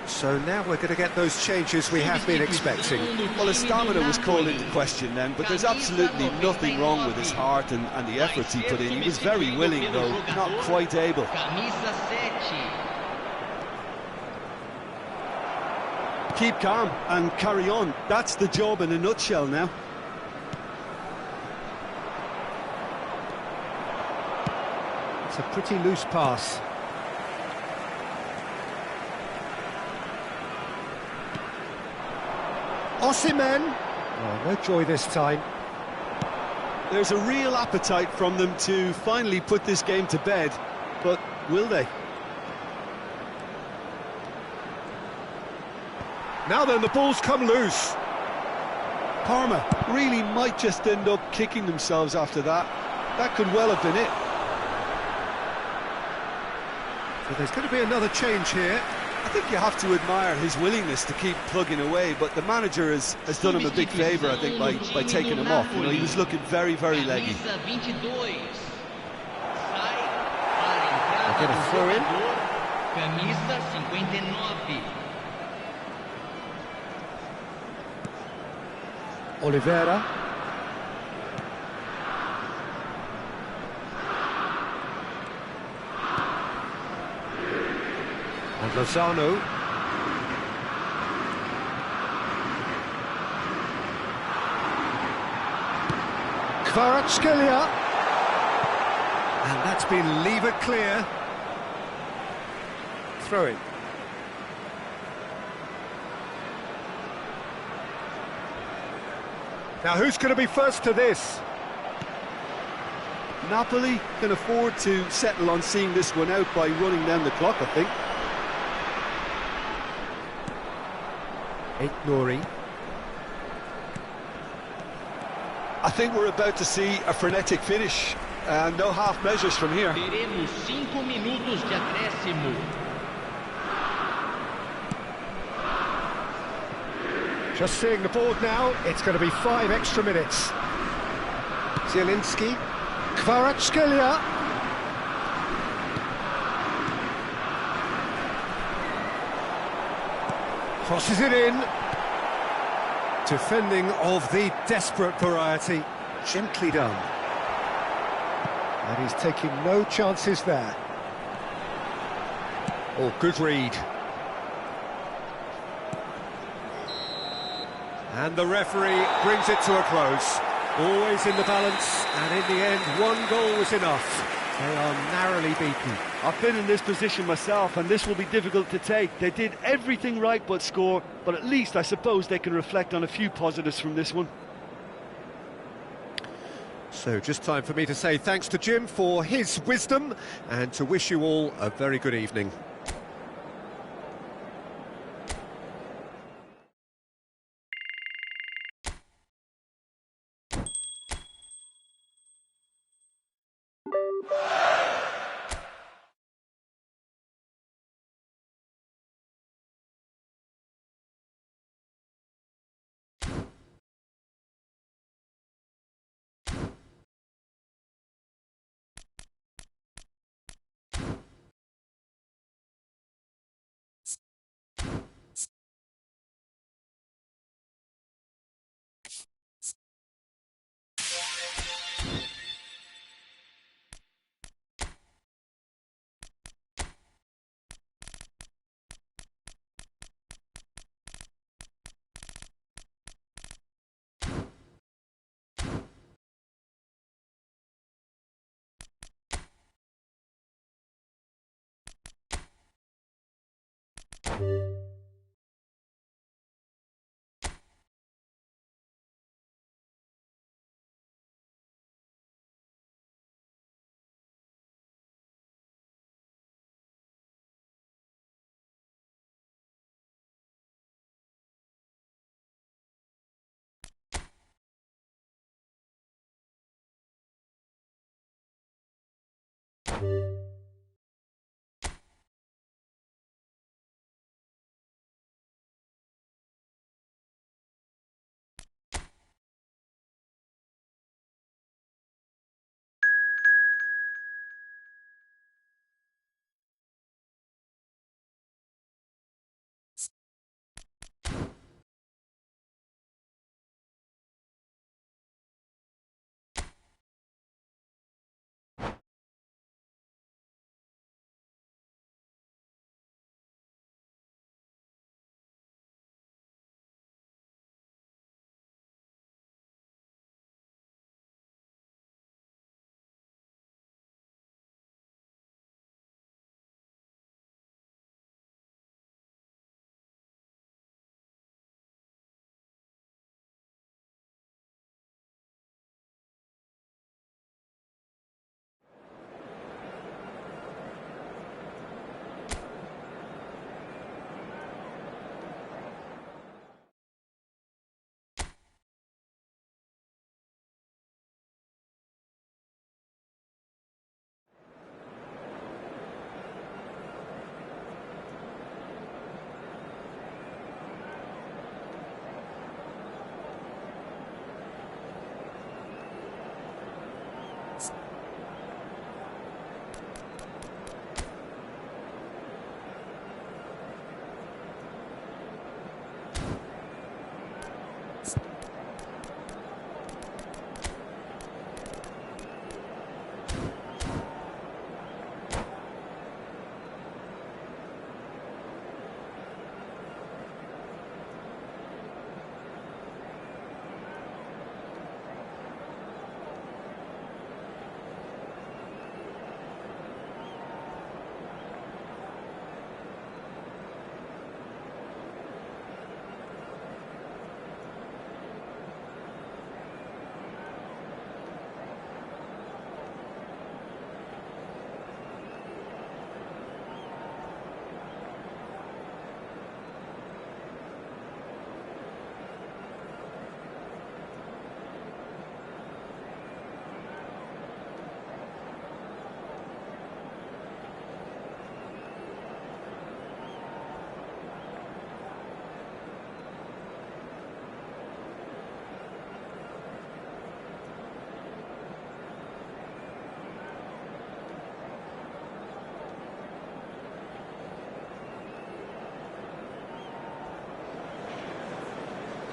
So now we're going to get those changes we have been expecting. Well, his stamina was called into question then, but there's absolutely nothing wrong with his heart and the efforts he put in. He was very willing, though not quite able. Keep calm and carry on. That's the job in a nutshell now. It's a pretty loose pass. Osimhen. Oh, no joy this time. There's a real appetite from them to finally put this game to bed, but will they? Now then, the ball's come loose. Parma really might just end up kicking themselves after that. That could well have been it. So there's going to be another change here. I think you have to admire his willingness to keep plugging away, but the manager has done him a big favour, I think, by taking him off. You know, he was looking very, very leggy. Get a throw in. Camisa 59. Oliveira. And Lozano. Kvaratskhelia. And that's been levered clear. Throw in. Now who's going to be first to this? Napoli can afford to settle on seeing this one out by running down the clock, I think. Nouri. I think we're about to see a frenetic finish, and no half measures from here. Teremos 5 minutos de acréscimo. Just seeing the board now, it's going to be 5 extra minutes. Zielinski, Kvaratskhelia. Crosses it in. Defending of the desperate variety. Gently done. And he's taking no chances there. Oh, good read. And the referee brings it to a close. Always in the balance, and in the end, 1 goal was enough. They are narrowly beaten. I've been in this position myself, and this will be difficult to take. They did everything right but score, but at least I suppose they can reflect on a few positives from this one. So just time for me to say thanks to Jim for his wisdom, and to wish you all a very good evening.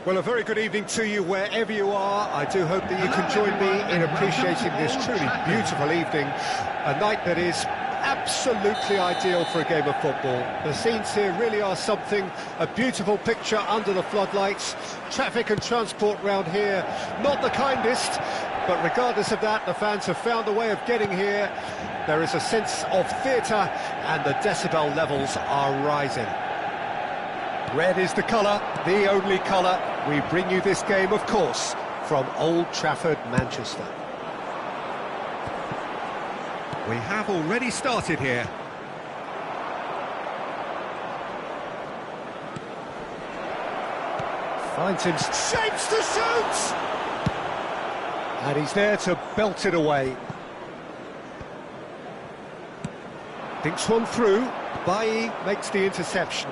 Well, a very good evening to you wherever you are. I do hope that you can join me in appreciating this truly beautiful evening, a night that is absolutely ideal for a game of football. The scenes here really are something, a beautiful picture under the floodlights. Traffic and transport round here, not the kindest, but regardless of that, the fans have found a way of getting here. There is a sense of theatre and the decibel levels are rising. Red is the colour, the only colour. We bring you this game, of course, from Old Trafford, Manchester. We have already started here. Finds him, shapes to shoot! And he's there to belt it away. Thinks one through, Bailly makes the interception.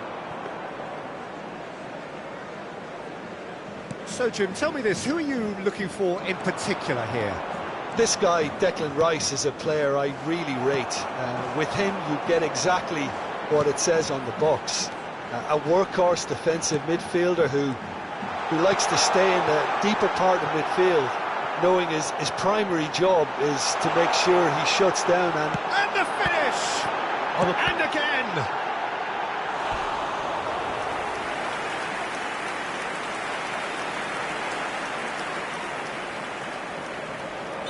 So, Jim, tell me this, who are you looking for in particular here? This guy, Declan Rice, is a player I really rate. With him, you get exactly what it says on the box. A workhorse defensive midfielder who likes to stay in the deeper part of midfield, knowing his primary job is to make sure he shuts down and the finish! And again!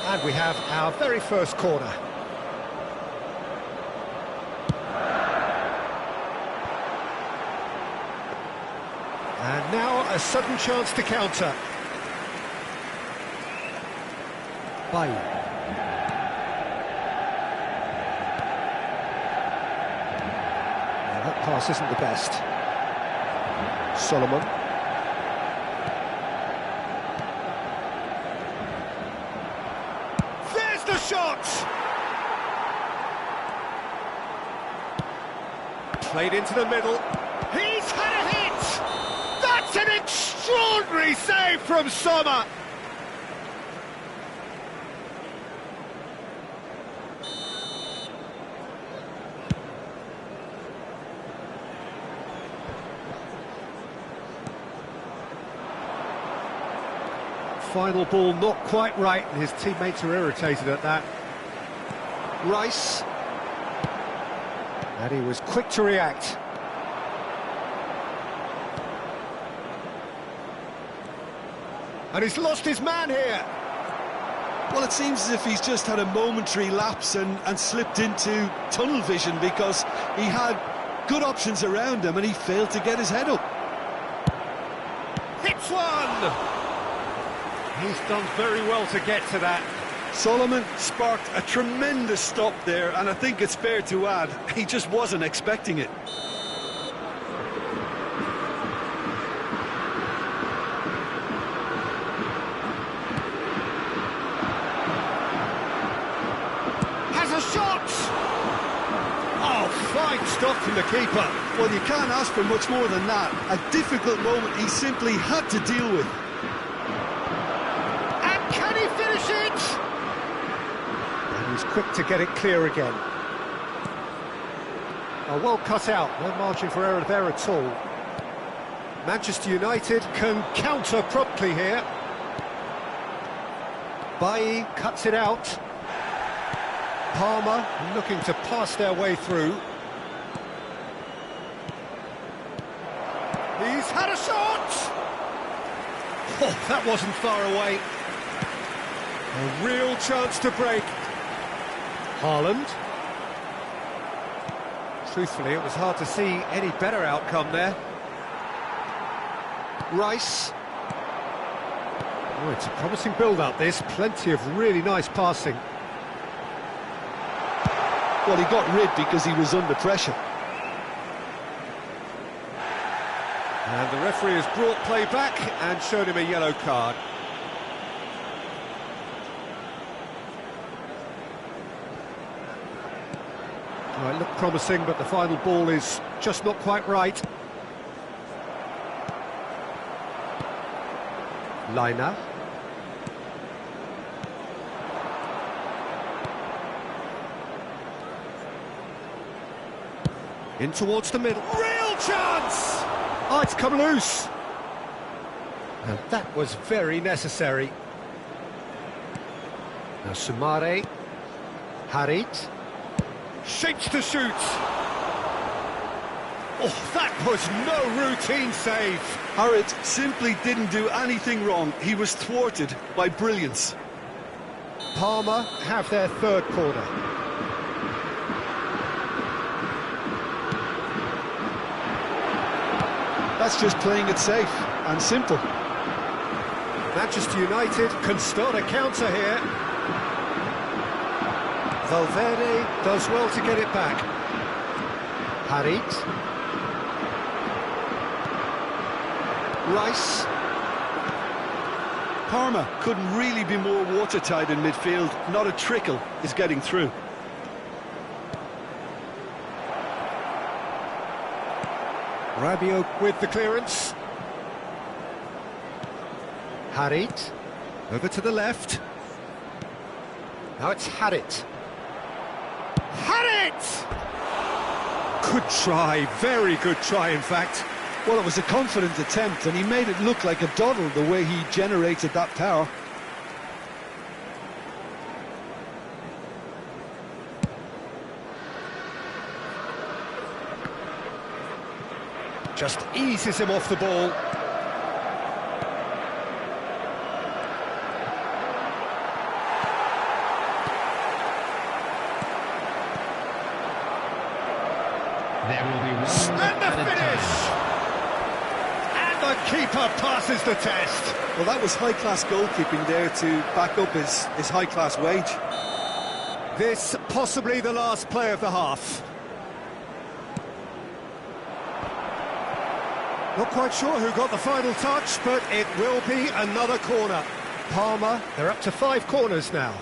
And we have our very first corner. And now a sudden chance to counter. Bailly. Now that pass isn't the best. Solomon. The shot! Played into the middle. He's had a hit! That's an extraordinary save from Sommer! Final ball not quite right, and his teammates are irritated at that. Rice. And he was quick to react. And he's lost his man here. Well, it seems as if he's just had a momentary lapse and slipped into tunnel vision, because he had good options around him and he failed to get his head up. Hits one! He's done very well to get to that. Solomon sparked a tremendous stop there, and I think it's fair to add, he just wasn't expecting it. Has a shot! Oh, fine stop from the keeper. Well, you can't ask for much more than that. A difficult moment he simply had to deal with. He's quick to get it clear again. Oh, well cut out, no margin for error there at all. Manchester United can counter promptly here. Bailly cuts it out. Palmer looking to pass their way through. He's had a shot! Oh, that wasn't far away. A real chance to break. Haaland. Truthfully, it was hard to see any better outcome there. Rice. Oh, it's a promising build-up, this. Plenty of really nice passing. Well, he got rid because he was under pressure. And the referee has brought play back and shown him a yellow card. Well, it looked promising, but the final ball is just not quite right. Liner. In towards the middle. Real chance! Oh, it's come loose. And that was very necessary. Now Sumare. Harit. Shapes to shoot. Oh, that was no routine save. Harit simply didn't do anything wrong. He was thwarted by brilliance. Parma have their third corner. That's just playing it safe and simple. Manchester United can start a counter here. Valverde does well to get it back. Harit. Rice. Parma couldn't really be more watertight in midfield. Not a trickle is getting through. Rabiot with the clearance. Harit. Over to the left. Now it's Harit. Harit! Good try, very good try in fact. Well, it was a confident attempt, and he made it look like a doddle the way he generated that power. Just eases him off the ball. There will be one. And the finish! And the keeper passes the test. Well, that was high-class goalkeeping there to back up his high-class wage. This possibly the last play of the half. Not quite sure who got the final touch, but it will be another corner. Parma, they're up to 5 corners now.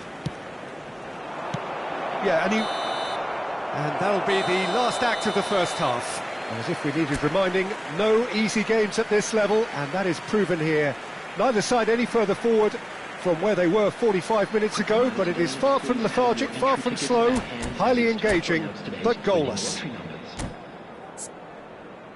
Yeah, And that'll be the last act of the first half. As if we needed reminding, no easy games at this level, and that is proven here. Neither side any further forward from where they were 45 minutes ago, but it is far from lethargic, far from slow, highly engaging, but goalless.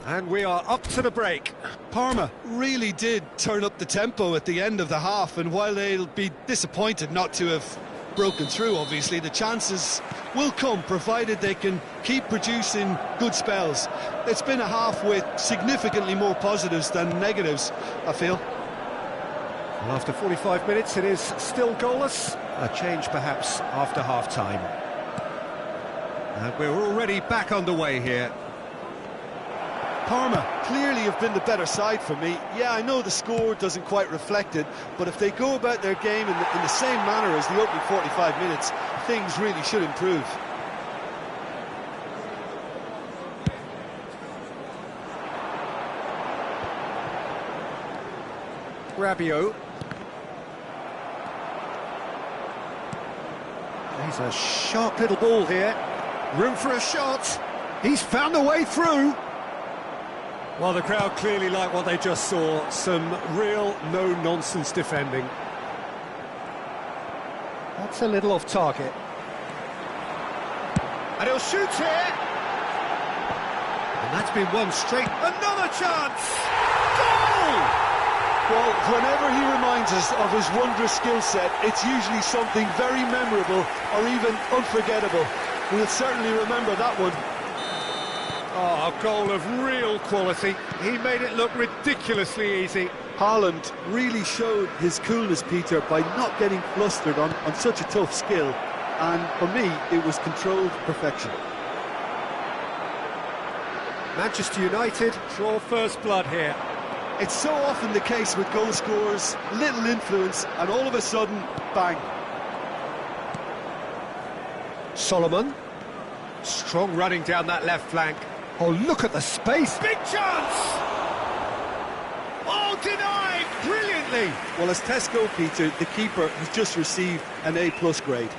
And we are up to the break. Parma really did turn up the tempo at the end of the half, and while they'll be disappointed not to have broken through, obviously, the chances will come, provided they can keep producing good spells. It's been a half with significantly more positives than negatives, I feel. Well, after 45 minutes, it is still goalless. A change, perhaps, after half-time. And we're already back underway here. Parma clearly have been the better side for me. Yeah, I know the score doesn't quite reflect it, but if they go about their game in the same manner as the opening 45 minutes, things really should improve. Rabiot. He's a sharp little ball here. Room for a shot. He's found a way through. Well, the crowd clearly like what they just saw. Some real no-nonsense defending. That's a little off target. And he'll shoot here. And that's been one straight. Another chance! Goal! Well, whenever he reminds us of his wondrous skill set, it's usually something very memorable or even unforgettable. We'll certainly remember that one. Oh, a goal of real quality. He made it look ridiculously easy. Haaland really showed his coolness, Peter, by not getting flustered on such a tough skill. And for me, it was controlled perfection. Manchester United draw first blood here. It's so often the case with goal scorers, little influence, and all of a sudden, bang. Solomon. Strong running down that left flank. Oh, look at the space. Big chance! Oh, denied brilliantly. Well, as Tesco, Peter, the keeper has just received an A+ grade.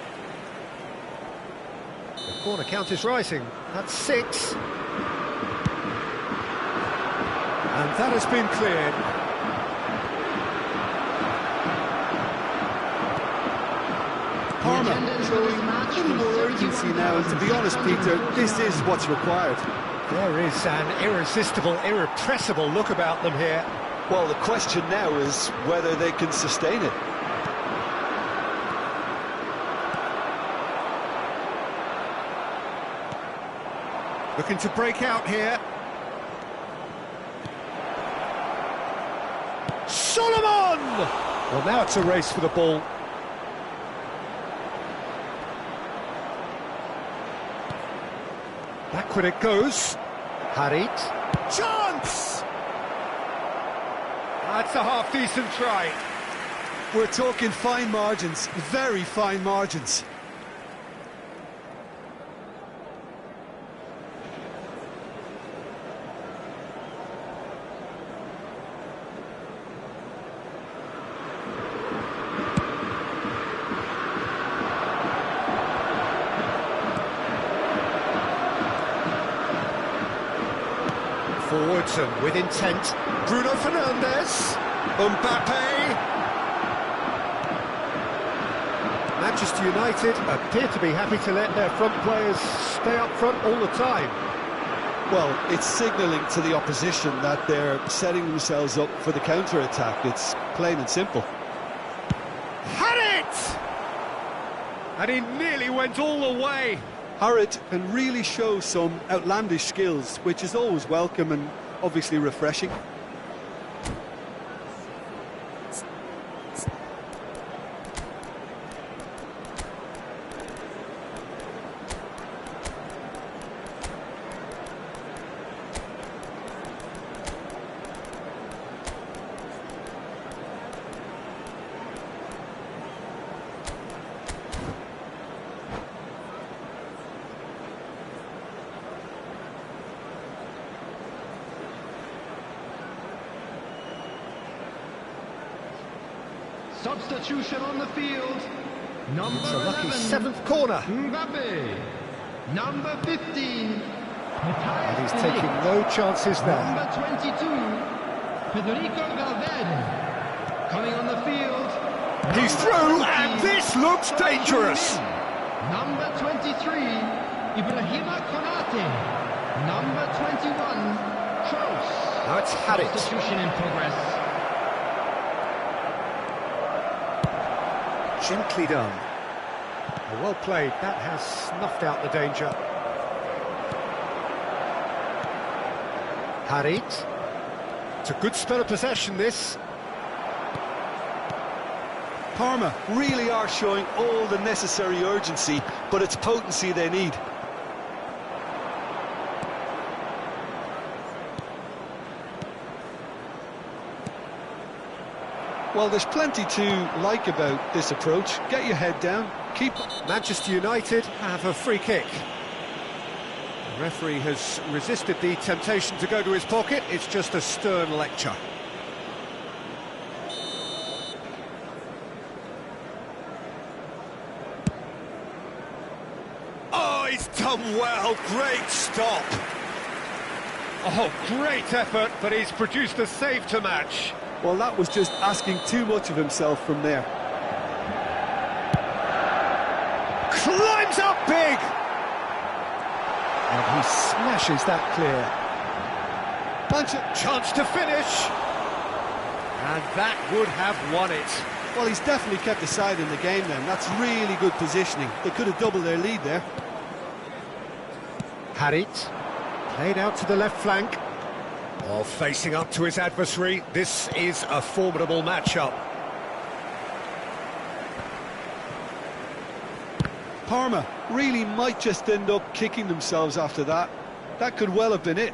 The corner count is rising. That's 6. And that has been cleared. Parma showing a little more urgency now, and to be honest, Peter, this is what's required. There is an irresistible, irrepressible look about them here. Well, the question now is whether they can sustain it. Looking to break out here. Solomon! Well, now it's a race for the ball. Backward it goes. Harit. Chance! That's a half-decent try. We're talking fine margins, very fine margins. Forwards and with intent. Bruno Fernandes. Mbappe. Manchester United appear to be happy to let their front players stay up front all the time. Well, it's signalling to the opposition that they're setting themselves up for the counter-attack. It's plain and simple. Had it! And he nearly went all the way. Harit can really show some outlandish skills, which is always welcome and obviously refreshing. Substitution on the field. Number It's a lucky 11, seventh corner. Mbappe. Number 15. And he's taking no chances there. Number 22. Federico Valverde. Coming on the field. He's through, and this looks dangerous. Number 23. Ibrahima Konate. Number 21. Kroos. Now it's Harit. Substitution in progress. Gently done. Well played, that has snuffed out the danger. Harit. It's a good spell of possession, this. Parma really are showing all the necessary urgency, but it's potency they need. Well, there's plenty to like about this approach. Get your head down, keep... Manchester United have a free kick. The referee has resisted the temptation to go to his pocket. It's just a stern lecture. Oh, he's done well. Great stop. Oh, great effort, but he's produced a save to match. Well, that was just asking too much of himself from there. Climbs up big! And he smashes that clear. Chance to finish! And that would have won it. Well, he's definitely kept the side in the game then. That's really good positioning. They could have doubled their lead there. Harit, played out to the left flank. Oh, facing up to his adversary, this is a formidable matchup. Parma really might just end up kicking themselves after that. That could well have been it.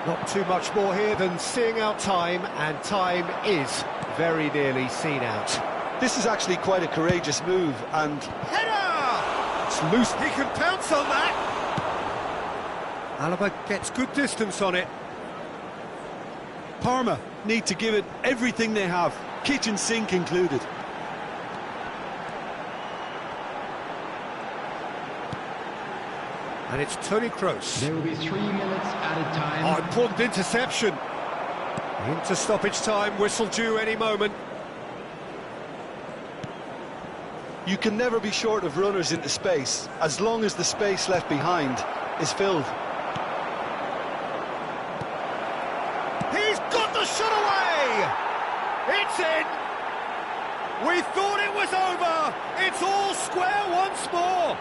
Not too much more here than seeing out time, and time is very nearly seen out. This is actually quite a courageous move, and... Header! It's loose, he can pounce on that! Alaba gets good distance on it. Parma need to give it everything they have, kitchen sink included. And it's Toni Kroos. There will be 3 minutes added time. Oh, important interception. Into stoppage time, whistle due any moment. You can never be short of runners into space, as long as the space left behind is filled. It's in! We thought it was over! It's all square once more!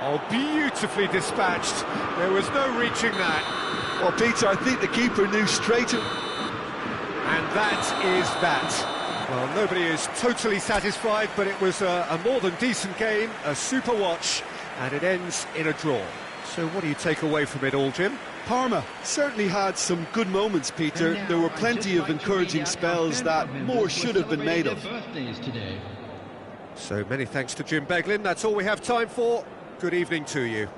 Oh, beautifully dispatched. There was no reaching that. Well, Peter, I think the keeper knew straight away. And that is that. Well, nobody is totally satisfied, but it was a more than decent game, a super watch, and it ends in a draw. So what do you take away from it all, Jim? Parma certainly had some good moments, Peter. There were plenty of encouraging spells that more should have been made of. So many thanks to Jim Beglin. That's all we have time for. Good evening to you.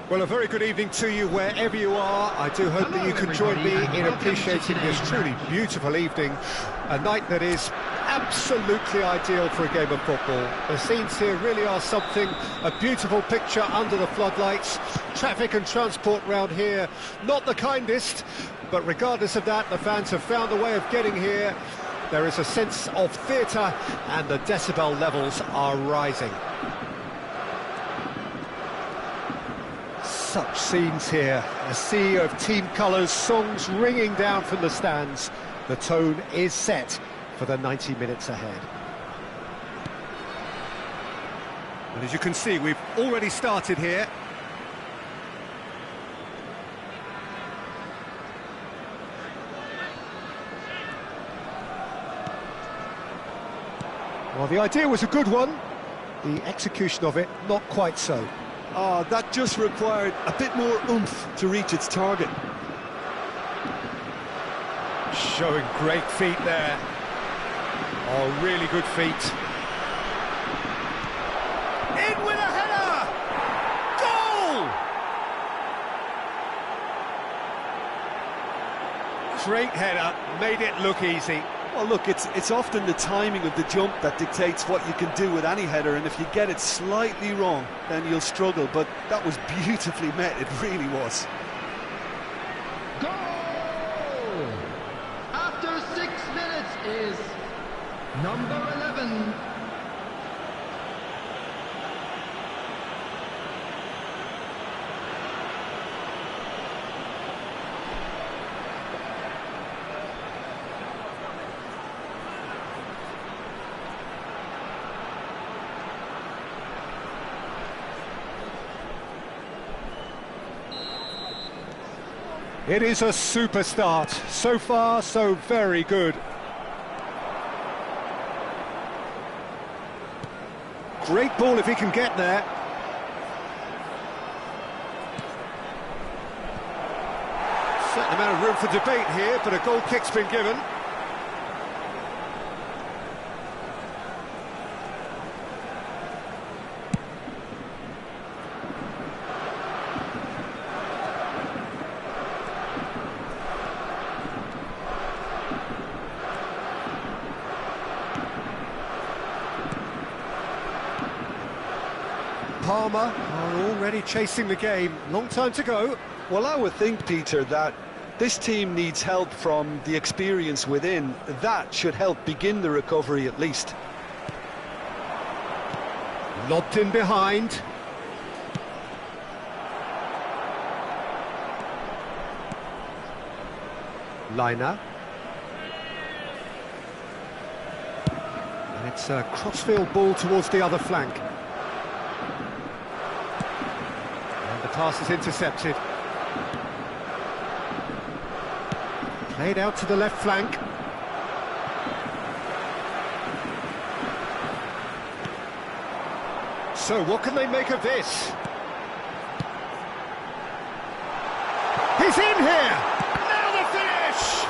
Well, a very good evening to you wherever you are. I do hope that you can join me in appreciating this truly beautiful evening, a night that is absolutely ideal for a game of football. The scenes here really are something, a beautiful picture under the floodlights. Traffic and transport round here, not the kindest, but regardless of that, the fans have found a way of getting here. There is a sense of theatre and the decibel levels are rising. Such scenes here, a sea of team colours, songs ringing down from the stands. The tone is set for the 90 minutes ahead. And as you can see, we've already started here. Well, the idea was a good one, the execution of it not quite so. Oh, that just required a bit more oomph to reach its target. Showing great feet there. Oh, really good feet. In with a header! Goal! Great header, made it look easy. Well, look, it's often the timing of the jump that dictates what you can do with any header, and if you get it slightly wrong, then you'll struggle, but that was beautifully met, it really was. Goal! After 6 minutes is number 11. It is a super start. So far, so very good. Great ball if he can get there. Certain amount of room for debate here, but a goal kick's been given. Palmer are already chasing the game. Long time to go. Well, I would think, Peter, that this team needs help from the experience within. That should help begin the recovery at least. Lobbed in behind. Liner. And it's a crossfield ball towards the other flank. Pass is intercepted. Played out to the left flank. So what can they make of this? He's in here! Now the finish!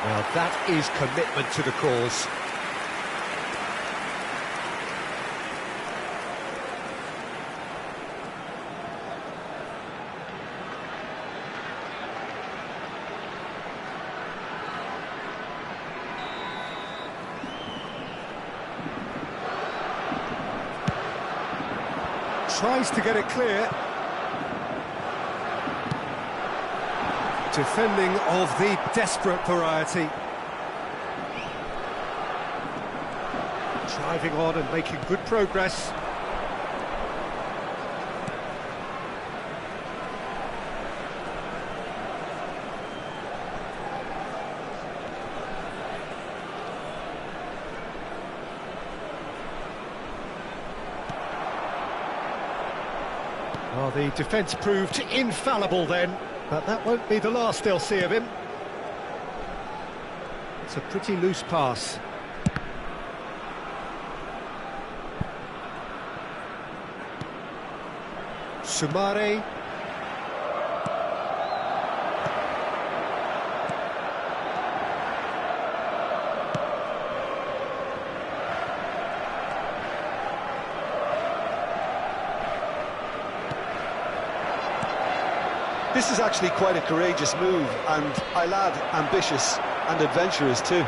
Well, that is commitment to the cause. Tries to get it clear. Defending of the desperate variety. Driving on and making good progress. Well, the defence proved infallible then, but that won't be the last they'll see of him. It's a pretty loose pass. Sumare. This is actually quite a courageous move, and I'll add ambitious and adventurous too.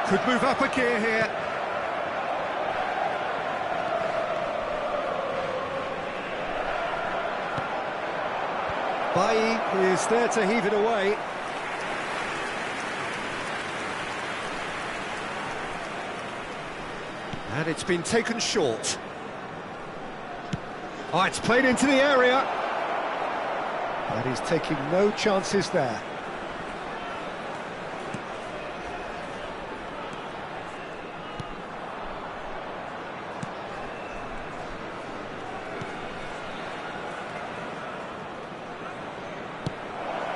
Could move up a gear here. Bailly is there to heave it away. And it's been taken short. Oh, it's played into the area. And he's taking no chances there.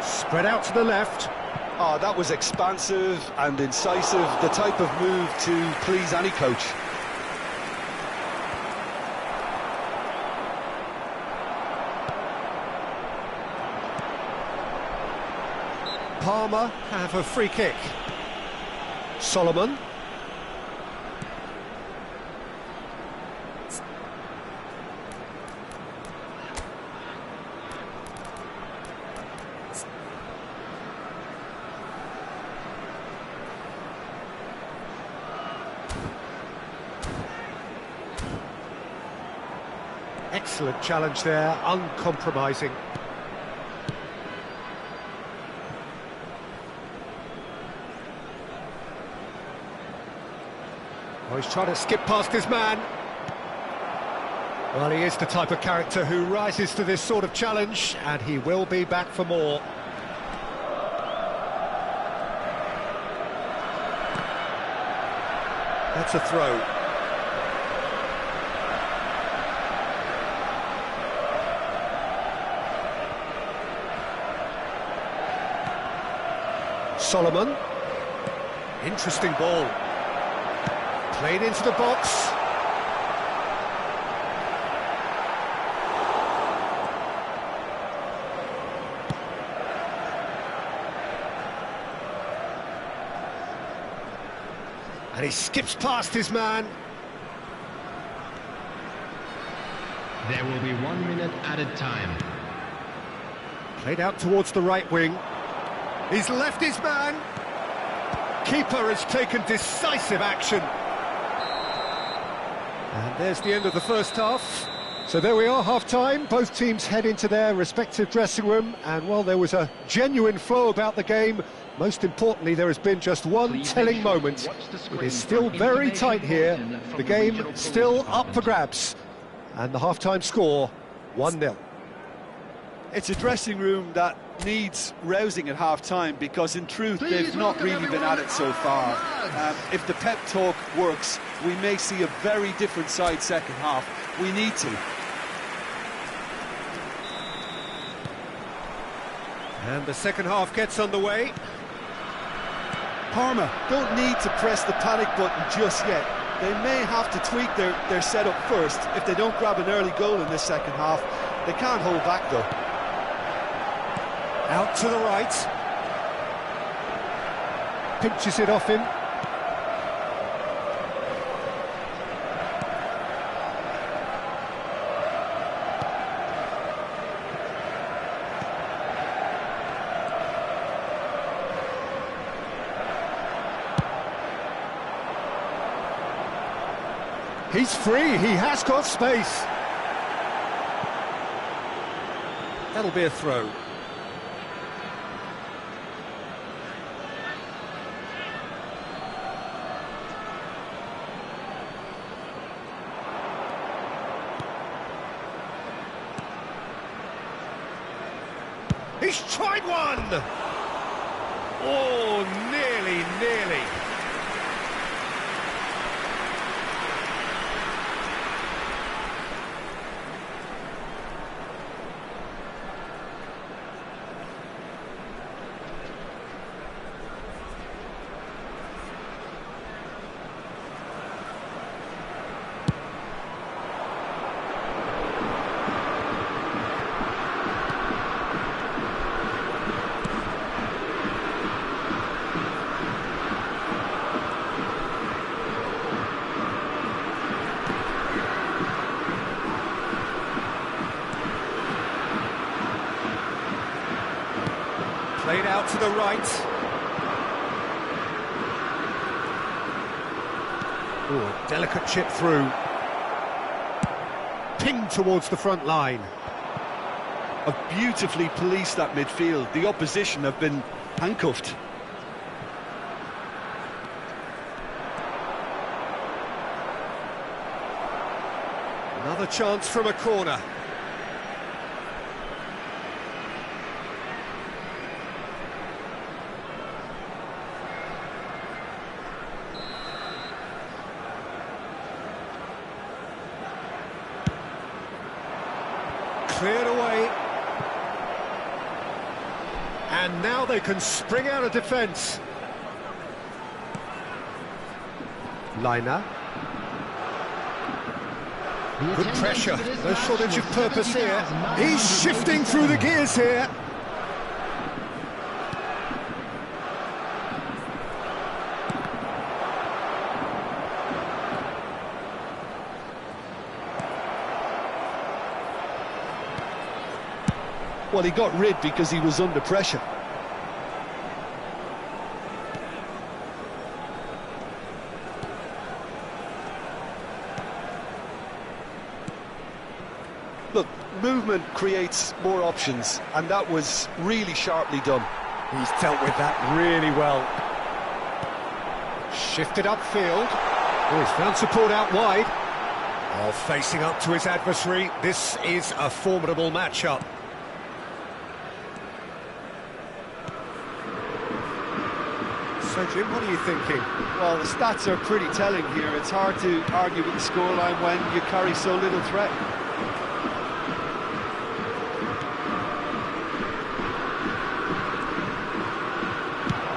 Spread out to the left. Oh, that was expansive and incisive, the type of move to please any coach. Palmer have a free kick. Solomon. Excellent challenge there, uncompromising. Oh, he's trying to skip past his man. Well, he is the type of character who rises to this sort of challenge, and he will be back for more. That's a throw. Solomon. Interesting ball. Played into the box. And he skips past his man. There will be 1 minute added time. Played out towards the right wing. He's left his man. Keeper has taken decisive action. And there's the end of the first half. So there we are, half-time. Both teams head into their respective dressing room. And while there was a genuine flow about the game, most importantly, there has been just one telling moment. It is still very tight here. The game still up for grabs. And the half-time score, 1-0. It's a dressing room that needs rousing at half-time, because in truth they've not really been at it so far. If the pep talk works, we may see a very different side second half. We need to. And the second half gets underway. Parma don't need to press the panic button just yet. They may have to tweak their setup first if they don't grab an early goal in this second half. They can't hold back though. Out to the right. Pinches it off him. He's free, he has got space. That'll be a throw. He's tried one! Oh, nearly. Played out to the right. Ooh, a delicate chip through. Pinged towards the front line. Have beautifully policed that midfield. The opposition have been handcuffed. Another chance from a corner. Cleared away. And now they can spring out of defence. Liner. Good pressure, no shortage of purpose here. He's shifting through the gears here. Well, he got rid because he was under pressure. Look, movement creates more options, and that was really sharply done. He's dealt with that really well. Shifted upfield. Oh, he's found support out wide. Oh, facing up to his adversary. This is a formidable matchup. So, Jim, what are you thinking? Well, the stats are pretty telling here. It's hard to argue with the scoreline when you carry so little threat.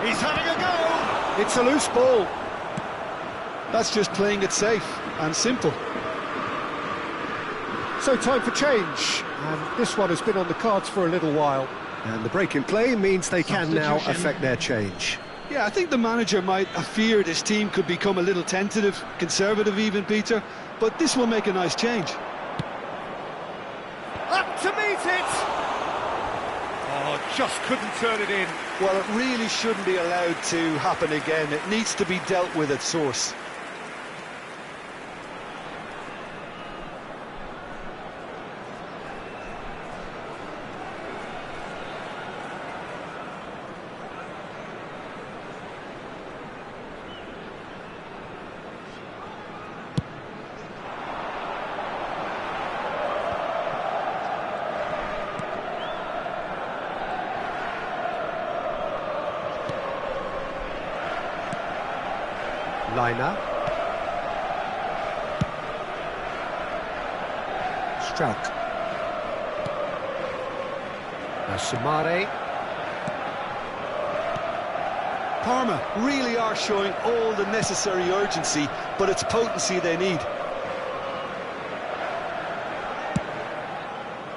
He's having a go! It's a loose ball. That's just playing it safe and simple. So time for change, and this one has been on the cards for a little while. And the break in play means they can now affect their change. Yeah, I think the manager might have feared his team could become a little tentative, conservative even, Peter, but this will make a nice change. Up to meet it! Oh, just couldn't turn it in. Well, it really shouldn't be allowed to happen again. It needs to be dealt with at source. Liner. Struck. Now Samare. Parma really are showing all the necessary urgency, but it's potency they need.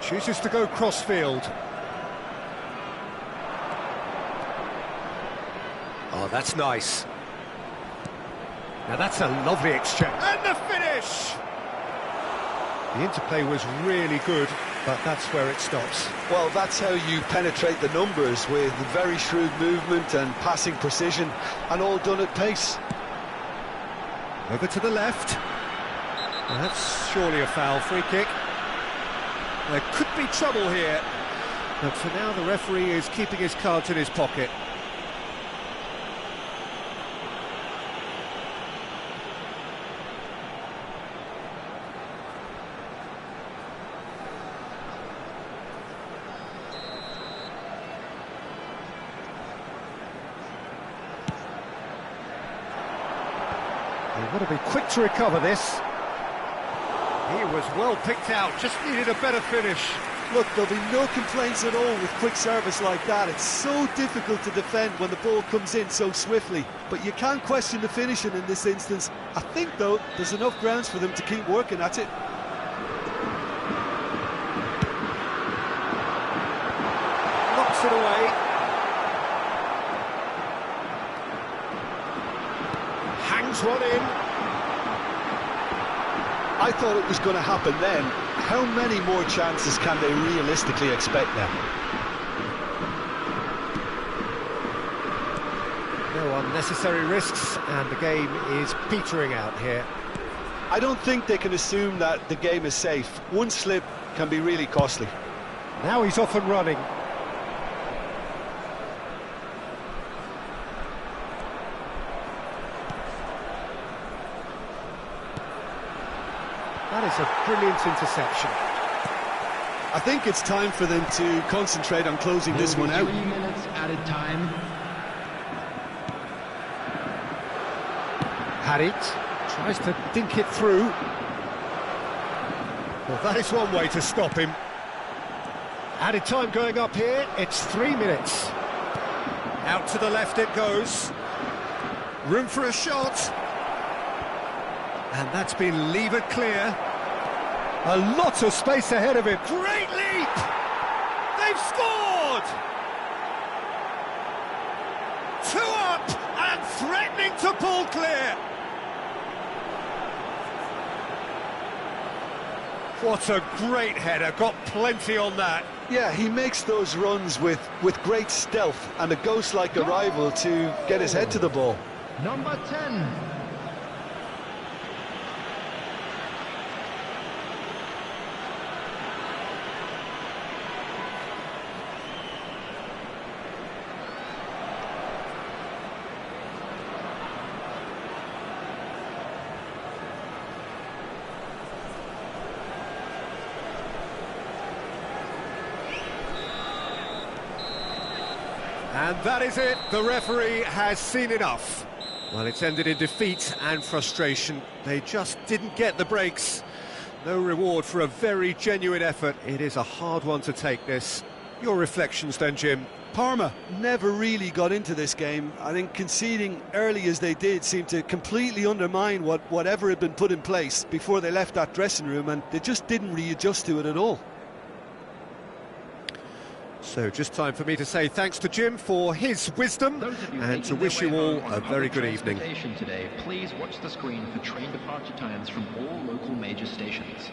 Chooses to go cross-field. Oh, that's nice. Now that's a lovely exchange. And the finish! The interplay was really good, but that's where it stops. Well, that's how you penetrate the numbers, with very shrewd movement and passing precision, and all done at pace. Over to the left. Well, that's surely a foul. Free kick. There could be trouble here, but for now the referee is keeping his cards in his pocket. They've got to be quick to recover this. He was well picked out, just needed a better finish. Look, there'll be no complaints at all with quick service like that. It's so difficult to defend when the ball comes in so swiftly. But you can't question the finishing in this instance. I think, though, there's enough grounds for them to keep working at it. Knocks it away. Hangs one in. I thought it was going to happen then. How many more chances can they realistically expect now? No unnecessary risks, and the game is petering out here. I don't think they can assume that the game is safe. One slip can be really costly. Now he's off and running. That is a brilliant interception. I think it's time for them to concentrate on closing this one out. 3 minutes added time. Had it, tries to dink it through. Well, that is one way to stop him. Added time going up here, it's 3 minutes. Out to the left it goes. Room for a shot. And that's been levered clear. A lot of space ahead of him. Great leap! They've scored! 2 up and threatening to pull clear. What a great header, got plenty on that. Yeah, he makes those runs with great stealth and a ghost-like arrival to get his head to the ball. Number 10. And that is it, the referee has seen enough. Well, it's ended in defeat and frustration. They just didn't get the breaks. No reward for a very genuine effort. It is a hard one to take, this. Your reflections then, Jim? Parma never really got into this game. I think conceding early as they did seemed to completely undermine whatever had been put in place before they left that dressing room, and they just didn't readjust to it at all. So just time for me to say thanks to Jim for his wisdom and to wish you all a very good evening. Today, please watch the screen for train departure times from all local major stations.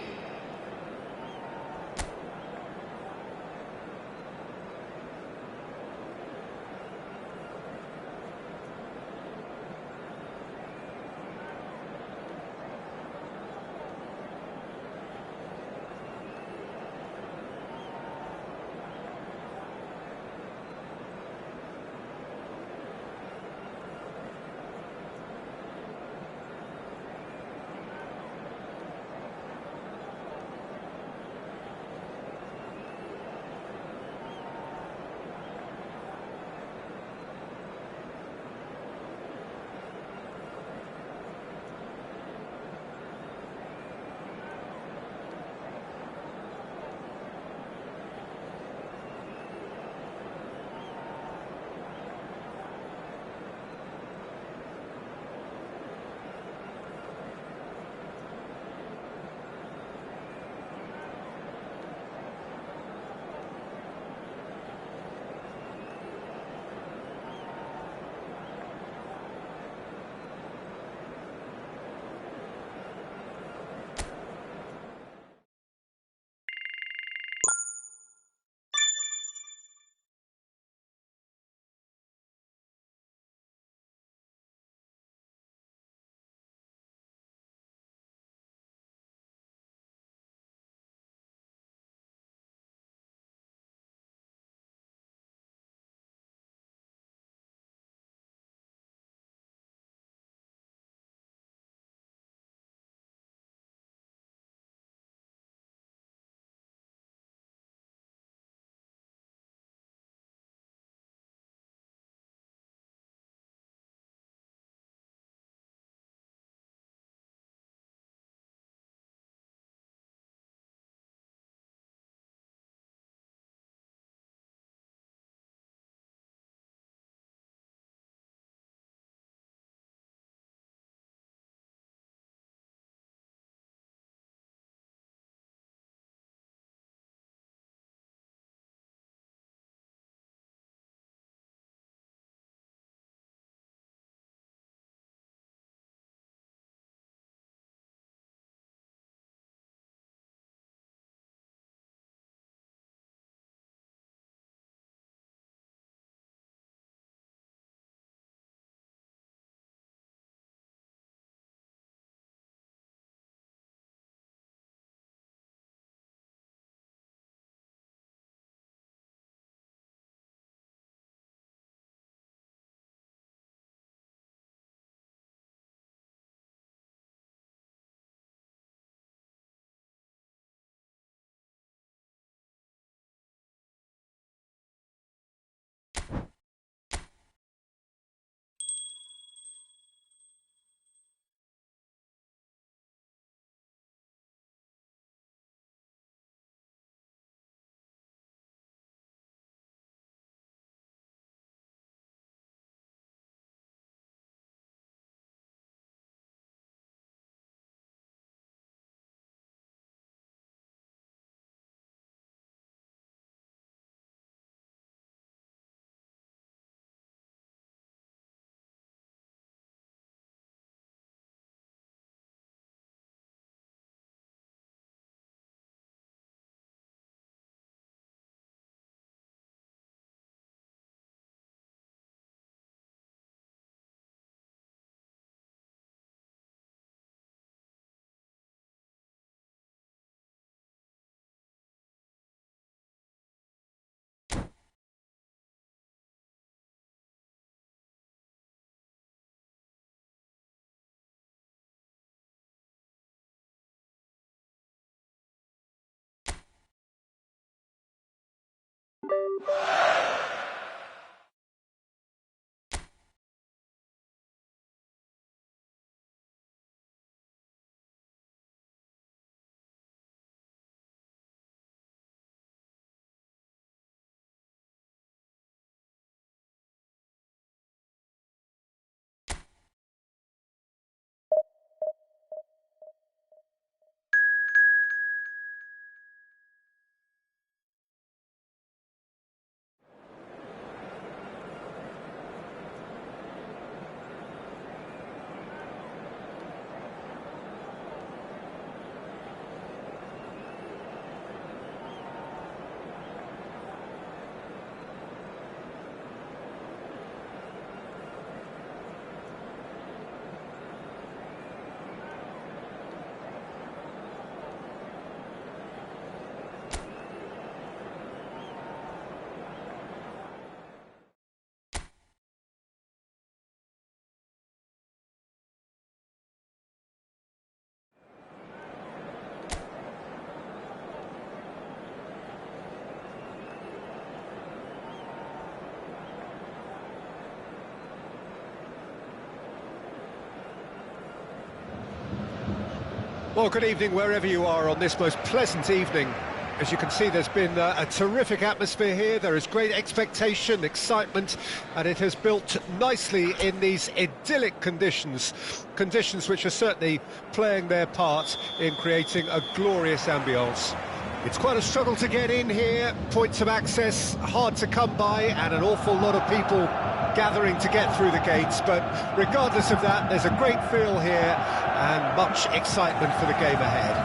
Well, good evening wherever you are on this most pleasant evening. As you can see, there's been a terrific atmosphere here. There is great expectation, excitement, and it has built nicely in these idyllic conditions. Conditions which are certainly playing their part in creating a glorious ambience. It's quite a struggle to get in here, points of access hard to come by, and an awful lot of people gathering to get through the gates, but regardless of that, there's a great feel here and much excitement for the game ahead.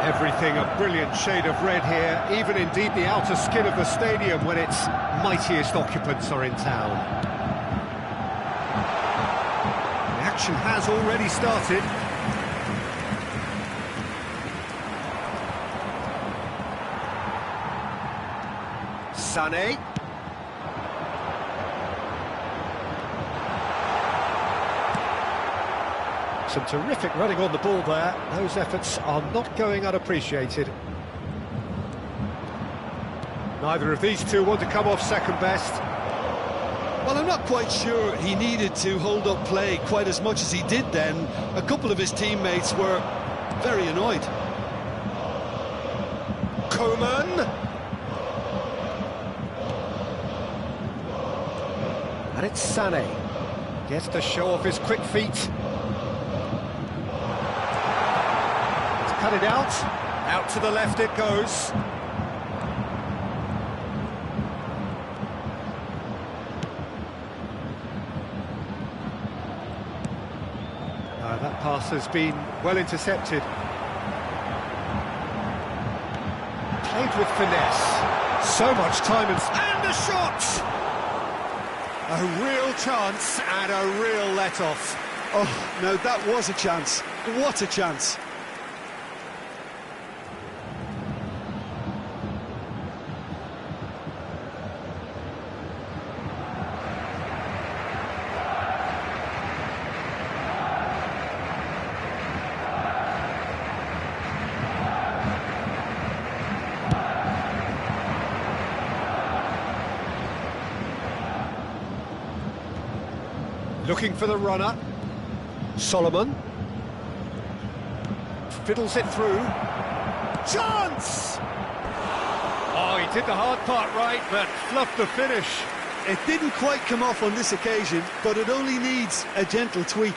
Everything a brilliant shade of red here, even indeed the outer skin of the stadium when its mightiest occupants are in town. The action has already started. Sané. Some terrific running on the ball there. Those efforts are not going unappreciated. Neither of these two want to come off second best. Well, I'm not quite sure he needed to hold up play quite as much as he did then. A couple of his teammates were very annoyed. Coman. And it's Sané. Gets to show off his quick feet. Cut it out to the left it goes. That pass has been well intercepted. Played with finesse. So much time and a shot! A real chance and a real let-off. Oh, no, that was a chance. What a chance. Looking for the runner. Solomon. Fiddles it through. Chance! Oh, he did the hard part right, but fluffed the finish. It didn't quite come off on this occasion, but it only needs a gentle tweak.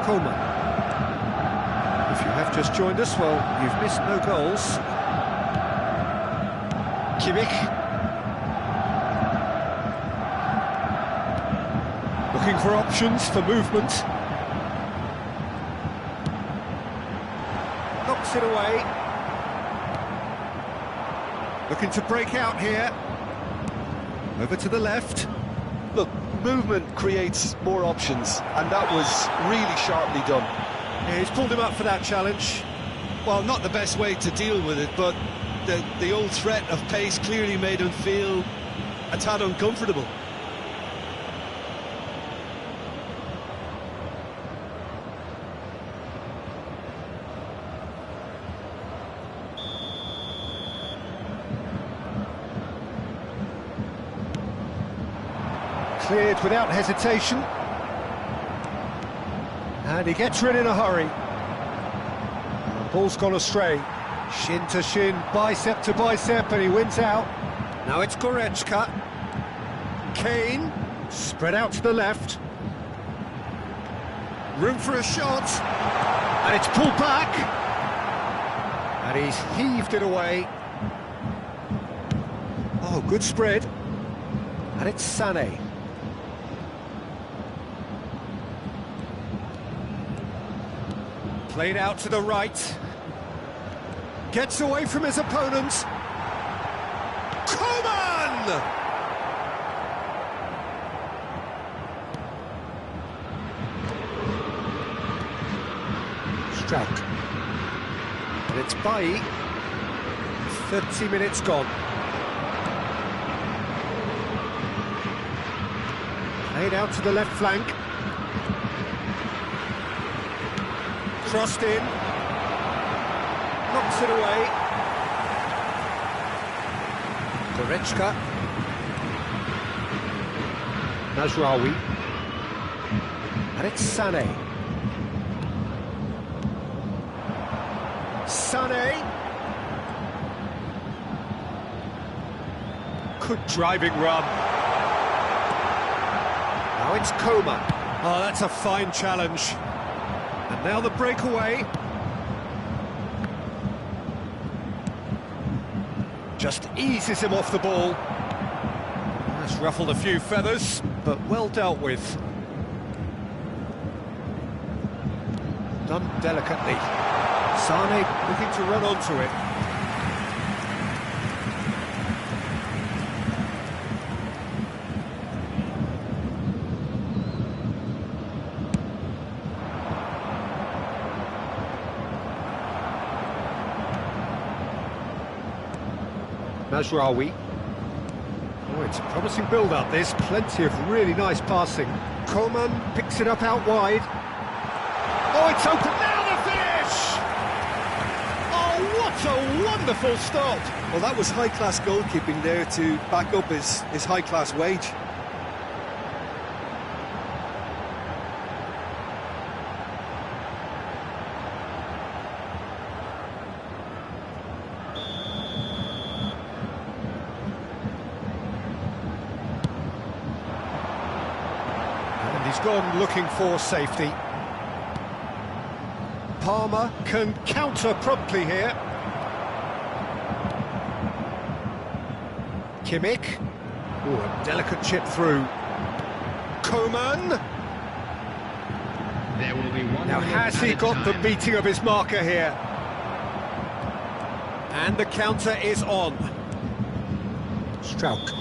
Coman. If you have just joined us, well, you've missed no goals. Kimmich. Looking for options for movement. Knocks it away. Looking to break out here. Over to the left. Look, movement creates more options, and that was really sharply done. Yeah, he's pulled him up for that challenge. Well, not the best way to deal with it, but the old threat of pace clearly made him feel a tad uncomfortable. Cleared without hesitation. And he gets rid in a hurry. Ball's gone astray. Shin to shin, bicep to bicep, and he wins out. Now it's Goretzka. Kane, spread out to the left. Room for a shot. And it's pulled back. And he's heaved it away. Oh, good spread. And it's Sané. Played out to the right. Gets away from his opponent. Coman! Struck. And it's Bailly. 30 minutes gone. Played out to the left flank. Crossed in. Knocks it away. Goretzka. Najraoui. And it's Sané. Sané. Good driving run. Now it's Coman. Oh, that's a fine challenge. And now the breakaway. Just eases him off the ball. That's ruffled a few feathers, but well dealt with. Done delicately. Sané looking to run onto it. Najraoui. Oh, it's a promising build-up, this. Plenty of really nice passing. Coman picks it up out wide. Oh, it's open now, the finish! Oh, what a wonderful stop! Well, that was high-class goalkeeping there to back up his high-class wage. He's gone looking for safety. Palmer can counter promptly here. Kimmich. Ooh, a delicate chip through. Coman. There will be one. Now has he got the beating of his marker here? And the counter is on. Struck.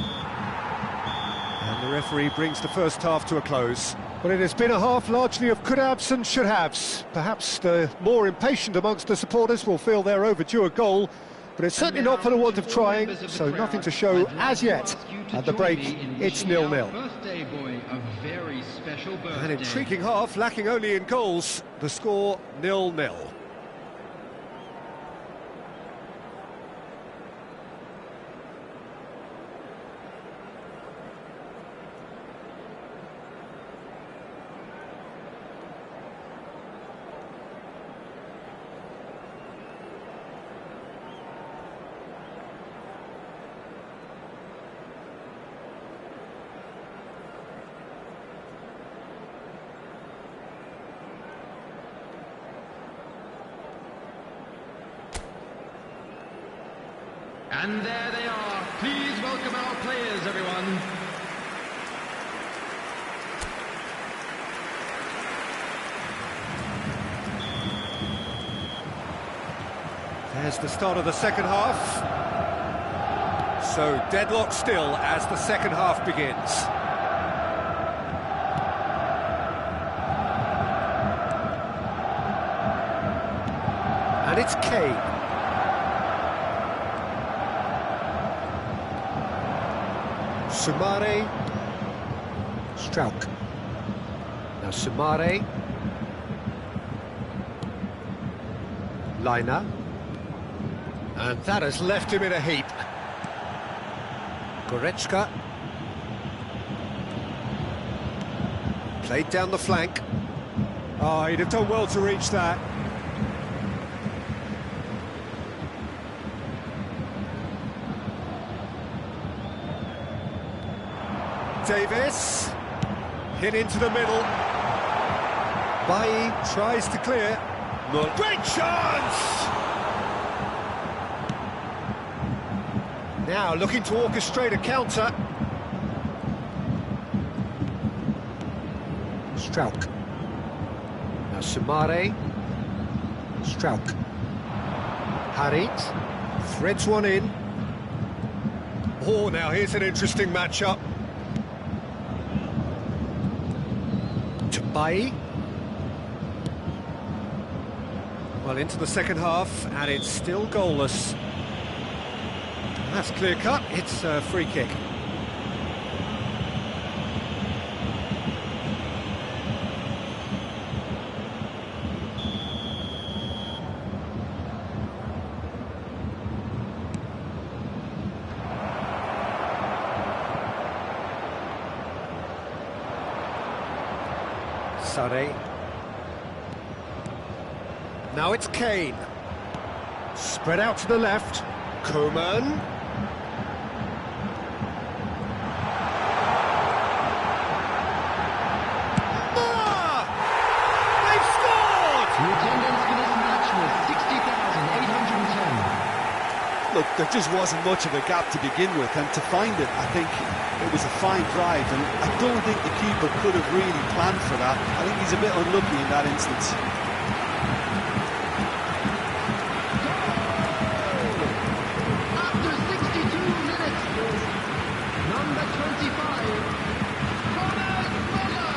And the referee brings the first half to a close. Well, it has been a half largely of could-haves and should-haves. Perhaps the more impatient amongst the supporters will feel they're overdue a goal, but it's certainly not for the want of trying, so nothing to show as yet. At the break, it's 0-0. An intriguing half, lacking only in goals. The score 0-0. And there they are. Please welcome our players, everyone. There's the start of the second half. So deadlock still as the second half begins. And it's Kane. Sumare. Strauk. Now Sumare. Liner. And that has left him in a heap. Goretzka. Played down the flank. Oh, he'd have done well to reach that. Davis. Hit into the middle. Bailly tries to clear. Great chance! Now looking to orchestrate a counter. Strauk. Now Sumare. Strauk. Harit. Threads one in. Oh, now here's an interesting matchup. To Bailly. Well, into the second half, and it's still goalless. That's clear cut, it's a free kick. Sare. Now it's Kane. Spread out to the left. Koeman. They've scored! The attendance for this match was 60,810. Look, there just wasn't much of a gap to begin with, and to find it, I think it was a fine drive, and I don't think the keeper could have really planned for that. I think he's a bit unlucky in that instance. After 62 minutes, number 25, Thomas Muller!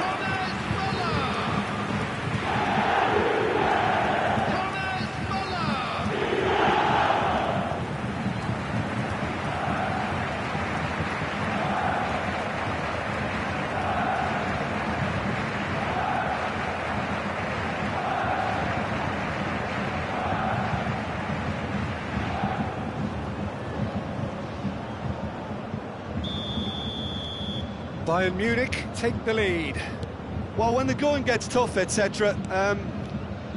Thomas Muller! Thomas Muller! Bayern Munich take the lead. Well, when the going gets tough, etc.,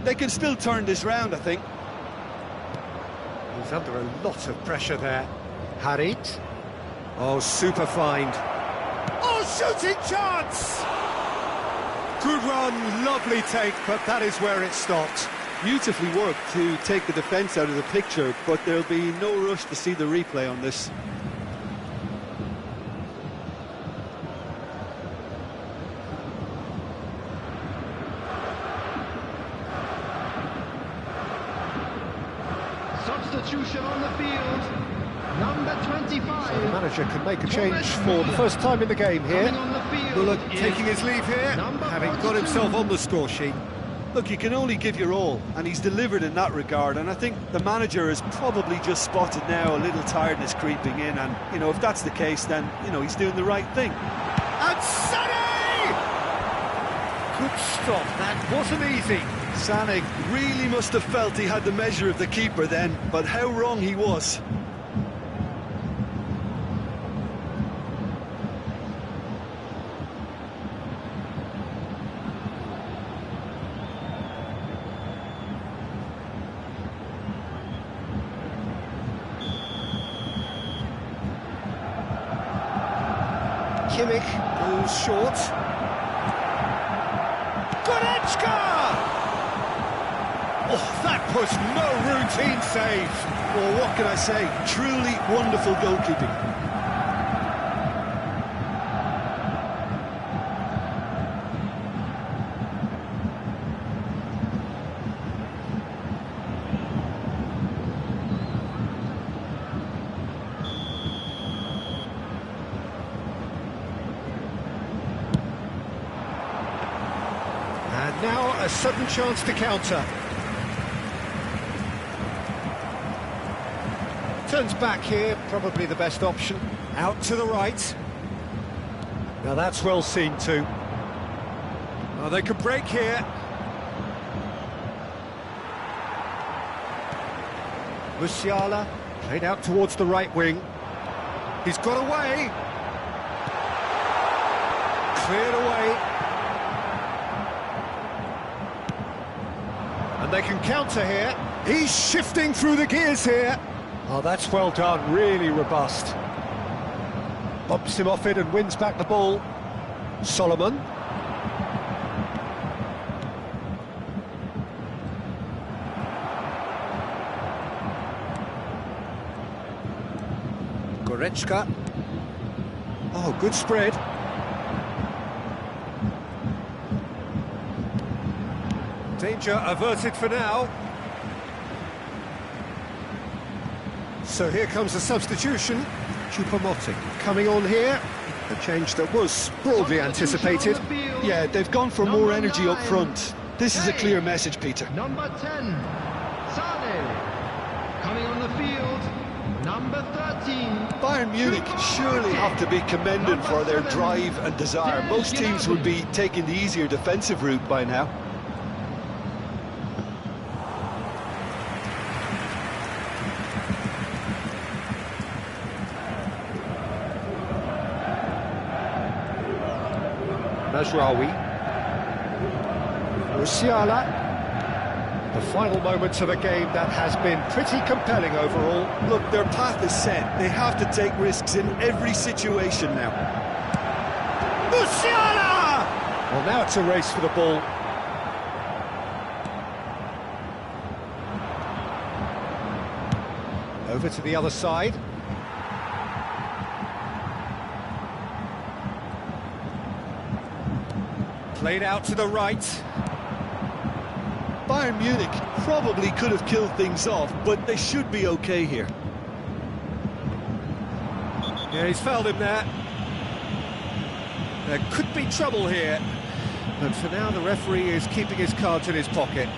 they can still turn this round, I think. He's under a lot of pressure there. Harit. Oh, super find. Oh, shooting chance! Good run, lovely take, but that is where it stopped. Beautifully worked to take the defence out of the picture, but there'll be no rush to see the replay on this. Substitution on the field, number 25. So the manager can make a change for the first time in the game here. Coming on the field Muller is taking his leave here, having got himself on the score sheet. Look, you can only give your all, and he's delivered in that regard, and I think the manager has probably just spotted now a little tiredness creeping in, and, you know, if that's the case, then, you know, he's doing the right thing. And Sané! Good stop, that wasn't easy. Sané really must have felt he had the measure of the keeper then, but how wrong he was. Kimmich goes short. Goretzka! Oh, that was no routine save. Well, what can I say? Truly wonderful goalkeeping. And now a sudden chance to counter. Turns back here, probably the best option. Out to the right. Now that's well seen too. Oh, they could break here. Musiala played out towards the right wing. He's got away. Cleared away. And they can counter here. He's shifting through the gears here. Oh, that's well done, really robust. Bumps him off it and wins back the ball. Solomon. Goretzka. Oh, good spread. Danger averted for now. So here comes the substitution. Choupo-Moting coming on here. A change that was broadly anticipated. Yeah, they've gone for more energy up front. This is a clear message, Peter. Number 10, Sane. Coming on the field, number 13. Bayern Munich surely have to be commended for their drive and desire. Most teams would be taking the easier defensive route by now. Mazraoui. Musiala. The final moments of a game that has been pretty compelling overall. Look, their path is set. They have to take risks in every situation now. Musiala! Well, now it's a race for the ball. Over to the other side. Played out to the right. Bayern Munich probably could have killed things off, but they should be okay here. Yeah, he's fouled him there. There could be trouble here. But for now, the referee is keeping his cards in his pocket.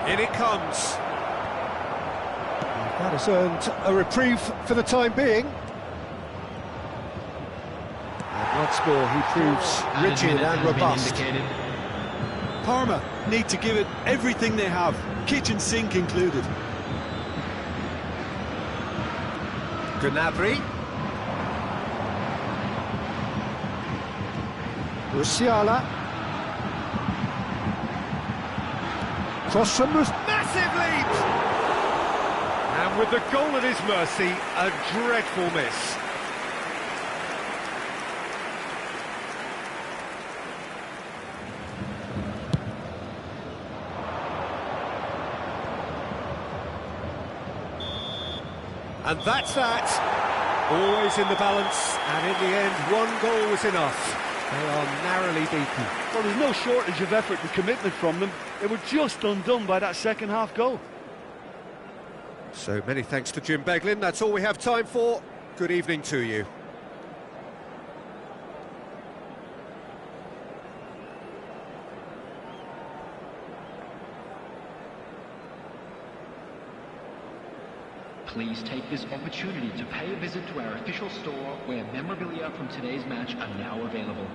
In it comes. That has earned a reprieve for the time being. And once more he proves rigid and robust. Parma need to give it everything they have, kitchen sink included. Gnabry. Musiala. Cross from massive lead! And with the goal at his mercy, a dreadful miss. And that's that. Always in the balance, and in the end, one goal was enough. They are narrowly beaten. Well, there's no shortage of effort and commitment from them. They were just undone by that second half goal. So many thanks to Jim Beglin. That's all we have time for. Good evening to you. Please take this opportunity to pay a visit to our official store where memorabilia from today's match are now available.